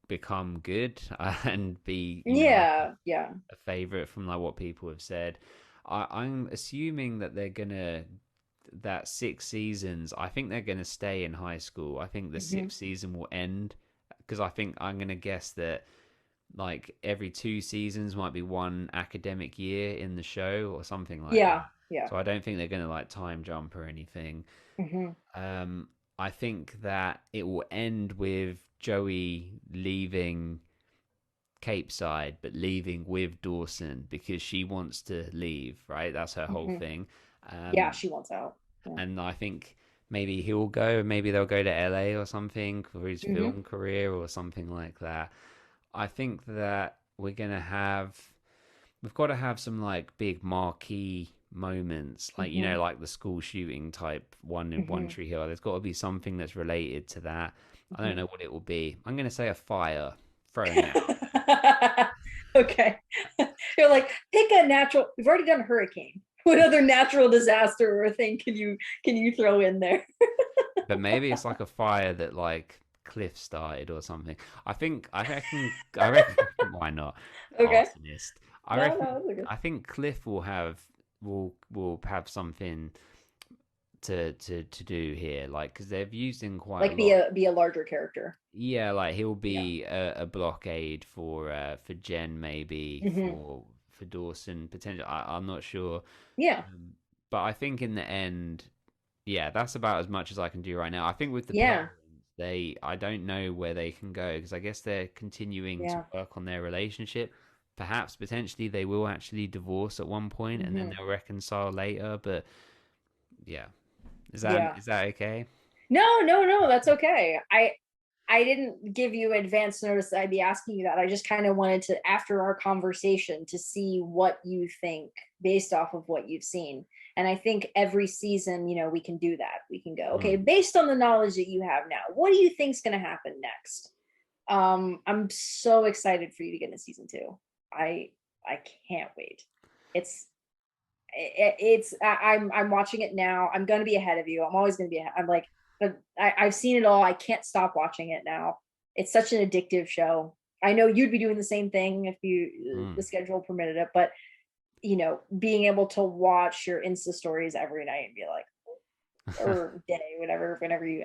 become good and be like Yeah, yeah. a favorite from like what people have said. I'm assuming that they're gonna that 6 seasons. I think they're gonna stay in high school. I think the Hmm. sixth season will end because I think I'm gonna guess that like every 2 seasons might be one academic year in the show or something like Yeah, that. yeah. So I don't think they're going to like time jump or anything. Hmm. Um, I think that it will end with Joey leaving Capeside, but leaving with Dawson because she wants to leave, right? That's her whole Hmm. thing. Yeah, Um, she wants out. Yeah. and I think maybe he'll go, maybe they'll go to LA or something for his Hmm. film career or something like that. I think that we've got to have some like big marquee moments, like Hmm. like the school shooting type one in One Hmm. Tree Hill. There's got to be something that's related to that. I don't Hmm. know what it will be. I'm going to say a fire throwing out. Okay. You're like, pick a natural. We've already done hurricane. What other natural disaster or thing can you throw in there? But maybe it's like a fire that like Cliff started or something. I reckon why not? Okay. Arsonist. I No, reckon no, that's okay. I think Cliff will have something to do here, like because they've used him quite a Like be lot. a larger character. Yeah, like he'll Yeah. be a blockade for Jen, maybe Hmm. for Dawson potential. I'm not sure, Yeah. but I think in the end, yeah, that's about as much as I can do right now. I think with the Yeah. parents, I don't know where they can go because I guess they're continuing to Yeah. work on their relationship. Perhaps potentially they will actually divorce at one point and then Hmm. they'll reconcile later. But yeah, Yeah. is that okay? No, no, no, that's okay. I didn't give you advance notice that I'd be asking you that. I just kind of wanted to, after our conversation, to see what you think based off of what you've seen. And I think every season, we can do that. We can go, okay, Mm. based on the knowledge that you have now, what do you think's going to happen next? I'm so excited for you to get into season two. I I can't wait. It's I'm watching it now. I'm going to be ahead of you. I'm always going to be ahead. I'm like, but I've seen it all. I can't stop watching it now. It's such an addictive show. I know you'd be doing the same thing if Mm. the schedule permitted it, but being able to watch your Insta stories every night and be like, or day, whenever you,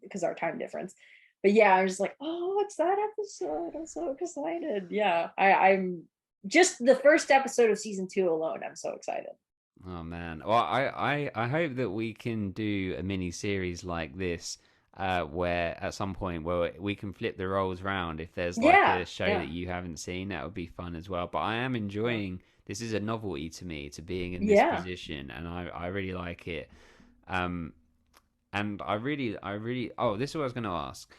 because our time difference. But yeah, I'm just like, oh, it's that episode. I'm so excited. Yeah, I'm just the first episode of season two alone. I'm so excited. Oh man. Well, I hope that we can do a mini series like this, where at some point where we can flip the roles round. If there's like Yeah, a show yeah, that you haven't seen, that would be fun as well. But I am enjoying this is a novelty to me to being in this yeah, position, and I really like it. Um, and I really oh, this is what I was going to ask.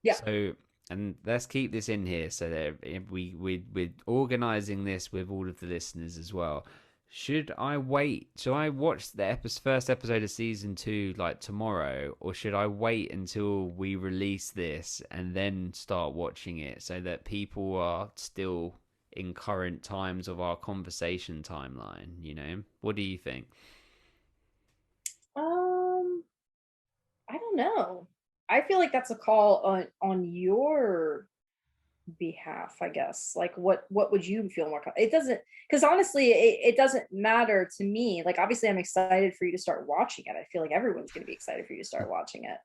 yeah. So, and let's keep this in here so that if we're organizing this with all of the listeners as well. Should I wait? Should I watch the first episode of season two like tomorrow, or should I wait until we release this and then start watching it so that people are still in current times of our conversation timeline? What do you think? Um, I don't know. I feel like that's a call on your behalf, I guess. Like what would you feel more it doesn't, because honestly it doesn't matter to me. Like obviously I'm excited for you to start watching it. I feel like everyone's going to be excited for you to start watching it.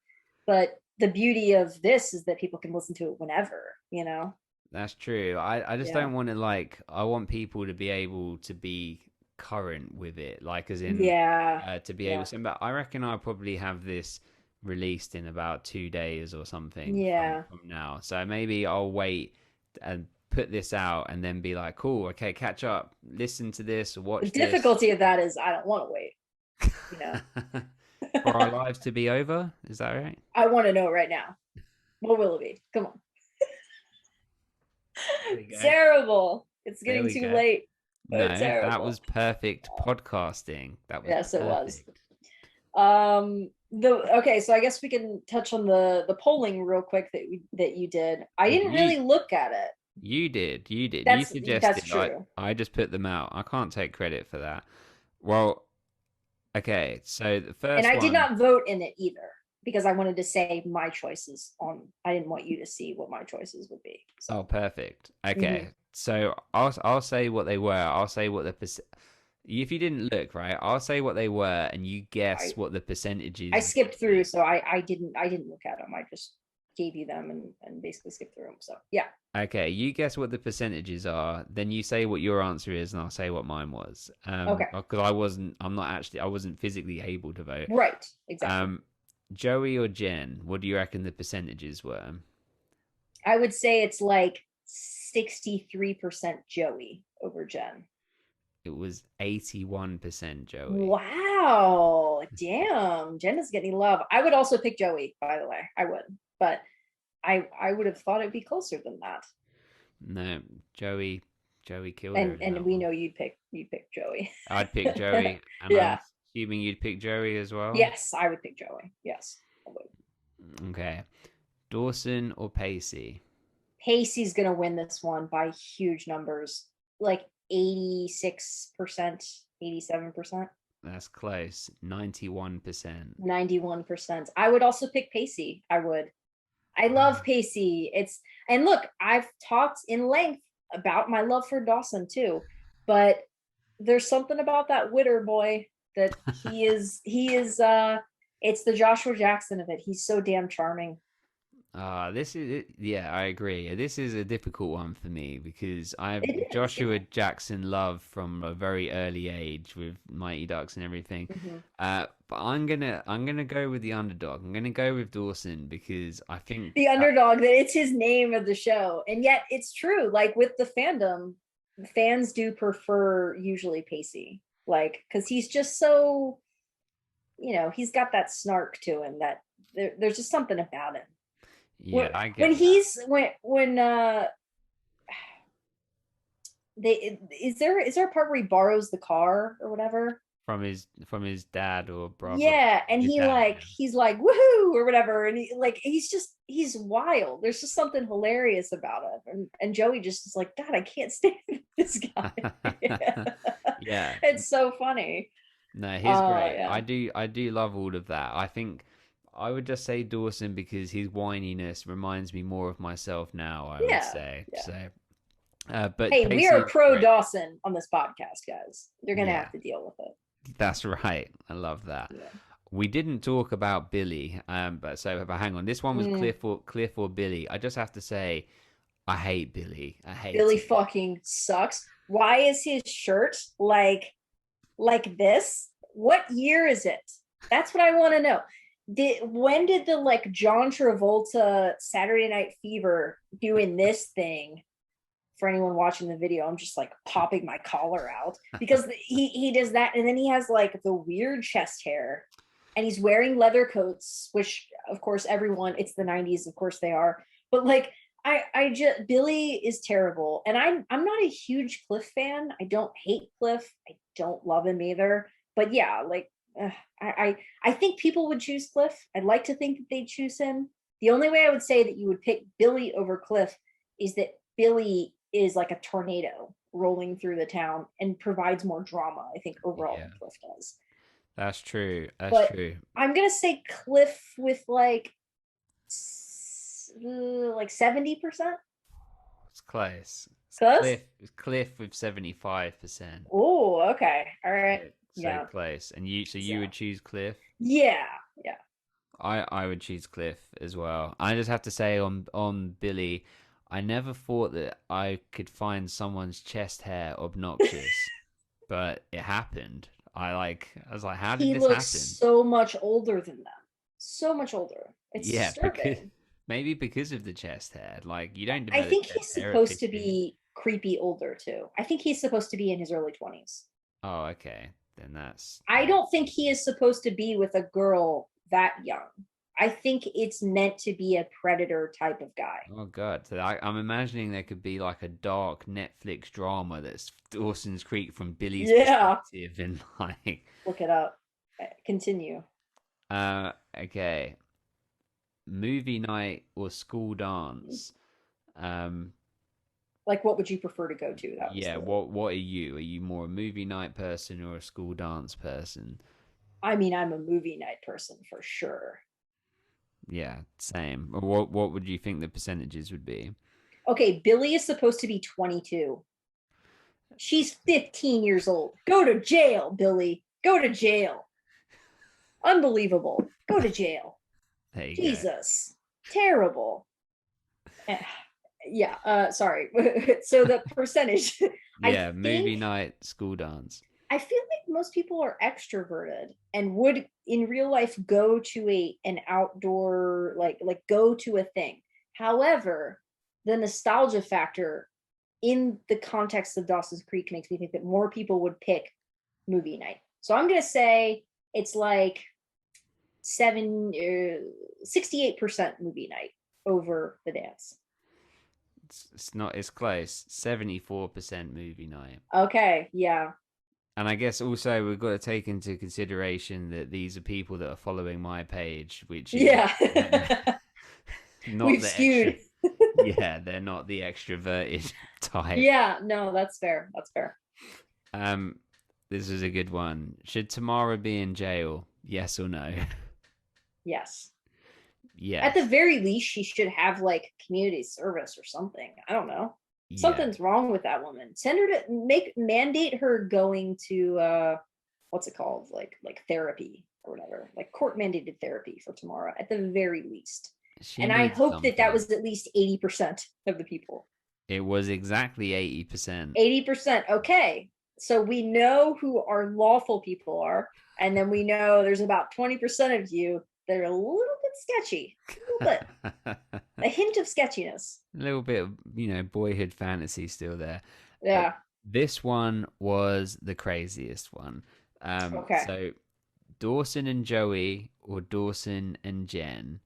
But the beauty of this is that people can listen to it whenever. That's true. I just Yeah. don't want to like I want people to be able to be current with it, like as in Yeah. to be able Yeah. to. But I reckon I'll probably have this released in about 2 days or something from Yeah. from now. So maybe I'll wait and put this out and then be like, cool, okay, catch up, listen to this, The watch this. difficulty of that is I don't want to wait, you know. For our lives to be over. Is that right? I want to know right now. What will it be? Come on. There we go. Terrible. It's There getting we too go. late. No, that was Terrible. perfect podcasting. That was Yes, it was. perfect. The okay, so I guess we can touch on the polling real quick that you did. I Well, didn't really look at it. you did. You That's suggested. I true. I just put them out. I can't take credit for that. Well, okay. So the And first I did one. not vote in it either because I wanted to say my choices on I didn't want you to see what my choices would be. So, Oh, perfect. mhm. Okay. So I'll say what they were. I'll say what the if you didn't look right, I'll say what they were, and you I guess what the I percentages skipped would through, be. so I didn't look at them. I just gave you them and basically skipped through them. So yeah. Okay, you guess what the percentages are, then you say what your answer is, and I'll say what mine was. Okay. Because I wasn't physically able to vote. Right. Exactly. Joey or Jen, what do you reckon the percentages were? I would say it's like 63% Joey over Jen. It was 81% Joey. Wow. Damn. Jen is getting love. I would also pick Joey, by the way. I would. But I would have thought it'd be closer than that. No, Joey killed her in And that we one. know you'd pick Joey. I'd pick Joey, and I'm Yeah. assuming you'd pick Joey as well. Yes, I would pick Joey. Yes, I would. Okay, Dawson or Pacey? Pacey's gonna win this one by huge numbers, like 86%, 87%, That's close. 91%. 91%. I would also pick Pacey. I would. I love Pacey. And look, I've talked in length about my love for Dawson too, but there's something about that Witter boy that it's the Joshua Jackson of it. He's so damn charming. This is it. Yeah, I agree. This is a difficult one for me because I've It is, Joshua Jackson love from a very early age with Mighty Ducks and everything. yeah. But I'm gonna go with the underdog. I'm gonna go with Dawson because I think The underdog, that it's his name of the show. And yet it's true. Like with the fandom, fans do prefer usually Pacey. Like, because he's just so, he's got that snark to him that there's just something about him. yeah, I get When that. he's when they is there a part where he borrows the car or whatever? From his dad or brother. Yeah, and His he dad, like yeah. he's like woohoo or whatever, and he's wild. There's just something hilarious about him, and Joey just is like, God, I can't stand this guy. Yeah. It's so funny. No, he's great. Yeah, I do love all of that. I think I would just say Dawson because his whininess reminds me more of myself now, I would yeah, say. yeah. So but Hey, we Pacey are is pro great. Dawson on this podcast, guys. You're gonna Yeah, have to deal with it. that's right. I love that. Yeah. We didn't talk about Billy, but hang on. This one was Mm. Cliff or Billy. I just have to say, I hate Billy. I hate Billy him. fucking sucks. Why is his shirt like this? What year is it? That's what I want to know. When did the like John Travolta Saturday Night Fever doing this thing? For anyone watching the video, I'm just like popping my collar out because he does that, and then he has like the weird chest hair, and he's wearing leather coats, which of course it's the 90s, of course they are, but like I just Billy is terrible, and I'm not a huge Cliff fan. I don't hate Cliff, I don't love him either, but yeah, like I think people would choose Cliff. I'd like to think that they'd choose him. The only way I would say that you would pick Billy over Cliff is that Billy is like a tornado rolling through the town and provides more drama, I think, overall Yeah, than Cliff does. that's true. That's But true. I'm gonna say Cliff with like 70%. It's close. Close. It's Cliff with 75%. Oh, okay. All right. So Yeah. close. And you Yeah. would choose Cliff? Yeah. Yeah. I would choose Cliff as well. I just have to say on Billy, I never thought that I could find someone's chest hair obnoxious, but it happened. I was like, how did He this looks happen? so much older than them. So much older. It's Yeah, because disturbing. maybe because of the chest hair. Like you don't I develop think chest he's hair at supposed to 15. be creepy older too. I think he's supposed to be in his early 20s. Oh, okay. Then that's I don't think he is supposed to be with a girl that young. I think it's meant to be a predator type of guy. oh god. So I'm imagining there could be like a dark Netflix drama that's Dawson's Creek from Billy's Yeah. perspective and like Look it up. Continue. okay. Movie night or school dance? Um Like, what would you prefer to go to? That was yeah, the. what are you? Are you more a movie night person or a school dance person? I mean, I'm a movie night person for sure. Yeah, same. What would you think the percentages would be? Okay, Billy is supposed to be 22. She's 15 years old. Go to jail, Billy. Go to jail. Unbelievable. Go to jail. There you go. Jesus. terrible. Eh, yeah, sorry. So the percentage, I Yeah, movie think night, school dance. I feel like most people are extroverted and would in real life go to an outdoor like go to a thing. However, the nostalgia factor in the context of Dawson's Creek makes me think that more people would pick movie night. So I'm gonna say it's like 68% movie night over the dance. It's not. It's close. 74% movie night. Okay, yeah. And I guess also we've got to take into consideration that these are people that are following my page, which is Yeah. not We've the extra. skewed. Yeah, they're not the extroverted type. Yeah, no, that's fair. That's fair. Um, this is a good one. Should Tamara be in jail? Yes or no? Yes. At the Yes. very least, she should have like community service or something. I don't know. Yeah. Something's wrong with that woman. Send her to mandate her going to what's it called? Like therapy or whatever. Like court mandated therapy for tomorrow at the very least. She And I needs hope that that something. was at least 80% of the people. It was exactly 80%. 80%. Okay. So we know who our lawful people are. And then we know there's about 20% of you that are a little bit sketchy. A little bit. A hint of sketchiness. A little bit of, boyhood fantasy still there. Uh, Yeah. this one was the craziest one. Okay. So Dawson and Joey or Dawson and Jen?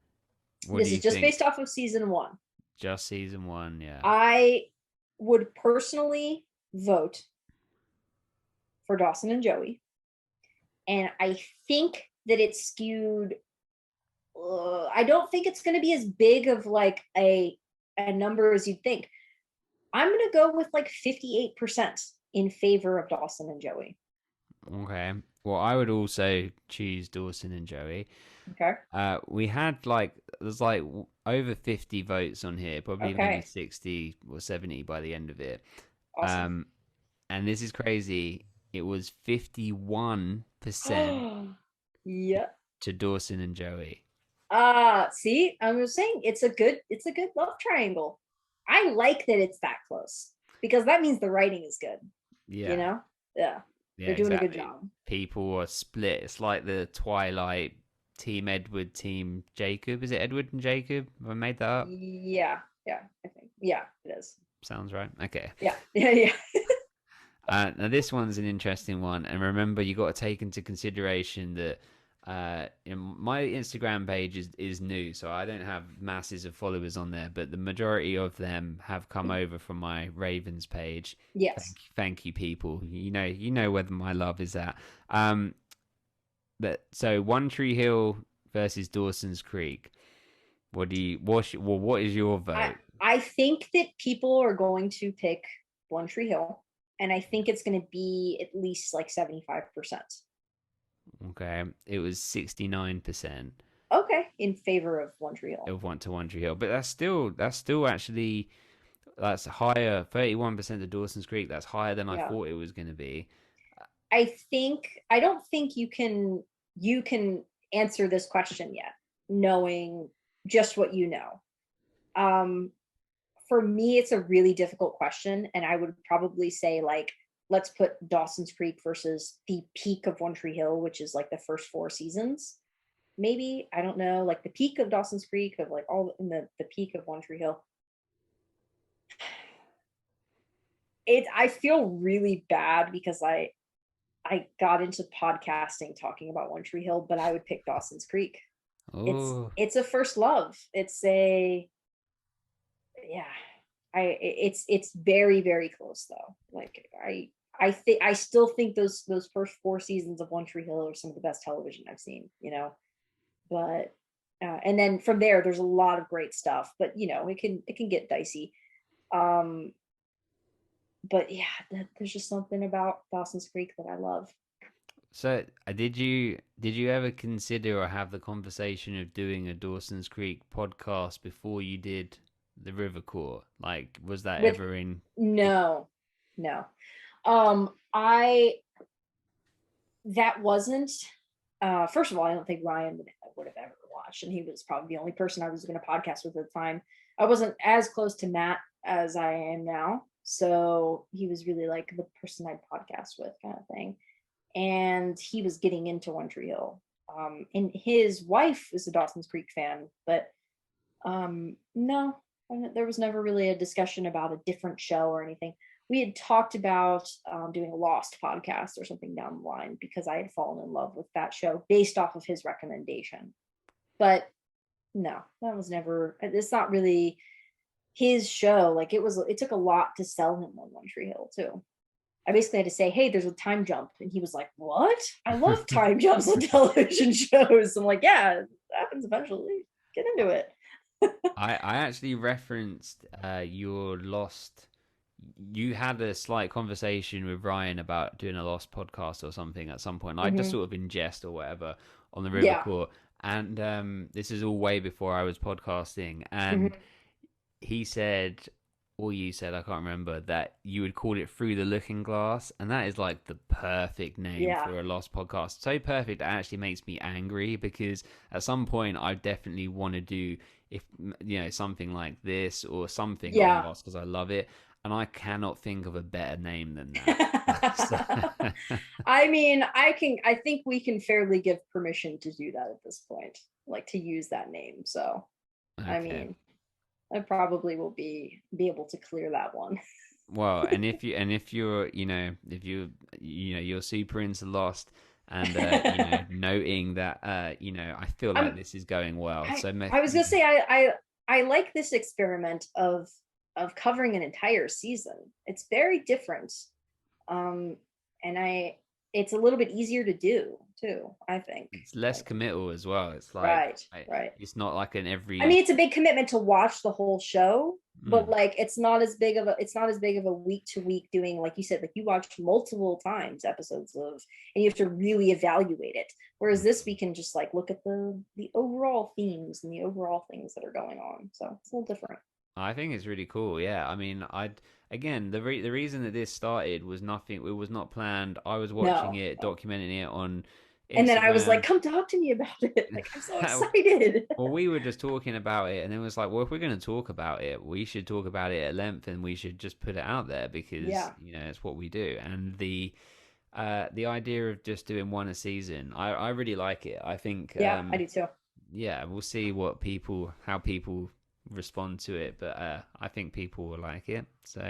What do This is you just think? based off of season one. Just season one, yeah. I would personally vote for Dawson and Joey. And I think that it's skewed. I don't think it's going to be as big of like a number as you'd think. I'm going to go with like 58% in favor of Dawson and Joey. Okay. Well, I would also choose Dawson and Joey. Okay. We had there's over 50 votes on here, probably maybe Okay. 60 or 70 by the end of it. Awesome. Um, and this is crazy. It was 51% Yeah. to Dawson and Joey. See, I was saying it's a good love triangle. I like that it's that close because that means the writing is good, you Yeah, know? Yeah. yeah, They're doing a good exactly. job. People are split. It's like the Twilight Team Edward, Team Jacob. Is it Edward and Jacob? Have I made that up? Yeah. Yeah, I think. Yeah, it is. Sounds right. Okay. Yeah. Yeah, yeah. Now this one's an interesting one, and remember you got to take into consideration that my Instagram page is new, so I don't have masses of followers on there, but the majority of them have come over from my Ravens page. Yes. Thank you, people. You know where my love is at. But so One Tree Hill versus Dawson's Creek. What is your I vote? I think that people are going to pick One Tree Hill, and I think it's going to be at least like 75%. Okay, it was 69%. Okay, in favor of One Tree Hill. Of One Tree Hill, but that's still actually that's higher. 31% of Dawson's Creek. That's higher than I Yeah. thought it was going to be. I don't think you can answer this question yet, knowing just what you know. Um, for me, it's a really difficult question, and I would probably say like let's put Dawson's Creek versus the peak of One Tree Hill, which is like the first four seasons. Maybe I don't know, like the peak of Dawson's Creek of like all in the peak of One Tree Hill. I feel really bad because I got into podcasting talking about One Tree Hill, but I would pick Dawson's Creek. It's Oh, it's a first love. It's a yeah. It's very very close though. Like I still think those first four seasons of One Tree Hill are some of the best television I've seen. But and then from there there's a lot of great stuff. But it can get dicey. Um, but yeah, there's just something about Dawson's Creek that I love. so did you ever consider or have the conversation of doing a Dawson's Creek podcast before you did the River Court? Like, was that With ever in? no, no. I that wasn't first of all, I don't think Ryan would have ever watch, and he was probably the only person I was going to podcast with at the time. I wasn't as close to Matt as I am now, so he was really like the person I'd podcast with, kind of thing. And he was getting into One Tree Hill. And his wife is a Dawson's Creek fan, but no, there was never really a discussion about a different show or anything. We had talked about doing a Lost podcast or something down the line because I had fallen in love with that show based off of his recommendation. But no, that was never, it's not really his show. Like it took a lot to sell him on One Tree Hill too. I basically had to say, hey, there's a time jump. And he was like, what? I love time jumps on television shows. I'm like, yeah, it happens eventually. Get into it. I actually referenced your Lost. You had a slight conversation with Ryan about doing a Lost podcast or something at some point. I just sort of in jest or whatever on the River Court. And this is all way before I was podcasting. And he said, or you said, I can't remember, that you would call it Through the Looking Glass, and that is like the perfect name for a Lost podcast. So perfect, it actually makes me angry, because at some point I definitely want to do, if something like this or something on Lost, because I love it, and I cannot think of a better name than that. I mean, I think we can fairly give permission to do that at this point, like to use that name. So okay. I mean, I probably will be able to clear that one. Well, and if you're you're super into Lost, and noting that I feel like this is going well. I was gonna say I like this experiment of covering an entire season. It's very different, and it's a little bit easier to do too, I think. It's less committal as well. It's like right. It's not like an every. I mean, it's a big commitment to watch the whole show, but like it's not as big of a week to week doing, like you said, like you watch multiple times episodes of, and you have to really evaluate it. Whereas this, we can just like look at the overall themes and the overall things that are going on. So it's a little different. I think it's really cool. Yeah, I mean, the reason that this started was nothing. It was not planned. I was watching it, documenting it on Instagram. And then I was like, come talk to me about it. Like, I'm so excited. Well, we were just talking about it, and it was like, well, if we're going to talk about it, we should talk about it at length, and we should just put it out there, because it's what we do. And the idea of just doing one a season, I really like it. I think I do too. Yeah, we'll see how people respond to it, but I think people will like it. So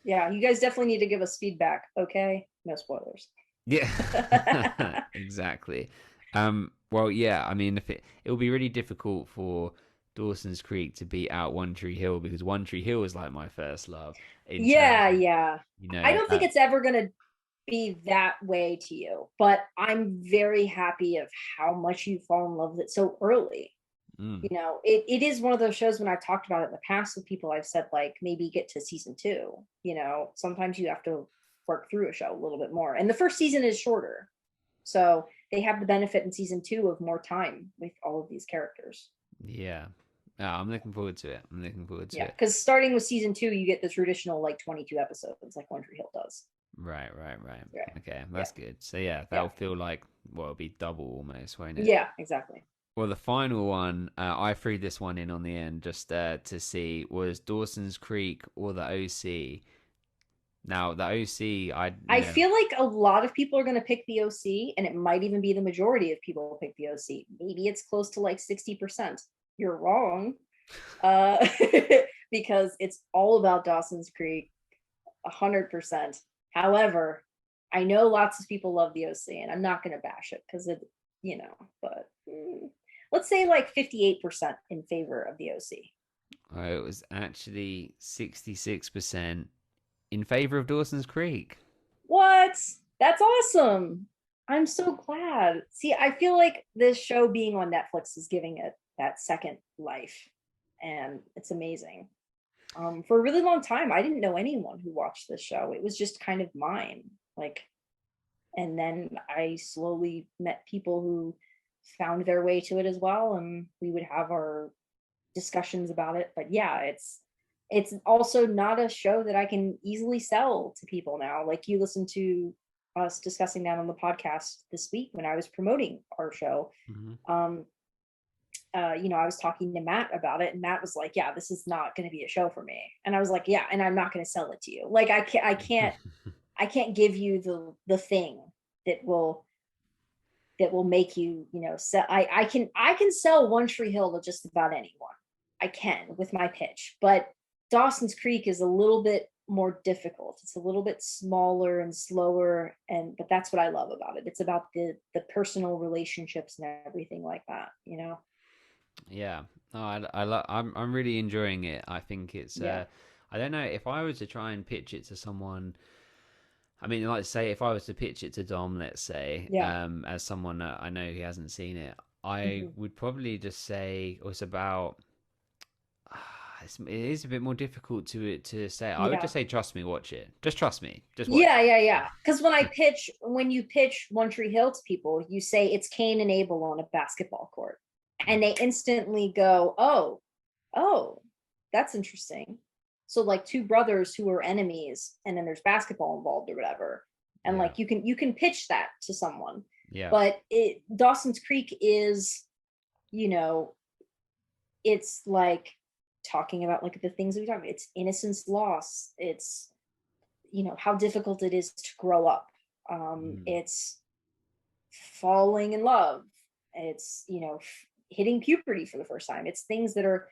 yeah, you guys definitely need to give us feedback. Okay, no spoilers. Yeah. Exactly. Well, yeah, I mean, it'll be really difficult for Dawson's Creek to beat out One Tree Hill, because One Tree Hill is like my first love. I don't think it's ever gonna be that way to you, but I'm very happy of how much you fall in love with it so early. It is one of those shows, when I've talked about it in the past with people, I've said, like, maybe get to season 2. Sometimes you have to work through a show a little bit more, and the first season is shorter, so they have the benefit in season 2 of more time with all of these characters. I'm looking forward to it. Yeah, because starting with season 2, you get the traditional like 22 episodes like One Tree Hill does. Right. Okay, that's good. So that'll feel like, well, it'll be double almost, won't it? Yeah, exactly. Well, the final one, I threw this one in on the end just to see, was Dawson's Creek or the OC. Now, the OC, I feel like a lot of people are going to pick the OC, and it might even be the majority of people pick the OC. Maybe it's close to like 60%. You're wrong, because it's all about Dawson's Creek, 100%. However, I know lots of people love the OC, and I'm not going to bash it because it, but let's say like 58% in favor of the OC. It was actually 66% in favor of Dawson's Creek. What? That's awesome. I'm so glad. See, I feel like this show being on Netflix is giving it that second life, and it's amazing. For a really long time, I didn't know anyone who watched this show. It was just kind of mine. And then I slowly met people who found their way to it as well, and we would have our discussions about it. But yeah, it's also not a show that I can easily sell to people now. Like, you listen to us discussing that on the podcast this week when I was promoting our show. I was talking to Matt about it, and Matt was like, yeah, this is not going to be a show for me. And I was like, yeah, and I'm not going to sell it to you. Like, I can't give you the thing that will make you, sell. I can sell One Tree Hill to just about anyone. I can with my pitch, but Dawson's Creek is a little bit more difficult. It's a little bit smaller and slower, but that's what I love about it. It's about the personal relationships and everything like that, Yeah. No, I'm really enjoying it. I think it's Yeah. I don't know if I was to try and pitch it to someone. I mean, like say if I was to pitch it to Dom, let's say, Yeah. as someone that I know he hasn't seen it, I Hmm. would probably just say it's about. It is a bit more difficult to say. I would Yeah. just say, trust me, watch it. Just trust me, just watch Yeah, it. yeah, yeah. Because when you pitch One Tree Hill to people, you say it's Cain and Abel on a basketball court, and they instantly go, "Oh, oh, that's interesting." So like two brothers who are enemies, and then there's basketball involved or whatever, and Yeah, like you can pitch that to someone. yeah, But Dawson's Creek is, you know, it's like talking about like the things that we talk about. It's innocence loss. It's how difficult it is to grow up. mm, It's falling in love. It's hitting puberty for the first time. It's things that are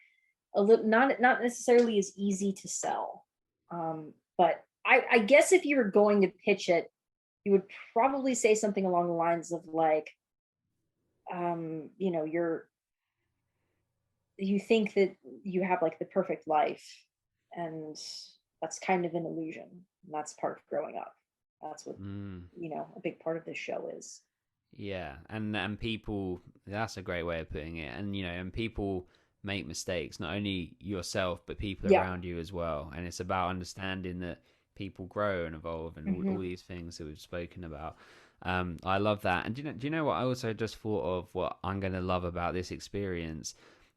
a little not necessarily as easy to sell. But I guess if you were going to pitch it, you would probably say something along the lines of like, you think that you have like the perfect life, and that's kind of an illusion. And that's part of growing up. That's what mm. a big part of this show is. Yeah, and people, that's a great way of putting it. And and people make mistakes, not only yourself but people Yeah. around you as well. And it's about understanding that people grow and evolve and all Hmm. these things that we've spoken about. I love that. And do you know what I also just thought of what I'm going to love about this experience?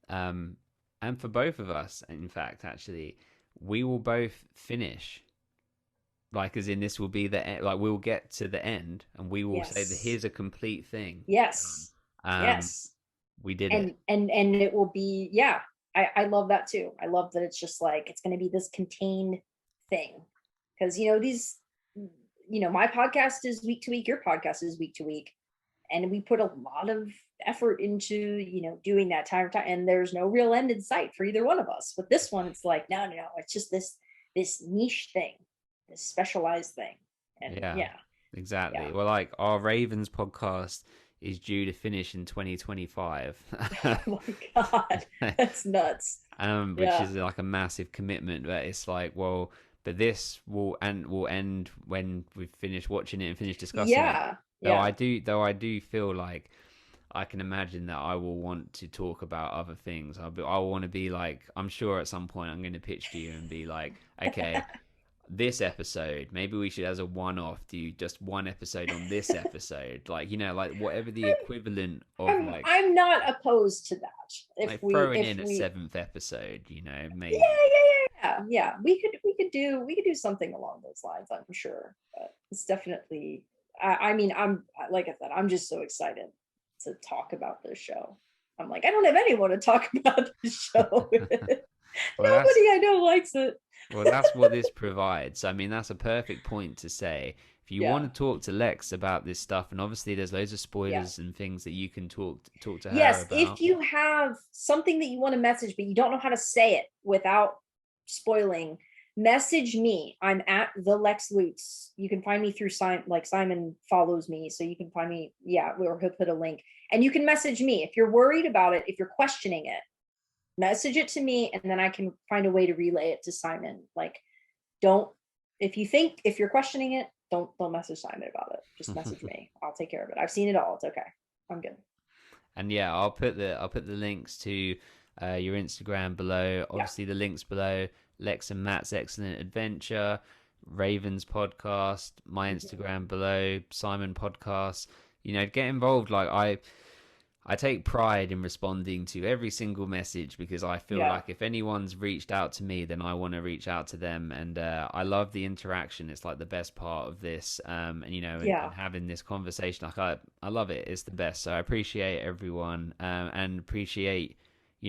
Um, and for both of us, in fact, actually, we will both finish like as in this will be the end, like we'll get to the end and we will say that Yes. here's a complete thing done. Yes. um Yes. we did it. And it will be, yeah. I love that too. I love that it's just like it's going to be this contained thing, because my podcast is week to week, your podcast is week to week, and we put a lot of effort into doing that time, and there's no real end in sight for either one of us. But this one, it's like, no, no, no, it's just this niche thing, this specialized thing. And Yeah, yeah. Yeah. exactly. Well, like our Ravens podcast is due to finish in 2025. Oh my god, that's nuts. Which Yeah. is like a massive commitment, but it's like, well, but this will end when we've finished watching it and finished discussing it. Yeah. though Yeah. i do though I do feel like I can imagine that I will want to talk about other things. I want to be like, I'm sure at some point I'm going to pitch to you and be like, okay, this episode, maybe we should, as a one-off, do just one episode on this episode, like like whatever the equivalent of I'm not opposed to that. If like we throwing if in a we seventh episode, Yeah, maybe. yeah, yeah, yeah, yeah. We could do something along those lines, I'm sure. But it's definitely, I mean, I'm like I said, I'm just so excited to talk about this show. I'm like, I don't have anyone to talk about this show with. Well, that's Nobody I know likes it. Well, that's what this provides. I mean, that's a perfect point to say. If you Yeah. want to talk to Lex about this stuff, and obviously there's loads of Yeah. spoilers and things that you can talk to her Yes, if about. you have something that you want to message, but you don't know how to say it without spoiling, message me. I'm at the Lex Lutz. You can find me through Simon follows me, so you can find me. Yeah, or he'll put a link, and you can message me if you're worried about it, if you're questioning it. Message it to me, and then I can find a way to relay it to Simon. Like, don't if you're questioning it, don't message Simon about it. Just message me. I'll take care of it. I've seen it all. It's okay. I'm good. And yeah, I'll put the links to your Instagram below. Yeah. Obviously, the links below. Lex and Matt's Excellent Adventure, Ravens podcast, my Mhm. Instagram below, Simon podcast. Get involved. Like I take pride in responding to every single message because I feel Yeah. like if anyone's reached out to me, then I want to reach out to them. And I love the interaction. It's like the best part of this. And, Yeah. and having this conversation, like I love it. It's the best. So I appreciate everyone and appreciate,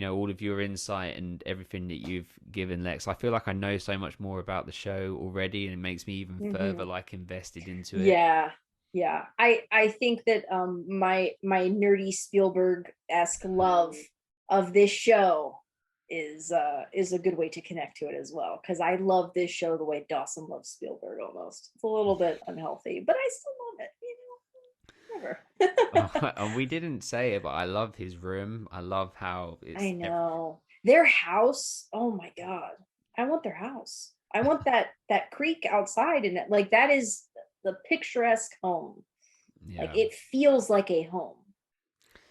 all of your insight and everything that you've given, Lex. I feel like I know so much more about the show already, and it makes me even further Hmm. like invested into it. Yeah. Yeah. I think that my nerdy Spielberg-esque love of this show is a good way to connect to it as well, because I love this show the way Dawson loves Spielberg almost. It's a little bit unhealthy, but I still love it, whatever. And we didn't say it, but I love his room. I love how I it's know. Their house, oh my God. I want their house. I want that creek outside, and like that is the picturesque home. Like yeah. it feels like a home.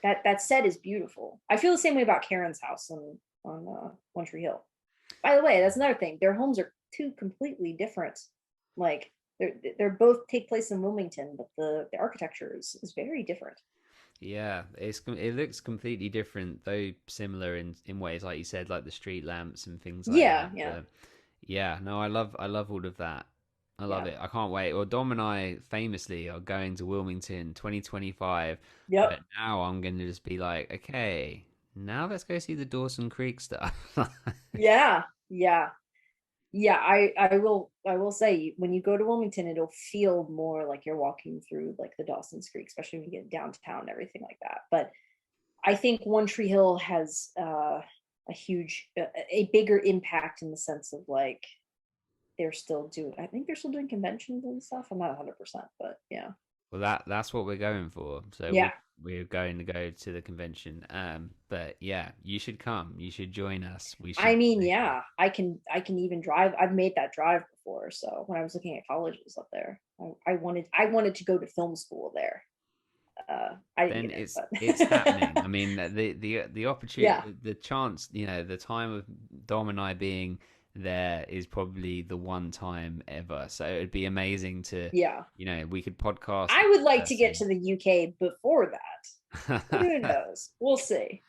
That set is beautiful. I feel the same way about Karen's house on One Tree Hill. By the way, that's another thing. Their homes are two completely different. Like they're both take place in Wilmington, but the architecture is very different. Yeah, it looks completely different, though similar in ways, like you said, like the street lamps and things like Yeah, that. yeah, But yeah, no, I love all of that. I love yeah. it. I can't wait. Well, Dom and I famously are going to Wilmington 2025, but Yep. now I'm going to just be like, okay, now let's go see the Dawson Creek stuff. Yeah, yeah. Yeah, I will say when you go to Wilmington, it'll feel more like you're walking through like the Dawson's Creek, especially when you get downtown and everything like that. But I think One Tree Hill has a huge, a bigger impact in the sense of like they're still doing. I think they're still doing conventions and stuff. I'm not 100%, but yeah, Well, that's what we're going for. So yeah. we're going to go to the convention. But yeah, you should come. You should join us. We I should mean, make it. yeah, I can even drive. I've made that drive before. So when I was looking at colleges up there, I wanted to go to film school there. I didn't Then get it, it's happening. but I mean, the opportunity, yeah, the chance, the time of Dom and I being there is probably the one time ever. So it'd be amazing to, yeah. we could podcast I in would like to get person. to the UK before that, but who knows? We'll see.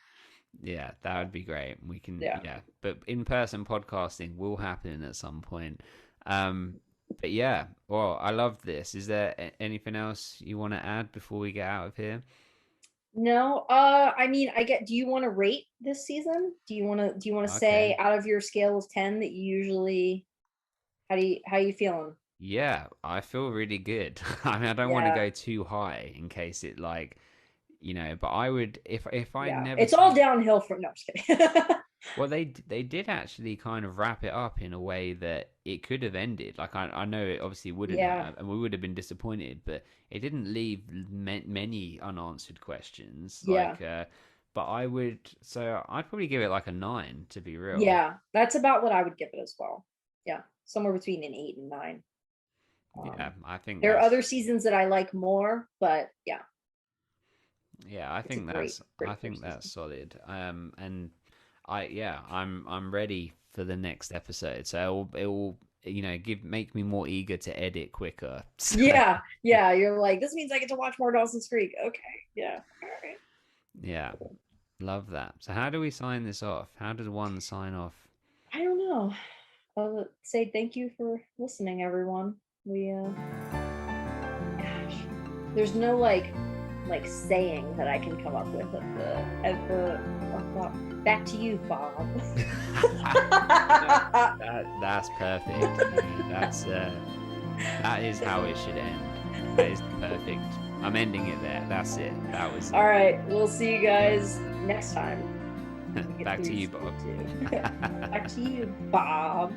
Yeah, that would be great. We can, Yeah. yeah, but in-person podcasting will happen at some point. Um, but yeah, well, I love this. Is there anything else you want to add before we get out of here? No, I mean, I get. Do you want to rate this season? Do you want to Okay. say out of your scale of 10 that you usually how you feeling? Yeah, I feel really good. I mean, I don't want to Yeah, go too high in case it like, but I would if I yeah. never It's all seen. downhill from no, I'm just kidding. Well, they did actually kind of wrap it up in a way that it could have ended. Like I know it obviously wouldn't Yeah, have, and we would have been disappointed, but it didn't leave many unanswered questions. yeah, But I'd probably give it like a 9 to be real. yeah. That's about what I would give it as well. Yeah, somewhere between an 8 and 9. Yeah, Um, I think there are that's other seasons that I like more, but yeah, yeah, I it's a think great, that's I great think first that's season. solid. And I'm ready for the next episode. So it will give make me more eager to edit quicker. So Yeah, yeah. You're like, this means I get to watch more Dawson's Creek. Okay, yeah, all right. yeah, love that. So how do we sign this off? How does one sign off? I don't know. I'll say thank you for listening, everyone. We gosh, there's no like saying that I can come up with back to you, Bob. That's perfect. That is how it should end. That is perfect. I'm ending it there. That's it. That was All it. right, we'll see you guys next time. We get Back to through you, season Bob. 2. Back to you, Bob.